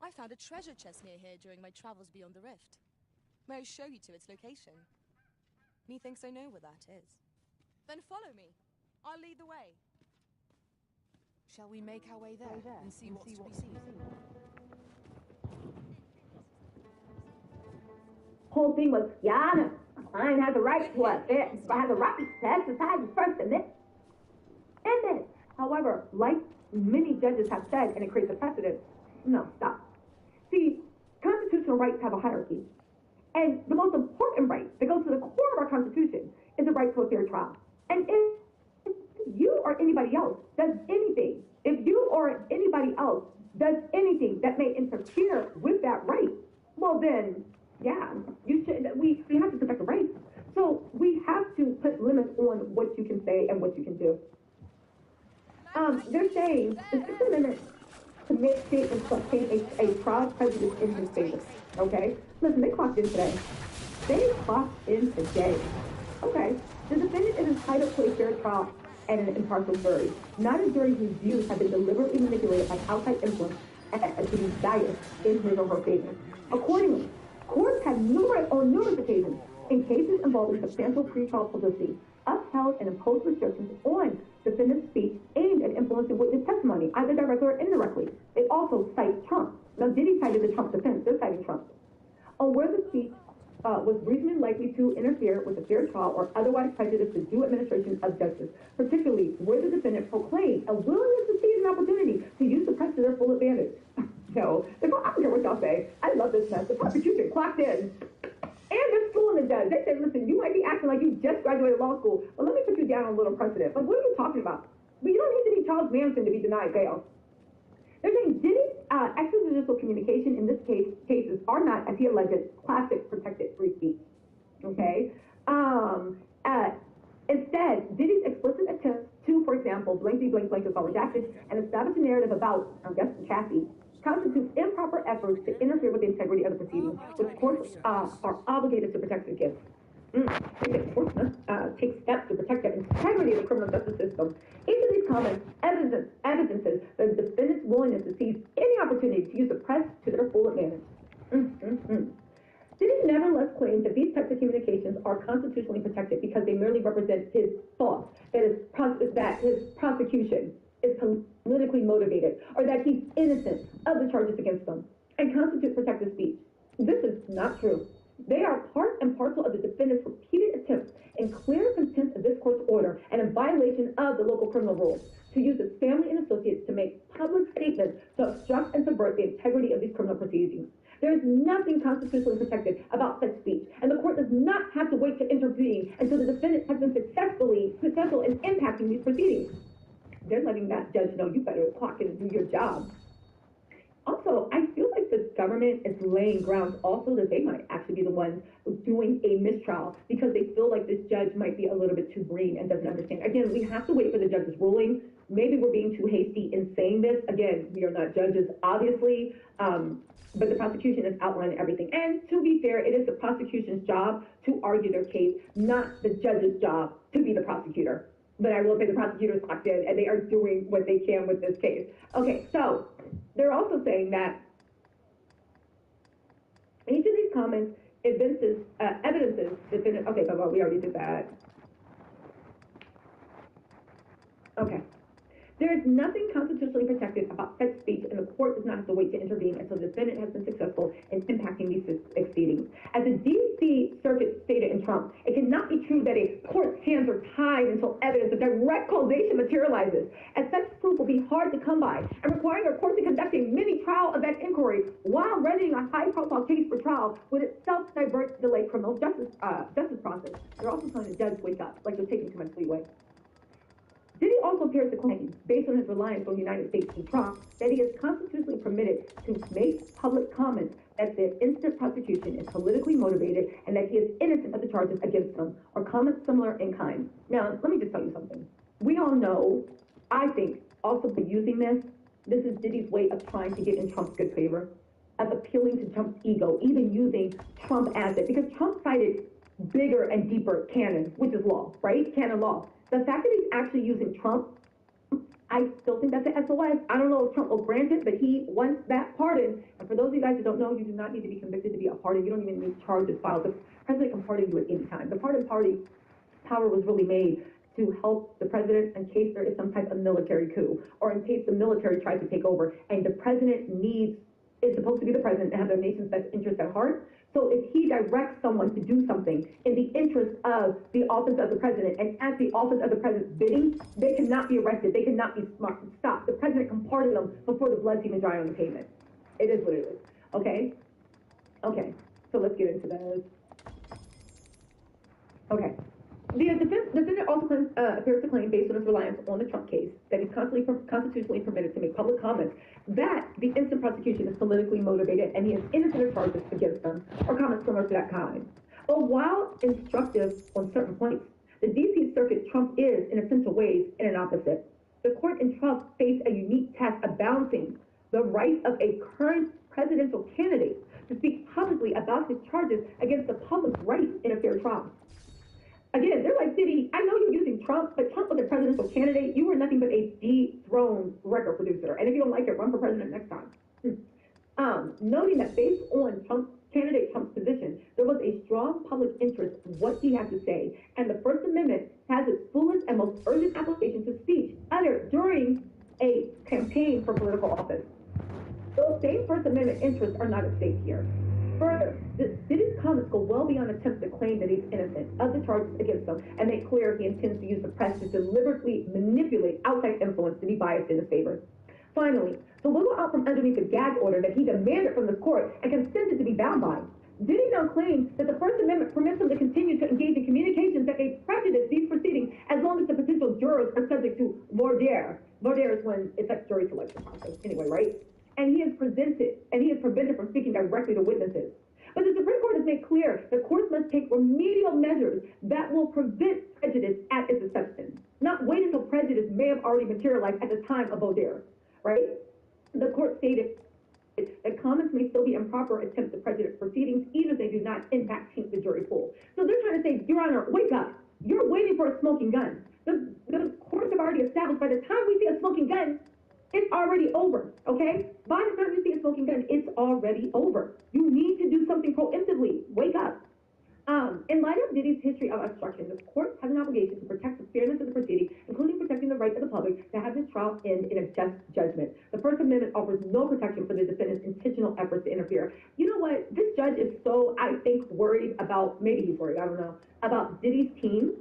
I found a treasure chest near here during my travels beyond the rift. May I show you to its location? Methinks I know where that is. Then follow me. I'll lead the way. Shall we make our way there and see what's to be seen? whole thing was, Your Honor, a client has a right to exercise his First Amendment. However, like many judges have said, and it creates a precedent, no, stop. See, constitutional rights have a hierarchy. And the most important right that goes to the core of our Constitution is the right to a fair trial. And if you or anybody else does anything, that may interfere with that right, well then, yeah, we have to protect the rights. So we have to put limits on what you can say and what you can do. They're saying the Sixth Amendment to make statements that paint a trial prejudice in his favor. Okay? Listen, they clocked in today. Okay. The defendant is entitled to a fair trial and an impartial jury, not a jury whose views have been deliberately manipulated by outside influence to be biased in his or her favor. Accordingly, courts have on numerous occasions, in cases involving substantial pretrial publicity, upheld and imposed restrictions on defendant's speech aimed at influencing witness testimony, either directly or indirectly. They also cite Trump. Now, Diddy cited the Trump defense. They're citing Trump. On where the speech was reasonably likely to interfere with a fair trial or otherwise prejudice the due administration of justice, particularly where the defendant proclaimed a willingness to seize an opportunity to use the press to their full advantage. No, I don't care what y'all say. I love this mess. The prosecution clocked in. And they're fooling the judge. They said, listen, you might be acting like you just graduated law school, but let me put you down on a little precedent. Like, what are you talking about? But you don't need to be Charles Manson to be denied bail. They're saying Diddy's extrajudicial communication in this cases are not, as he alleged, classic protected free speech. Okay? Instead, Diddy's explicit attempt to, for example, blankety blank blank is all redacted, and establish a narrative about, I guess, Kathy, constitutes improper efforts to interfere with the integrity of the proceedings, which courts are obligated to protect against. Courts must take steps to protect the integrity of the criminal justice system. Each of these comments evidences the defendant's willingness to seize any opportunity to use the press to their full advantage. Diddy nevertheless claims that these types of communications are constitutionally protected because they merely represent his thoughts, that his prosecution is politically motivated, or that he's innocent of the charges against them, and constitute protected speech. This is not true. They are part and parcel of the defendant's repeated attempts in clear contempt of this court's order and in violation of the local criminal rules to use his family and associates to make public statements to obstruct and subvert the integrity of these criminal proceedings. There is nothing constitutionally protected about such speech, and the court does not have to wait to intervene until the defendant has been successful in impacting these proceedings. They're letting that judge know you better clock in and do your job. Also, I feel like the government is laying grounds also that they might actually be the ones doing a mistrial because they feel like this judge might be a little bit too green and doesn't understand. Again, we have to wait for the judge's ruling. Maybe we're being too hasty in saying this. Again, we are not judges, obviously, but the prosecution is outlining everything. And to be fair, it is the prosecution's job to argue their case, not the judge's job to be the prosecutor. But I will say the prosecutors clocked in, and they are doing what they can with this case. Okay, so they're also saying that each of these comments evidences defendant. Okay, but we already did that. Okay. There is nothing constitutionally protected about such speech, and the court does not have to wait to intervene until the defendant has been successful in impacting these proceedings. As the D.C. Circuit stated in Trump, it cannot be true that a court's hands are tied until evidence of direct causation materializes, as such proof will be hard to come by, and requiring a court to conduct a mini-trial event inquiry while readying a high-profile case for trial would itself divert delay criminal justice process. They're also telling the judge, wake up, like they're taking too much leeway. Diddy also appears to claim, based on his reliance on the United States v. Trump, that he is constitutionally permitted to make public comments that the instant prosecution is politically motivated and that he is innocent of the charges against him, or comments similar in kind. Now, let me just tell you something. We all know, I think, also by using this is Diddy's way of trying to get in Trump's good favor, of appealing to Trump's ego, even using Trump as it, because Trump cited bigger and deeper canon, which is law, right? Canon law. The fact that he's actually using Trump, I still think that's an SOS. I don't know if Trump will grant it, but he wants that pardon. And for those of you guys who don't know, you do not need to be convicted to be a pardon. You don't even need charges filed. The president can pardon you at any time. The pardon power was really made to help the president in case there is some type of military coup, or in case the military tries to take over. And the president is supposed to be the president and have the nation's best interest at heart. So if he directs someone to do something in the interest of the office of the president and at the office of the president's bidding, they cannot be arrested. They cannot be stopped. The president can pardon them before the blood's even dry on the pavement. It is what it is. Okay? Okay. So let's get into this. Okay. The defendant also appears to claim, based on his reliance on the Trump case, that he's constitutionally permitted to make public comments that the instant prosecution is politically motivated and he has innocent charges against them, or comments similar to that kind. But while instructive on certain points, the D.C. Circuit Trump is, in essential ways, in an opposite. The court in Trump faced a unique task of balancing the right of a current presidential candidate to speak publicly about his charges against the public's right in a fair trial. Again, they're like, Diddy, I know you're using Trump, but Trump was a presidential candidate. You were nothing but a dethroned record producer. And if you don't like it, run for president next time. Noting that based on candidate Trump's position, there was a strong public interest in what he had to say, and the First Amendment has its fullest and most urgent application to speech uttered during a campaign for political office. Those same First Amendment interests are not at stake here. Further, Diddy's comments go well beyond attempts to claim that he's innocent of the charges against him and make clear he intends to use the press to deliberately manipulate outside influence to be biased in his favor. Finally, to wiggle out from underneath the gag order that he demanded from the court and consented to be bound by, Diddy now claims that the First Amendment permits him to continue to engage in communications that may prejudice these proceedings as long as the potential jurors are subject to voir dire. Voir dire is when it's like jury selection process, anyway, right? And he is prevented from speaking directly to witnesses. But the Supreme Court has made clear that courts must take remedial measures that will prevent prejudice at its inception, not wait until prejudice may have already materialized at the time of voir dire, right? The court stated that comments may still be improper attempts to prejudice proceedings, even if they do not impact taint the jury pool. So they're trying to say, Your Honor, wake up. You're waiting for a smoking gun. The courts have already established by the time we see a smoking gun, it's already over, okay? By the time you see a smoking gun, it's already over. You need to do something proactively. Wake up. In light of Diddy's history of obstruction, the court has an obligation to protect the fairness of the proceeding, including protecting the right of the public to have this trial end in a just judgment. The First Amendment offers no protection for the defendant's intentional efforts to interfere. You know what? This judge is so, I think, worried about, maybe he's worried, I don't know, about Diddy's team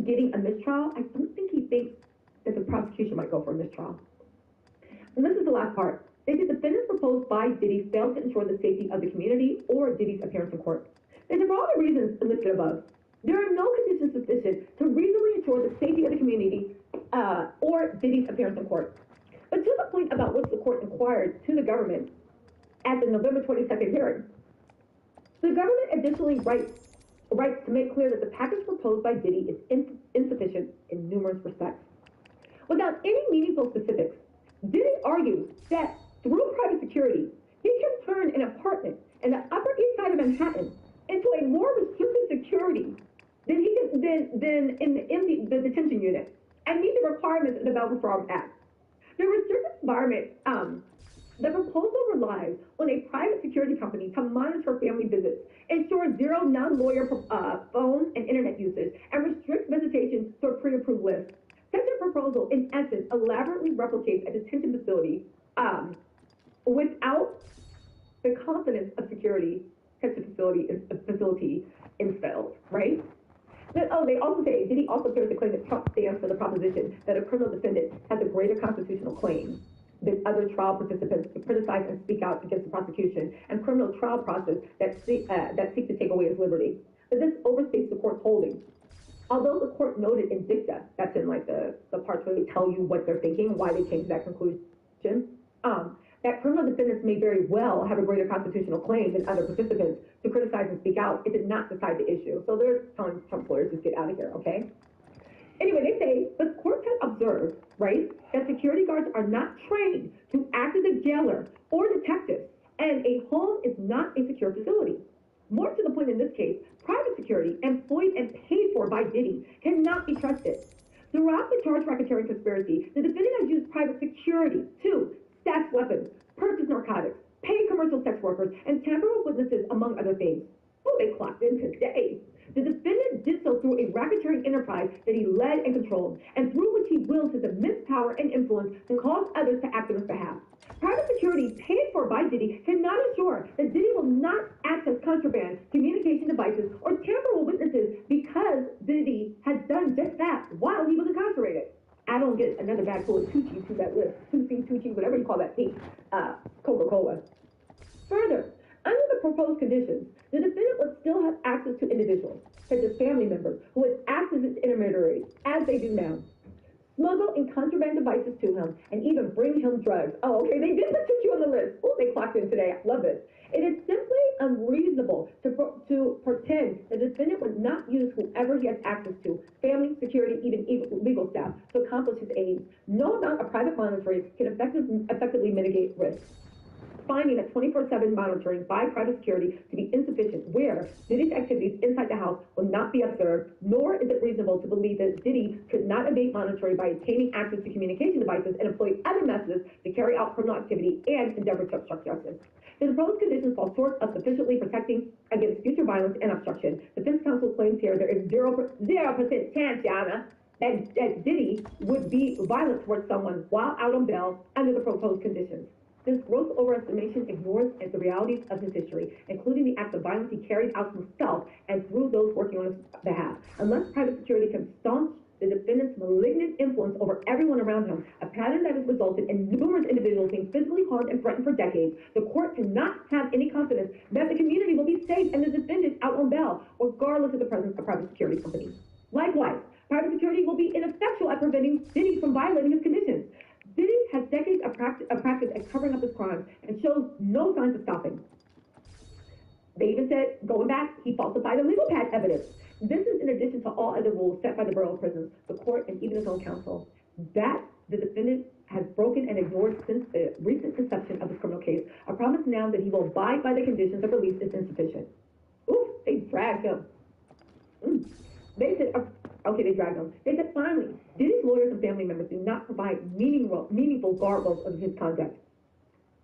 getting a mistrial. I don't think he thinks that the prosecution might go for a mistrial. And this is the last part. If the defendants proposed by Diddy failed to ensure the safety of the community or Diddy's appearance in court. And for all the reasons listed above, there are no conditions sufficient to reasonably ensure the safety of the community or Diddy's appearance in court. But to the point about which the court inquired to the government at the November 22nd hearing, the government additionally writes to make clear that the package proposed by Diddy is insufficient in numerous respects. Without any meaningful specifics, Diddy argues that through private security, he can turn an apartment in the Upper East Side of Manhattan into a more restricted security than in the detention unit and meet the requirements of the Bail Reform Act. The restricted environment, the proposal relies on a private security company to monitor family visits, ensure zero non-lawyer phone and internet usage, and restrict visitation to a pre-approved list. Such a proposal, in essence, elaborately replicates a detention facility without the confidence of security. Such a facility is failed, right? They also say, Diddy also appears to claim that Trump stands for the proposition that a criminal defendant has a greater constitutional claim than other trial participants to criticize and speak out against the prosecution and criminal trial process that seek to take away his liberty. But this overstates the court's holding. Although the court noted in dicta, that's in like the parts where they tell you what they're thinking, why they came to that conclusion, that criminal defendants may very well have a greater constitutional claim than other participants to criticize and speak out, it did not decide the issue. So they're telling Trump lawyers, just get out of here, okay? Anyway, they say the court has observed, right, that security guards are not trained to act as a jailer or detective, and a home is not a secure facility. More to the point in this case, private security, employed and paid for by Diddy, cannot be trusted. Throughout the charged racketeering conspiracy, the defendant has used private security to stash weapons, purchase narcotics, pay commercial sex workers, and tamper with witnesses, among other things. Oh, they clocked in today. The defendant did so through a racketeering enterprise that he led and controlled, and through which he willed his immense power and influence to cause others to act on his behalf. Private security paid for by Diddy cannot assure that Diddy will not access contraband communication devices or tamper with witnesses because Diddy has done just that while he was incarcerated. I don't get another bag full of Tucci to that list. Tucci, whatever you call that pink Coca-Cola. Further, under the proposed conditions, the defendant would still have access to individuals, such as family members, who would act as its intermediaries, as they do now. Smuggle in contraband devices to him, and even bring him drugs. Oh, okay, they did put you on the list. Oh, they clocked in today. I love this. It is simply unreasonable to pretend the defendant would not use whoever he has access to, family, security, even legal staff, to accomplish his aims. No amount of private monitoring can effectively mitigate risk. Finding that 24/7 monitoring by private security to be insufficient, where Diddy's activities inside the house will not be observed, nor is it reasonable to believe that Diddy could not evade monitoring by obtaining access to communication devices and employ other methods to carry out criminal activity and endeavor to obstruct justice. The proposed conditions fall short of sufficiently protecting against future violence and obstruction. Defense counsel claims here there is 0% chance, Yana, that Diddy would be violent towards someone while out on bail under the proposed conditions. This gross overestimation ignores the realities of his history, including the acts of violence he carried out himself and through those working on his behalf. Unless private security can staunch the defendant's malignant influence over everyone around him, a pattern that has resulted in numerous individuals being physically harmed and threatened for decades, the court cannot have any confidence that the community will be safe and the defendant out on bail, regardless of the presence of private security companies. Likewise, private security will be ineffectual at preventing Diddy from violating his conditions. Diddy has decades of practice at covering up his crimes and shows no signs of stopping. They even said, going back, he falsified illegal pad evidence. This is in addition to all other rules set by the borough prisons, the court, and even his own counsel. That the defendant has broken and ignored since the recent inception of this criminal case. A promise now that he will abide by the conditions of release is insufficient. Oof, they dragged him. They said, okay, they dragged him. They said, finally, Diddy's lawyers and family members do not provide meaningful guardrails of his conduct.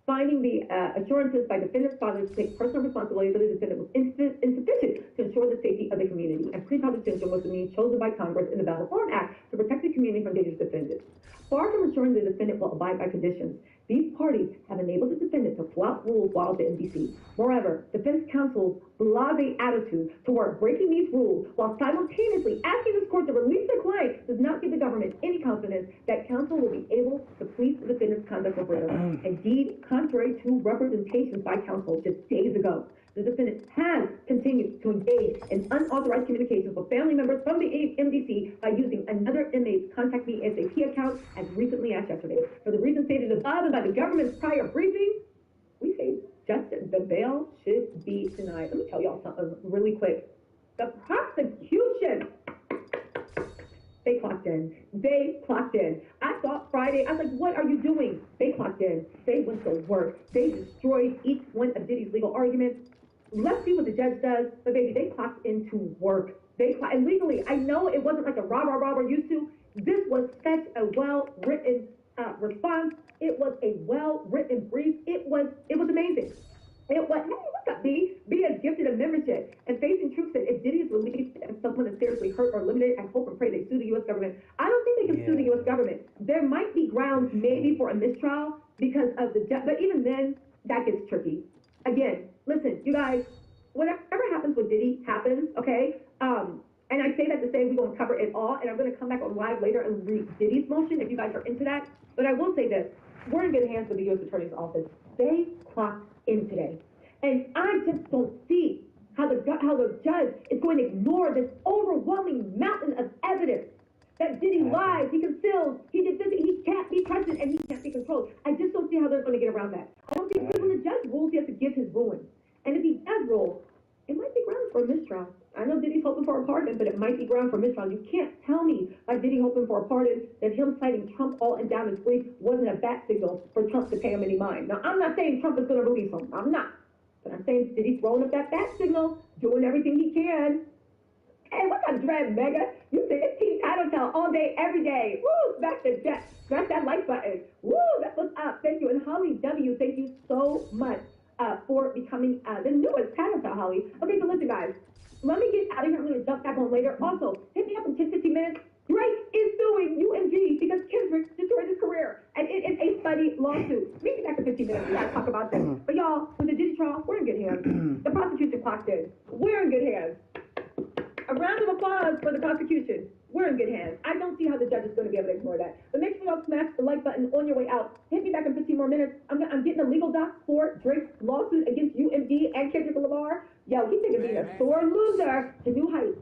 Finding the assurances by defendant's father to take personal responsibility for the defendant was insufficient to ensure the safety of the community, and pre-trial detention was the means chosen by Congress in the Bail Reform Act to protect the community from dangerous defendants. Far from ensuring the defendant will abide by conditions, these parties have enabled the defendant to flout rules while at the MDC. Moreover, defense counsel's blasé attitude toward breaking these rules while simultaneously asking this court to release the client does not give the government any confidence that counsel will be able to police the defendant's conduct of murder. Indeed, contrary to representations by counsel just days ago, the defendant has continued to engage in unauthorized communications with family members from the MDC by using another inmate's Contact Me SAP account as recently as yesterday. For the reasons stated above and by the government's prior briefing, we say the bail should be denied. Let me tell y'all something really quick. The prosecution, they clocked in. They clocked in. I thought Friday, I was like, what are you doing? They clocked in. They went to work. They destroyed each one of Diddy's legal arguments. Let's see what the judge does. But baby, they clocked into work. And legally, I know it wasn't like a rah we're used to. This was such a well-written response. It was a well-written brief. It was amazing. It was, hey, what's up, B? B has gifted a membership. And Facing Truth said, if Diddy is released and someone is seriously hurt or limited, I hope and pray they sue the U.S. government. I don't think they can sue the U.S. government. There might be grounds maybe for a mistrial because of the death, but even then, that gets tricky. Again, listen, you guys, whatever happens with Diddy happens, okay? And I say that to say we're going to cover it all, and I'm going to come back on live later and read Diddy's motion if you guys are into that. But I will say this, we're in good hands with the U.S. Attorney's Office. They clocked in today. And I just don't see how the judge is going to ignore this overwhelming mountain of evidence that Diddy lies, he conceals, he did this, he can't be trusted, and he can't be controlled. I just don't see how they're going to get around that. I don't think when the judge rules, he has to give his ruling. And if he does rule, it might be grounds for a mistrial. I know Diddy's hoping for a pardon, but it might be ground for mistrial. You can't tell me, by Diddy hoping for a pardon, that him citing Trump all and down his brief wasn't a bat signal for Trump to pay him any mind. Now, I'm not saying Trump is going to release him. I'm not. But I'm saying Diddy's throwing up that bat signal, doing everything he can. Hey, what's up, Dread Mega? You say it's Team Tattletale all day, every day. Woo, smash the jet. Smash that like button. Woo, that's what's up. Thank you. And Holly W, thank you so much for becoming the newest Tattletale, Holly. Okay, so listen, guys. Let me get out of here. I'm going to jump back on later. Also, hit me up in 10, 15 minutes. Drake is suing UMG because Kendrick destroyed his career. And it is a buddy, lawsuit. Maybe back in 15 minutes, we gotta talk about that. But y'all, with the Diddy trial, we're in good hands. The prosecution clocked in. We're in good hands. A round of applause for the prosecution. We're in good hands. I don't see how the judge is going to be able to ignore that. But make sure y'all smash the like button on your way out. Hit me back in 15 more minutes. I'm getting a legal doc for Drake's lawsuit against UMD and Kendrick Lamar. Yo, he's taking being a sore loser to new heights.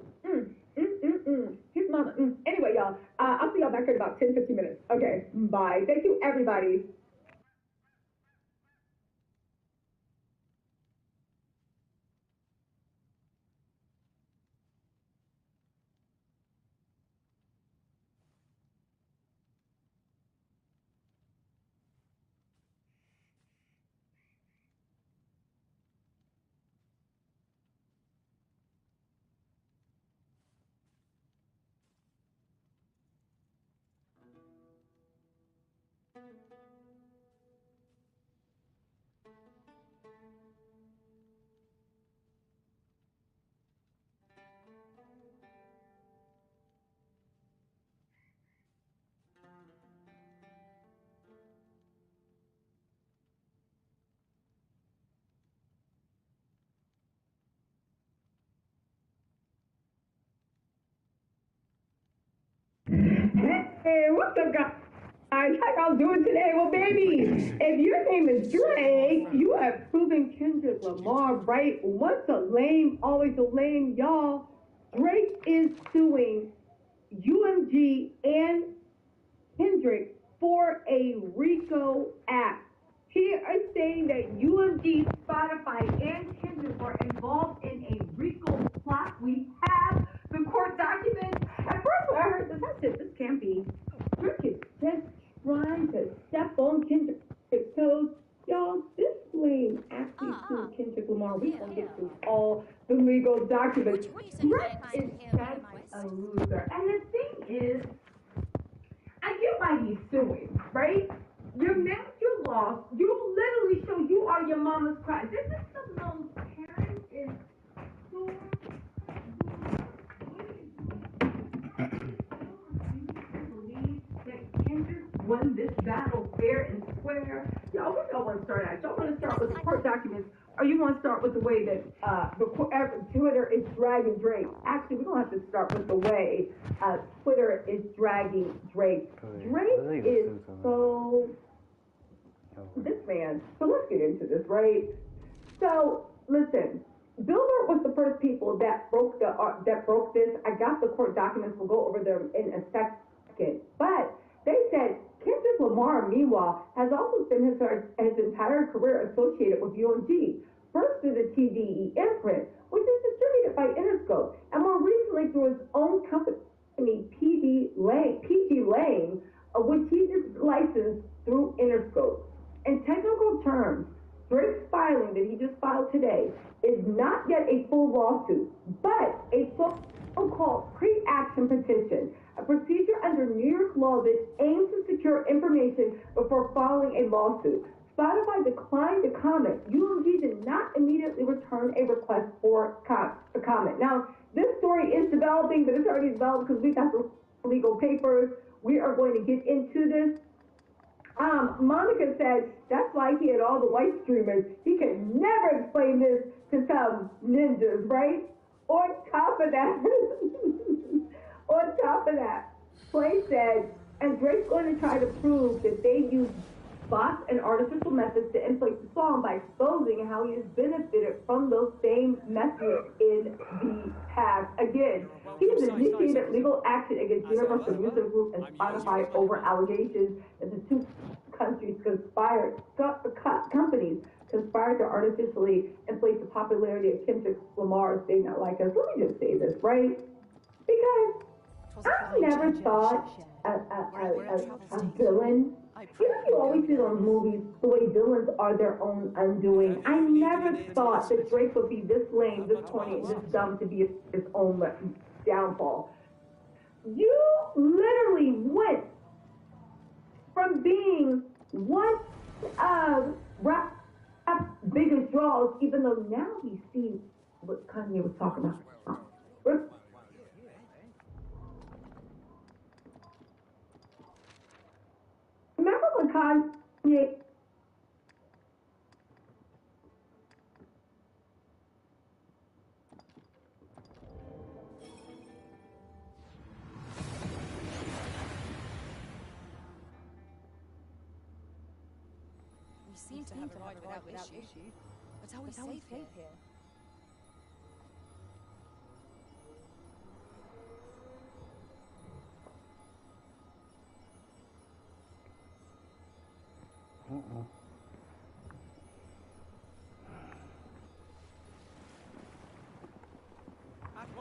His mama. Anyway, y'all, I'll see y'all back here in about 10, 15 minutes. Okay, bye. Thank you, everybody. Hey, what's up, guys? How y'all doing today? Well, baby, if your name is Drake, you have proven Kendrick Lamar right. Once a lame, always a lame, y'all. Drake is suing UMG and Kendrick for a RICO act. He is saying that UMG, Spotify, and Kendrick were involved in a RICO plot. We have the court documents. At first when I heard this, I said, this can't be. Drake is just trying to step on Kendrick's toes. Y'all, this lame actually sued Kendrick Lamar. We're going to get through all the legal documents. Drake is such a loser. And the thing is, I get why he's suing, right? You're mad, you lost. You literally show you are your mama's cry. This is the most parent is so believe that Kendrick won this battle fair and square. Y'all, what y'all want to start at? Y'all want to start with the court documents, or you want to start with the way that Twitter is dragging Drake? Actually, we're going to have to start with the way Twitter is dragging Drake. Drake is so... This man. So let's get into this, right? So, listen. Billboard was the first people that broke this. I got the court documents. We'll go over them in a second. But they said Kendrick Lamar, meanwhile, has also spent his entire career associated with UMG. First through the TDE imprint, which is distributed by Interscope, and more recently through his own company, PG Lane, which he just licensed through Interscope. In technical terms, Drake's filing that he just filed today is not yet a full lawsuit, but a so-called pre-action petition, a procedure under New York law that aims to secure information before filing a lawsuit. Spotify declined to comment. UMG did not immediately return a request for a comment. Now, this story is developing, but it's already developed because we got the legal papers. We are going to get into this. Monica said that's why he had all the white streamers. He could never explain this to some ninjas, right? On top of that, Play said, and Drake's going to try to prove that they used bots and artificial methods to inflate the song by exposing how he has benefited from those same methods in the past. Again, he has initiated legal action against Universal Music Group and Spotify over allegations that the two companies conspired to artificially inflate the popularity of Kendrick Lamar's They Not Like Us. Let me just say this, right? Because I never thought a villain. You know, you always see those movies, the way villains are their own undoing. I never thought that Drake would be this lame, this corny, and this dumb to be his own downfall. You literally went from being one of rap's biggest draws, even though now we see what Kanye was talking about. Remember when Kanye seem to have a right without issue. But are we safe here?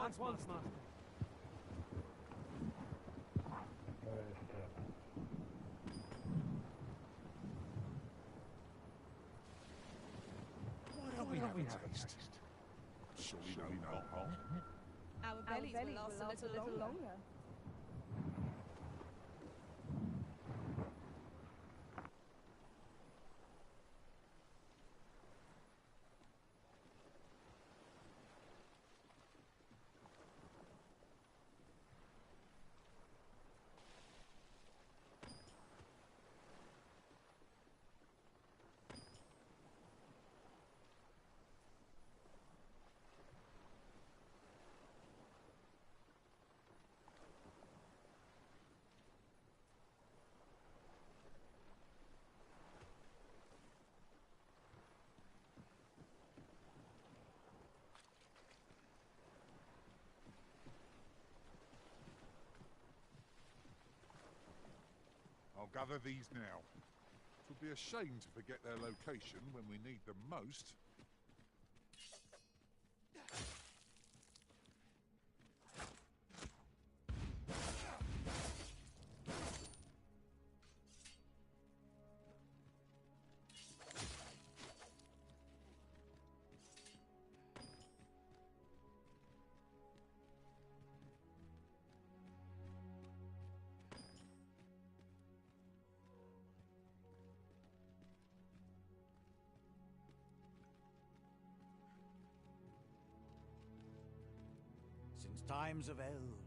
At once, master. Why don't we have a taste? Surely no harm. Our bellies will last a little longer. I'll gather these now. It would be a shame to forget their location when we need them most. Since times of eld,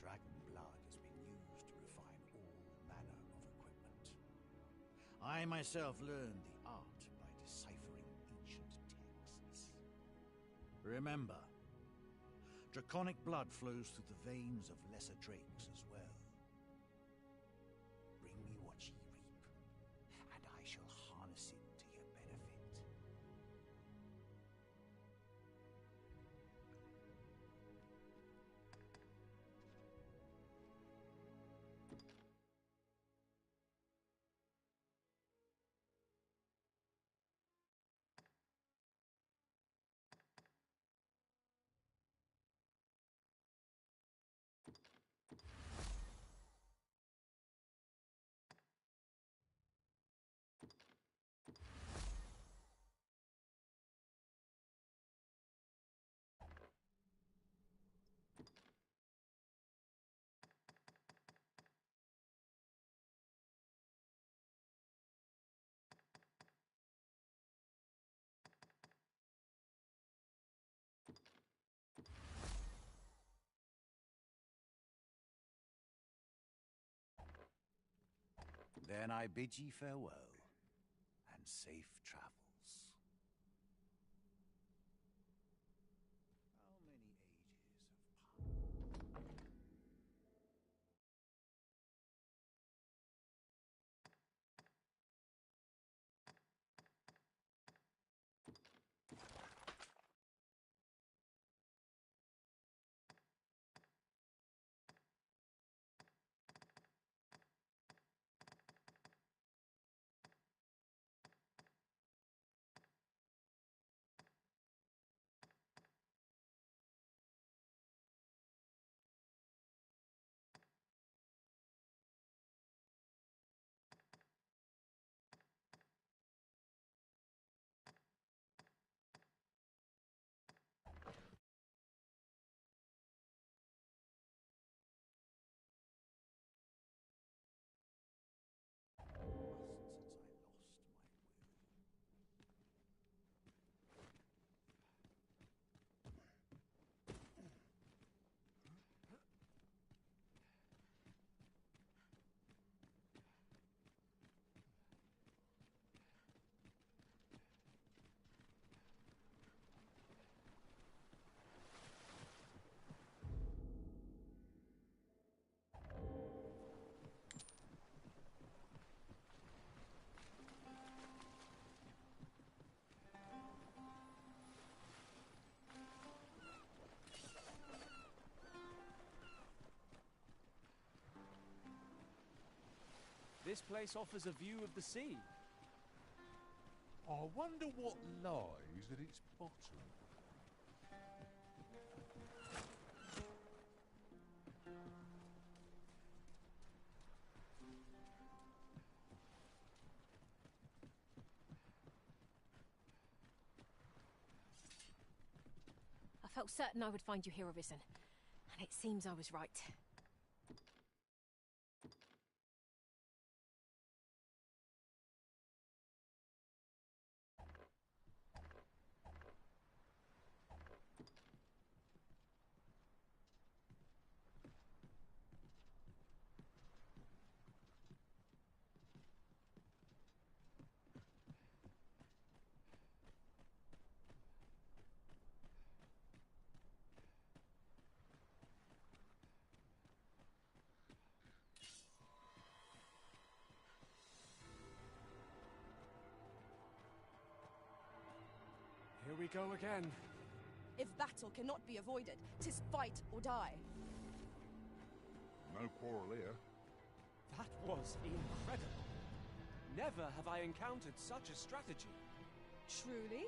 dragon blood has been used to refine all manner of equipment. I myself learned the art by deciphering ancient texts. Remember, draconic blood flows through the veins of lesser drakes as well. Bring me what ye reap, and I shall harness it to your benefit. Then I bid ye farewell, and safe travels. this place offers a view of the sea. I wonder what lies at its bottom. I felt certain I would find you here, Arisen. And it seems I was right. Here we go again. If battle cannot be avoided, 'tis fight or die. No quarrel here. That was incredible. Never have I encountered such a strategy. Truly?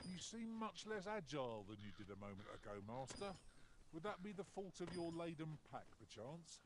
You seem much less agile than you did a moment ago, Master. Would that be the fault of your laden pack, perchance?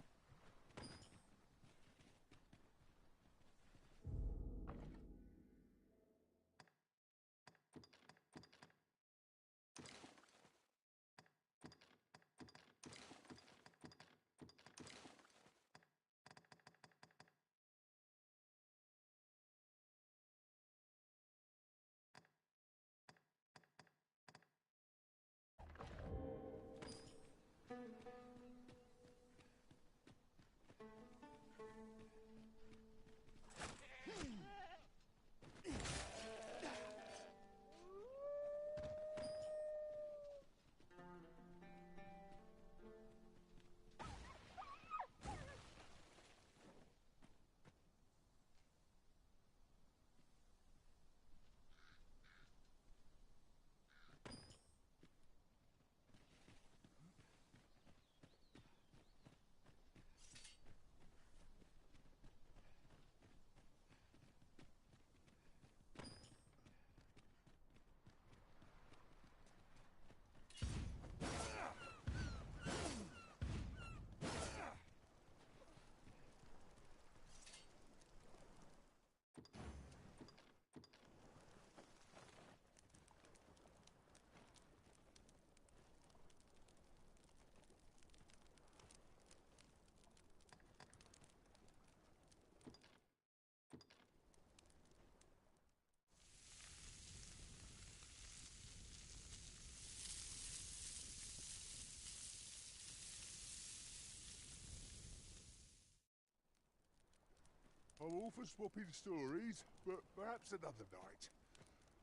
I'm all for swapping stories, but perhaps another night.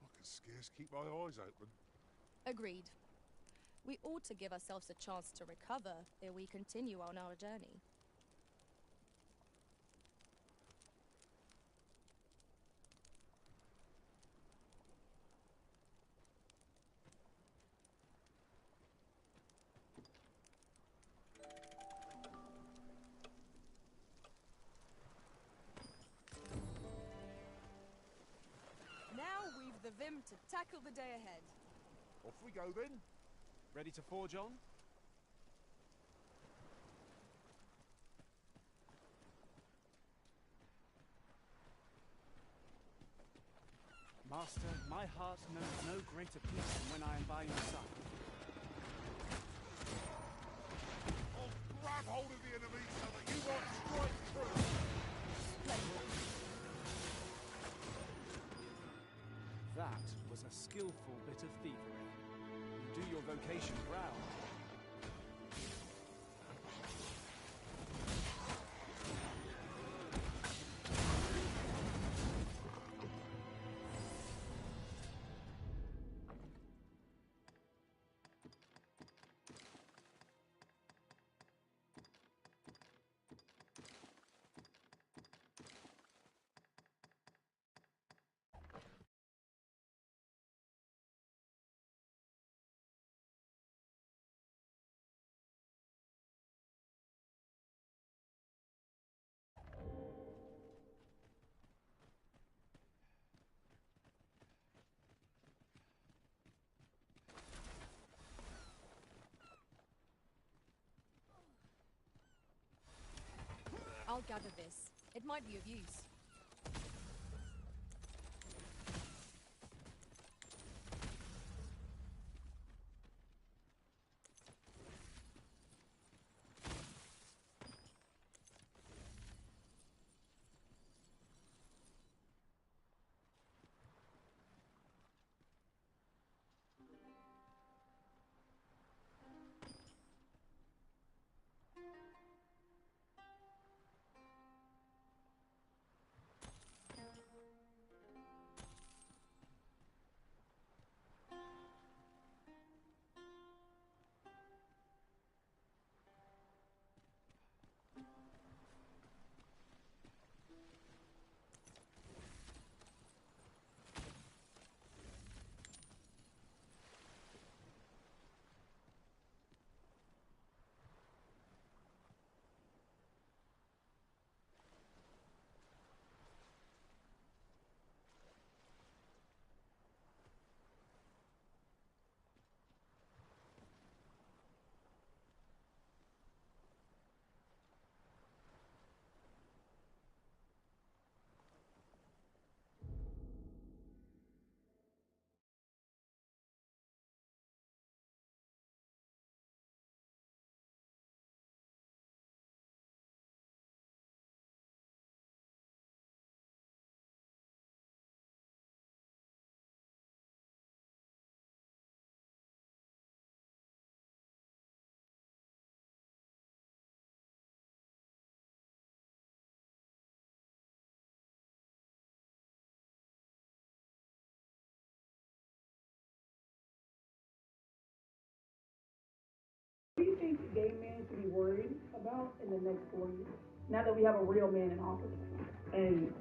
I can scarce keep my eyes open. Agreed. We ought to give ourselves a chance to recover ere we continue on our journey. Now we've the vim to tackle the day ahead. Off we go then. Ready to forge on? Master, my heart knows no greater peace than when I am by your side. I'll grab hold of the enemy so that you might strike through. That was a skillful bit of thievery. You do your vocation proud. I'll gather this. It might be of use. What do you think gay men should be worried about in the next 4 years? Now that we have a real man in office. And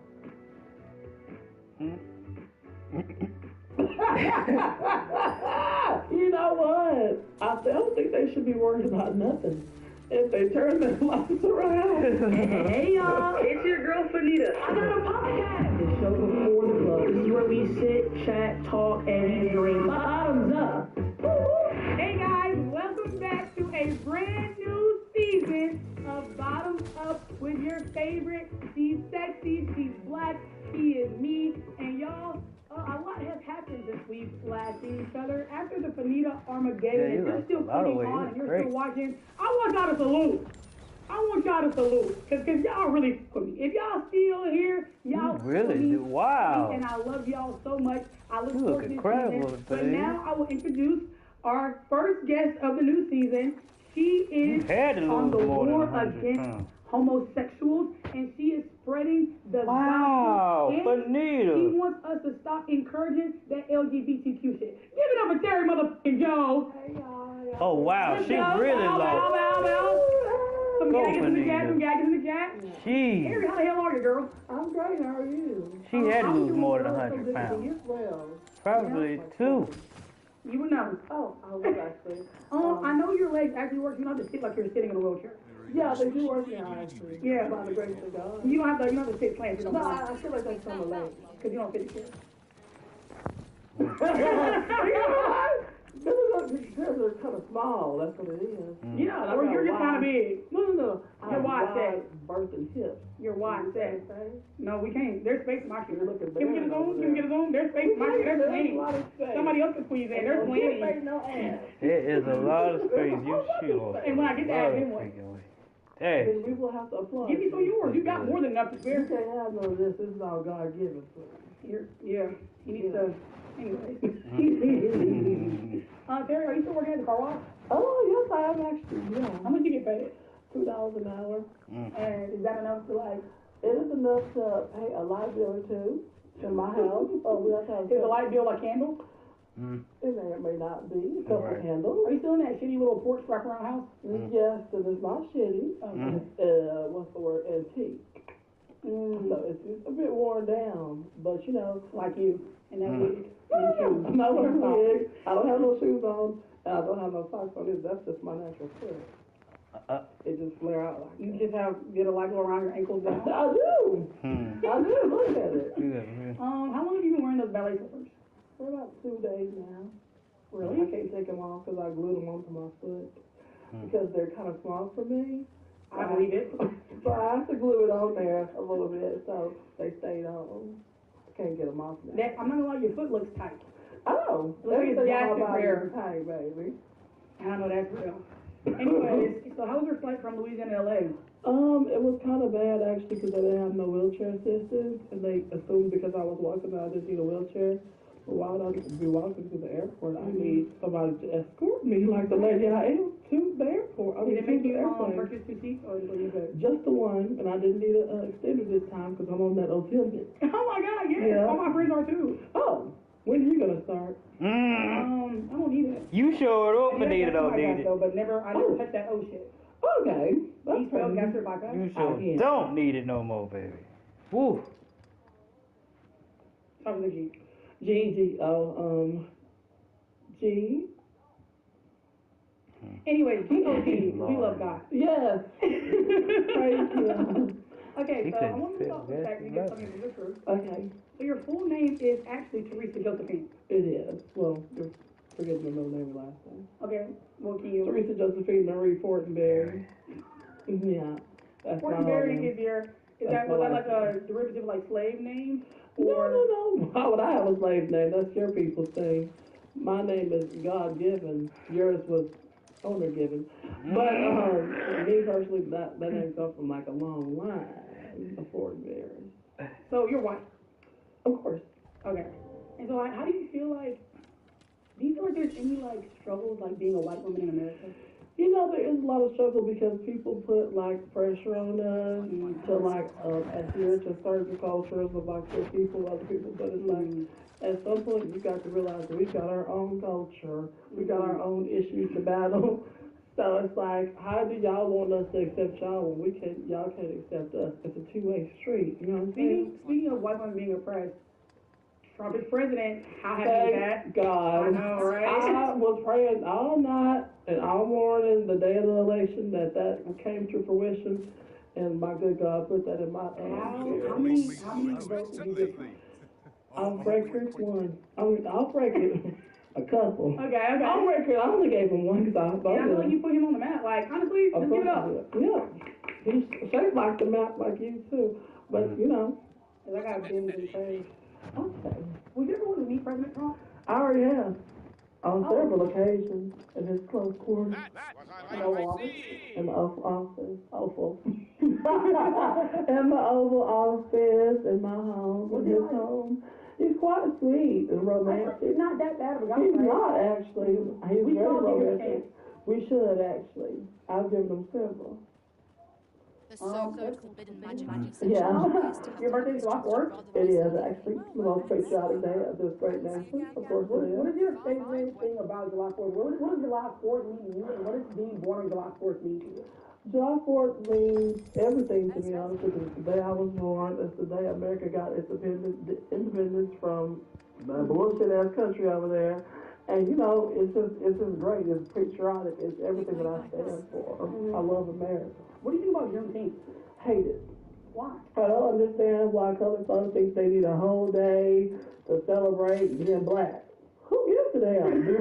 You know what? I don't think they should be worried about nothing. If they turn their lives around. Hey y'all, it's your girl Fanita. I got a podcast. The show before the club. This is where we sit, chat, talk, and drink. Bottoms up. Hey guys, welcome back to a brand new season of Bottoms Up with your favorite. She's sexy, she's black, she is me, and y'all. A lot has happened this week, last seeing each other. After the Fanita Armageddon, if you're still clicking on and you're still watching, I want y'all to salute. I want y'all to salute. Because y'all really, if y'all still here, y'all really do. Wow. And I love y'all so much. I look You forward look to this incredible season. today. But now I will introduce our first guest of the new season. She is on the war against homosexuals, and she is spreading the gospel. And she wants us to stop encouraging that LGBTQ shit. Give it up for Terry motherfucking Jones. Hey, y'all. Oh, wow. She really low. Some Go, gaggers in the chat, Fanita. some gaggers in the chat. Jeez. Terry, how the hell are you, girl? I'm great, how are you? She had to lose more than 100 pounds. Well, Probably 2. You would know. Oh, I was actually. I know your legs actually work. You don't have to sit like you're sitting in a wheelchair. Yeah, they do work now, actually. Yeah. By the grace of God. You don't have to sit plant. No, I feel like that's from the leg. Because you don't fit the chair. You know what? They're kind of small, that's what it is. Yeah, or you're just kind of big. No. You're wide set. Birth and hips. You're wide set. No, we can't. There's space in my chair. You're looking Can we get a zoom? Can we get a zoom? There's space in my chair. There's plenty. Somebody else can squeeze in. There's plenty. There is a lot of space. You shoot. And when I get that, then what? Hey. Then we will have to apply. Give me some of yours. You got more than enough to spare. You can't have none of this. This is all God given. Yeah. He needs to. Anyway. Terry, are you still working at the car wash? Oh, yes, I am actually. Yeah. How much do you get paid? $2 an hour. And is that enough to like? It is enough to pay a light bill or two in my house. We also have. Is the light bill a candle? It may or may not be. A couple candles. Are you still in that shitty little porch wraparound house? Yes, and it's not shitty. Okay. What's the word? Antique. So it's a bit worn down, but you know, like you and that wig. I'm not wearing a wig. I don't have no shoes on, and I don't have no socks on. That's just my natural foot. It just flare out like you just get a light glow around your ankles down. I do. I do. Look at it. How long have you been wearing those ballet slippers? For about 2 days now. Really? I can't take them off because I glued them onto my foot because they're kind of small for me. I believe it. So I have to glue it on there a little bit so they stayed on. Can't get them off now. I'm not gonna lie, your foot looks tight. Oh, looks like it's gasping for air. Tight, baby. I know that's real. Anyways, so how was your flight from Louisiana to LA? It was kind of bad actually because they didn't have no wheelchair assistance, and they assumed because I was walking that I didn't need a wheelchair. But why would I be walking to the airport? I need somebody to escort me, like the lady I am, to the airport. Did it make you purchase two seats, or was it just the one, and I didn't need an extender this time because I'm on that Ozempic. Oh my God, yes, all my friends are too. Oh, when are you gonna start? I don't need it. You showed up and needed I never touched that shit. Okay. That's you sure don't need it no more, baby. Woo. Talking to G. G. Anyway, G.O.D. We love God. Yes. Praise Him. Okay, so I want to talk the fact that you get something from the truth. Okay. So your full name is actually Teresa Josephine. It is. Well, you're forgetting the middle name and last name. Okay. Well, can you? Teresa Josephine Marie Fortenberry. Yeah. That's Fortenberry is your. Was that like a derivative like slave name? Or? No. Why would I have a slave name? That's your people's thing. My name is God given. Yours was owner given. But me personally, that name comes from like a long line of Fortenberry. So you're white. Of course. Okay. And so how do you feel like? Do you feel like there's any like struggles like being a white woman in America? You know, there is a lot of struggle because people put like pressure on us to like adhere to certain cultures of like their people, other people. But it's like at some point you got to realize that we got our own culture, we got our own issues to battle. So it's like, how do y'all want us to accept y'all when y'all can't accept us? It's a two-way street. You know what I'm saying? Speaking of white women being oppressed, Trump is president. How happy is that? God. I know, right? I was praying all night and all morning, the day of the election, that came to fruition. And my good God put that in my How many votes did you get? I'll break it one. I'll break it a couple. Okay. I'll break it. I only gave him one because I thought. I feel like you put him on the map. Like, honestly, just give it up. Yeah. He's shaped like the map like you too. But, you know. I got bins and things. Okay. Would you ever want to meet President Trump? I already have. On several occasions in his close quarters. In the Oval Office? In the Oval Office. Oval. In the Oval Office, in my home, in his home. He's quite sweet and romantic. He's not that bad of a guy. He's not actually. He's very romantic. We should actually. I've given him several. The so-called forbidden magic. Yeah. Your birthday's July 4th? It is actually the most patriotic day of this great nation. Of course it is. What is your favorite thing about July 4th? What does July 4th mean to you, and what does being born on July 4th mean to you? July 4th means everything, to be honest with you. It's the day I was born. It's the day America got its independence from the bullshit-ass country over there. And, you know, it's just great. It's patriotic. It's everything that I stand for. I love America. What do you think about Juneteenth? Hate it. Why? I don't understand why colored folks think they need a whole day to celebrate being black. Who gives a damn? Do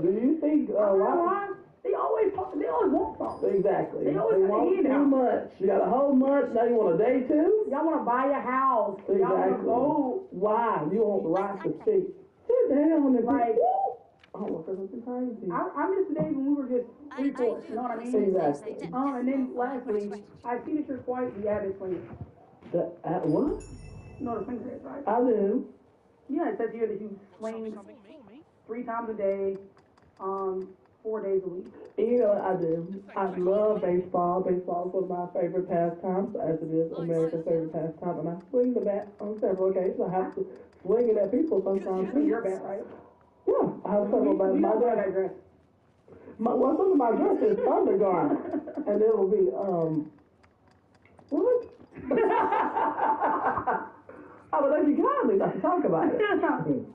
you think why? They always want something. Exactly. They always want too much. You got a whole month, now you want a day too? Y'all want to buy a house. Exactly. Y'all want to vote. Why? You want the right to speak. Sit down and like. Oh, because it's crazy. I miss the days when we were just three-fourths, you know what I mean? Exactly. And then lastly, I see that you're quite the avid swinger. What? You know what a swinger is, right? I do. Yeah, it says here that you swing 3 times a day, 4 days a week. You know what I do? I love baseball. Baseball is one of my favorite pastimes, as it is America's favorite pastime. And I swing the bat on several occasions. I have to swing it at people sometimes. Your bat, right? Yeah, I have several bats. My dress. What's under my dress is Thunder Garden. And it will be, what? I would like you kindly not to talk about it.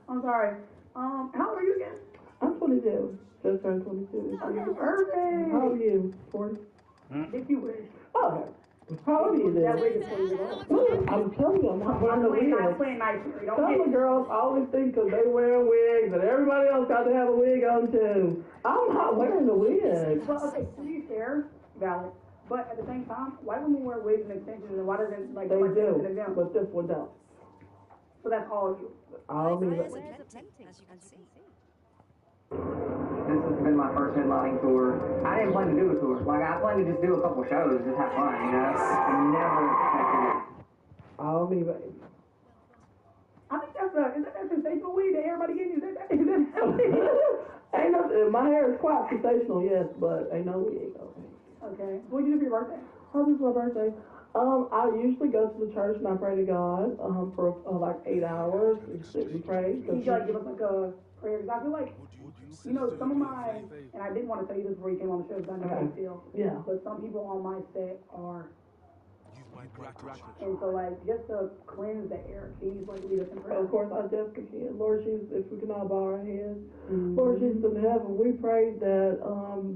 I'm sorry. How old are you again? I'm 22. Just turned 22. Okay, perfect. How are you? 40? If you wish. Okay. How old are you then? I'm telling you, I'm not wearing the wig. I'm playing nice. Some of the girls always think because they wear wigs and everybody else got to have a wig on too. I'm not wearing the wig. Well, okay, to be fair, valid. But at the same time, white women wear wigs and extensions, and why doesn't like They do, an example? but this one don't. So that's all you. I'll leave it. As you can see. This has been my first headlining tour. I didn't plan to do a tour. Like, I planned to just do a couple shows, just have fun, you know? I never expected it. I'll leave it. I think is that sensational weed that everybody getting? Is that Ain't no, my hair is quite sensational, yes, but ain't no wig. Okay. What did you do for your birthday? Oh, this is my birthday. I usually go to the church and I pray to God for like 8 hours and sit and pray. Can you like give us like a prayer? Because I feel like, you know, some of my, and I didn't want to tell you this before you came on the show because I know how you feel. Yeah. But some people on my set are. And so, like, just to cleanse the air, can you like lead us in prayer? Of course, I definitely can. Lord Jesus, if we can all bow our heads. Lord Jesus in heaven, we pray that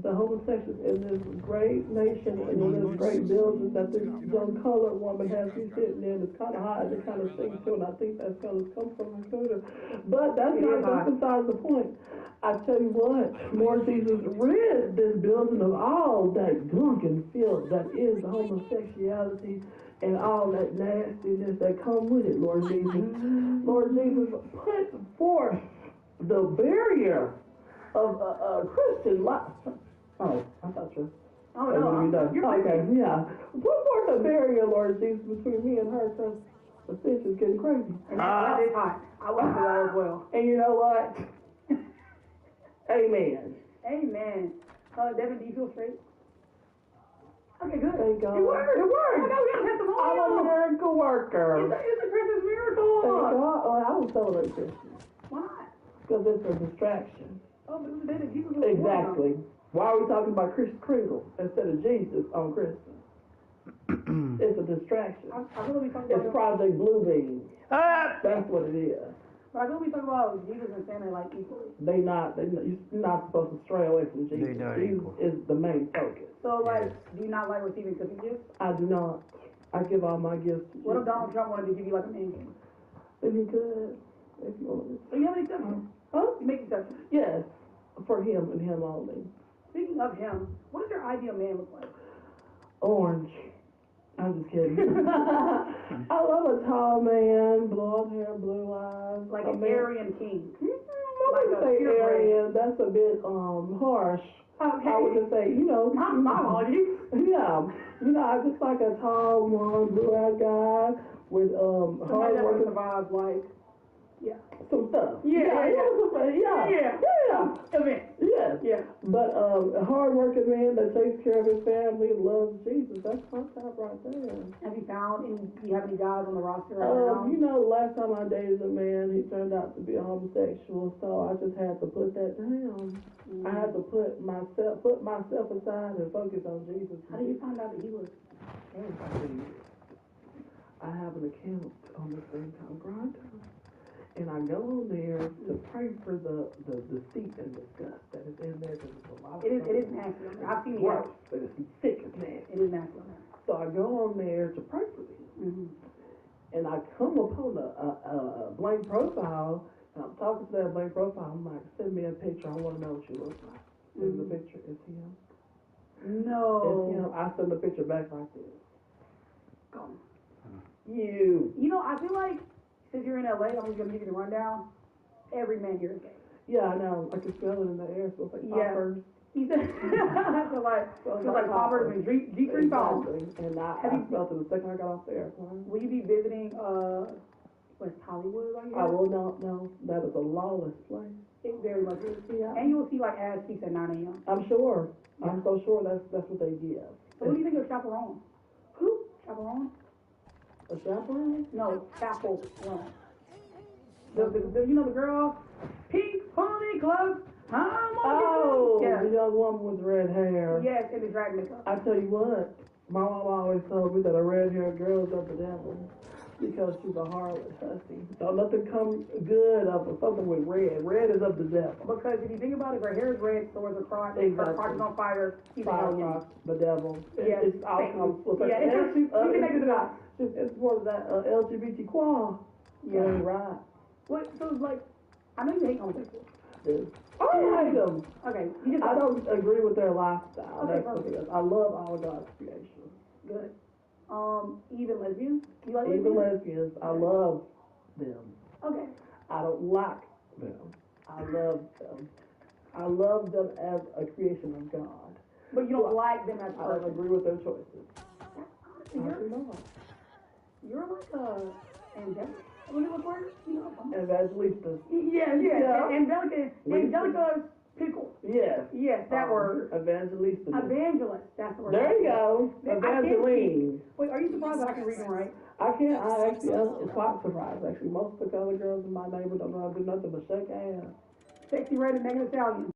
the homosexuals in this great nation and in this great building that this young colored woman has you sitting in is kind of high and it kind of sings to, and I think that's going to come from her scooter. But that's not besides the point. I tell you what, Lord Jesus, rid this building of all that gunk and filth that is homosexuality and all that nastiness that come with it, Lord Jesus. Lord Jesus, put forth the barrier of Christian life. Oh, I thought you. Oh, no. Okay, yeah. Put forth a barrier, Lord Jesus, between me and her, because the fish is getting crazy. And that is hot. I want to do that as well. And you know what? Amen. Amen. Devin, do you feel straight? Okay, good. Thank God. It worked. It worked. Oh, no, we got a testimonial. I'm a miracle worker. It's a Christmas miracle. Thank God. Oh, I don't celebrate Christmas. Why not? Because it's a distraction. Oh, but it was the day that Jesus was Exactly. Why are we talking about Chris Kringle instead of Jesus on Christmas? It's a distraction. I feel we talking It's about Project Bluebeam. That's what it is. But I feel we talk about Jesus and Santa like equally. You're not supposed to stray away from Jesus. They not Jesus equal. is the main focus. So, like, do you not like receiving cookie gifts? I do not. I give all my gifts to What if Jesus. Donald Trump wanted to give you like a man cake? If he could, if you want to. So you have an exception? Huh? You make exceptions? Yes, for him and him only. Speaking of him, what does your ideal man look like? Orange. I'm just kidding. I love a tall man, blonde hair, blue eyes. Like an Aryan king. I wouldn't say Aryan. That's a bit harsh. Okay. I would just say, Not on you. Yeah. I just like a tall, blonde, blue-eyed guy with somebody that hard work. survive like, yeah. Some stuff. Yeah. Event. Yes. Yeah. But a hard-working man that takes care of his family and loves Jesus, that's my top right there. Have you found any, do you have any guys on the roster right now? The last time I dated a man, he turned out to be a homosexual, so I just had to put that down. I had to put myself aside and focus on Jesus. How did you find out that he was gay? I have an account on this thing called Grindr. And I go on there to pray for the deceit and disgust that is in there because it's a lot of It is nasty on there. I've seen worse, but it's sick as nasty. It is nasty on there. So I go on there to pray for them. And I come upon a blank profile, and I'm talking to that blank profile. I'm like, send me a picture. I want to know what you look like. Send the picture. It's him. No. It's him. I send the picture back like this. Go. You. I feel like since you're in LA, I'm just gonna give you the rundown. Every man here is gay. Yeah, I know. I can smell it in the air. So it's like poppers. He said, so like poppers and G3 songs. And I smelled it the second I got off the airplane. Will you be visiting West Hollywood right here? I will not know. That is a lawless place. It very much is. Yeah. And you will see like ass cheeks at 9 a.m. I'm sure. Yeah. I'm so sure that's what they give. So what do you think of Chaperone? Who? Chaperone? A chaperone? No, Chaperone. The girl, Pink Pony Club. The young woman with red hair. Yes, in the drag makeup. I tell you what, my mom always told me that a red-haired girl is of the devil because she's a harlot, hussy. So nothing comes good of something with red. Red is of the devil. Because if you think about it, her hair is red, so is her crotch. Exactly. Her crotch is on fire. She's a alien. The devil. Yeah, it's all you connected the dots. It's more of that LGBTQ. Yeah. Right. What? So it's like, I know you hate homosexuals. Dude. I like them. Okay, you just I don't agree with their lifestyle. Okay, That's what it perfect. is. I love all of God's creation. Good. Even lesbians? You like Even lesbians? lesbians, I love them. Okay. I don't like them. I love them. I love them as a creation of God. But you don't like them as a I don't person. agree with their choices. You're, I do not. you're like a angelic. What is the word? You know, Evangelistas. Yeah. Angelica's pickle. Yes. Yes, that word. Evangelista. Evangelist. That's the word. There you go. I can't Evangeline. speak. Wait, are you surprised that I can read and write? I can't. I actually, I'm quite surprised. Actually, most of the colored girls in my neighborhood don't know how to do nothing but shake ass. Sexy red and Megan Thee Stallion.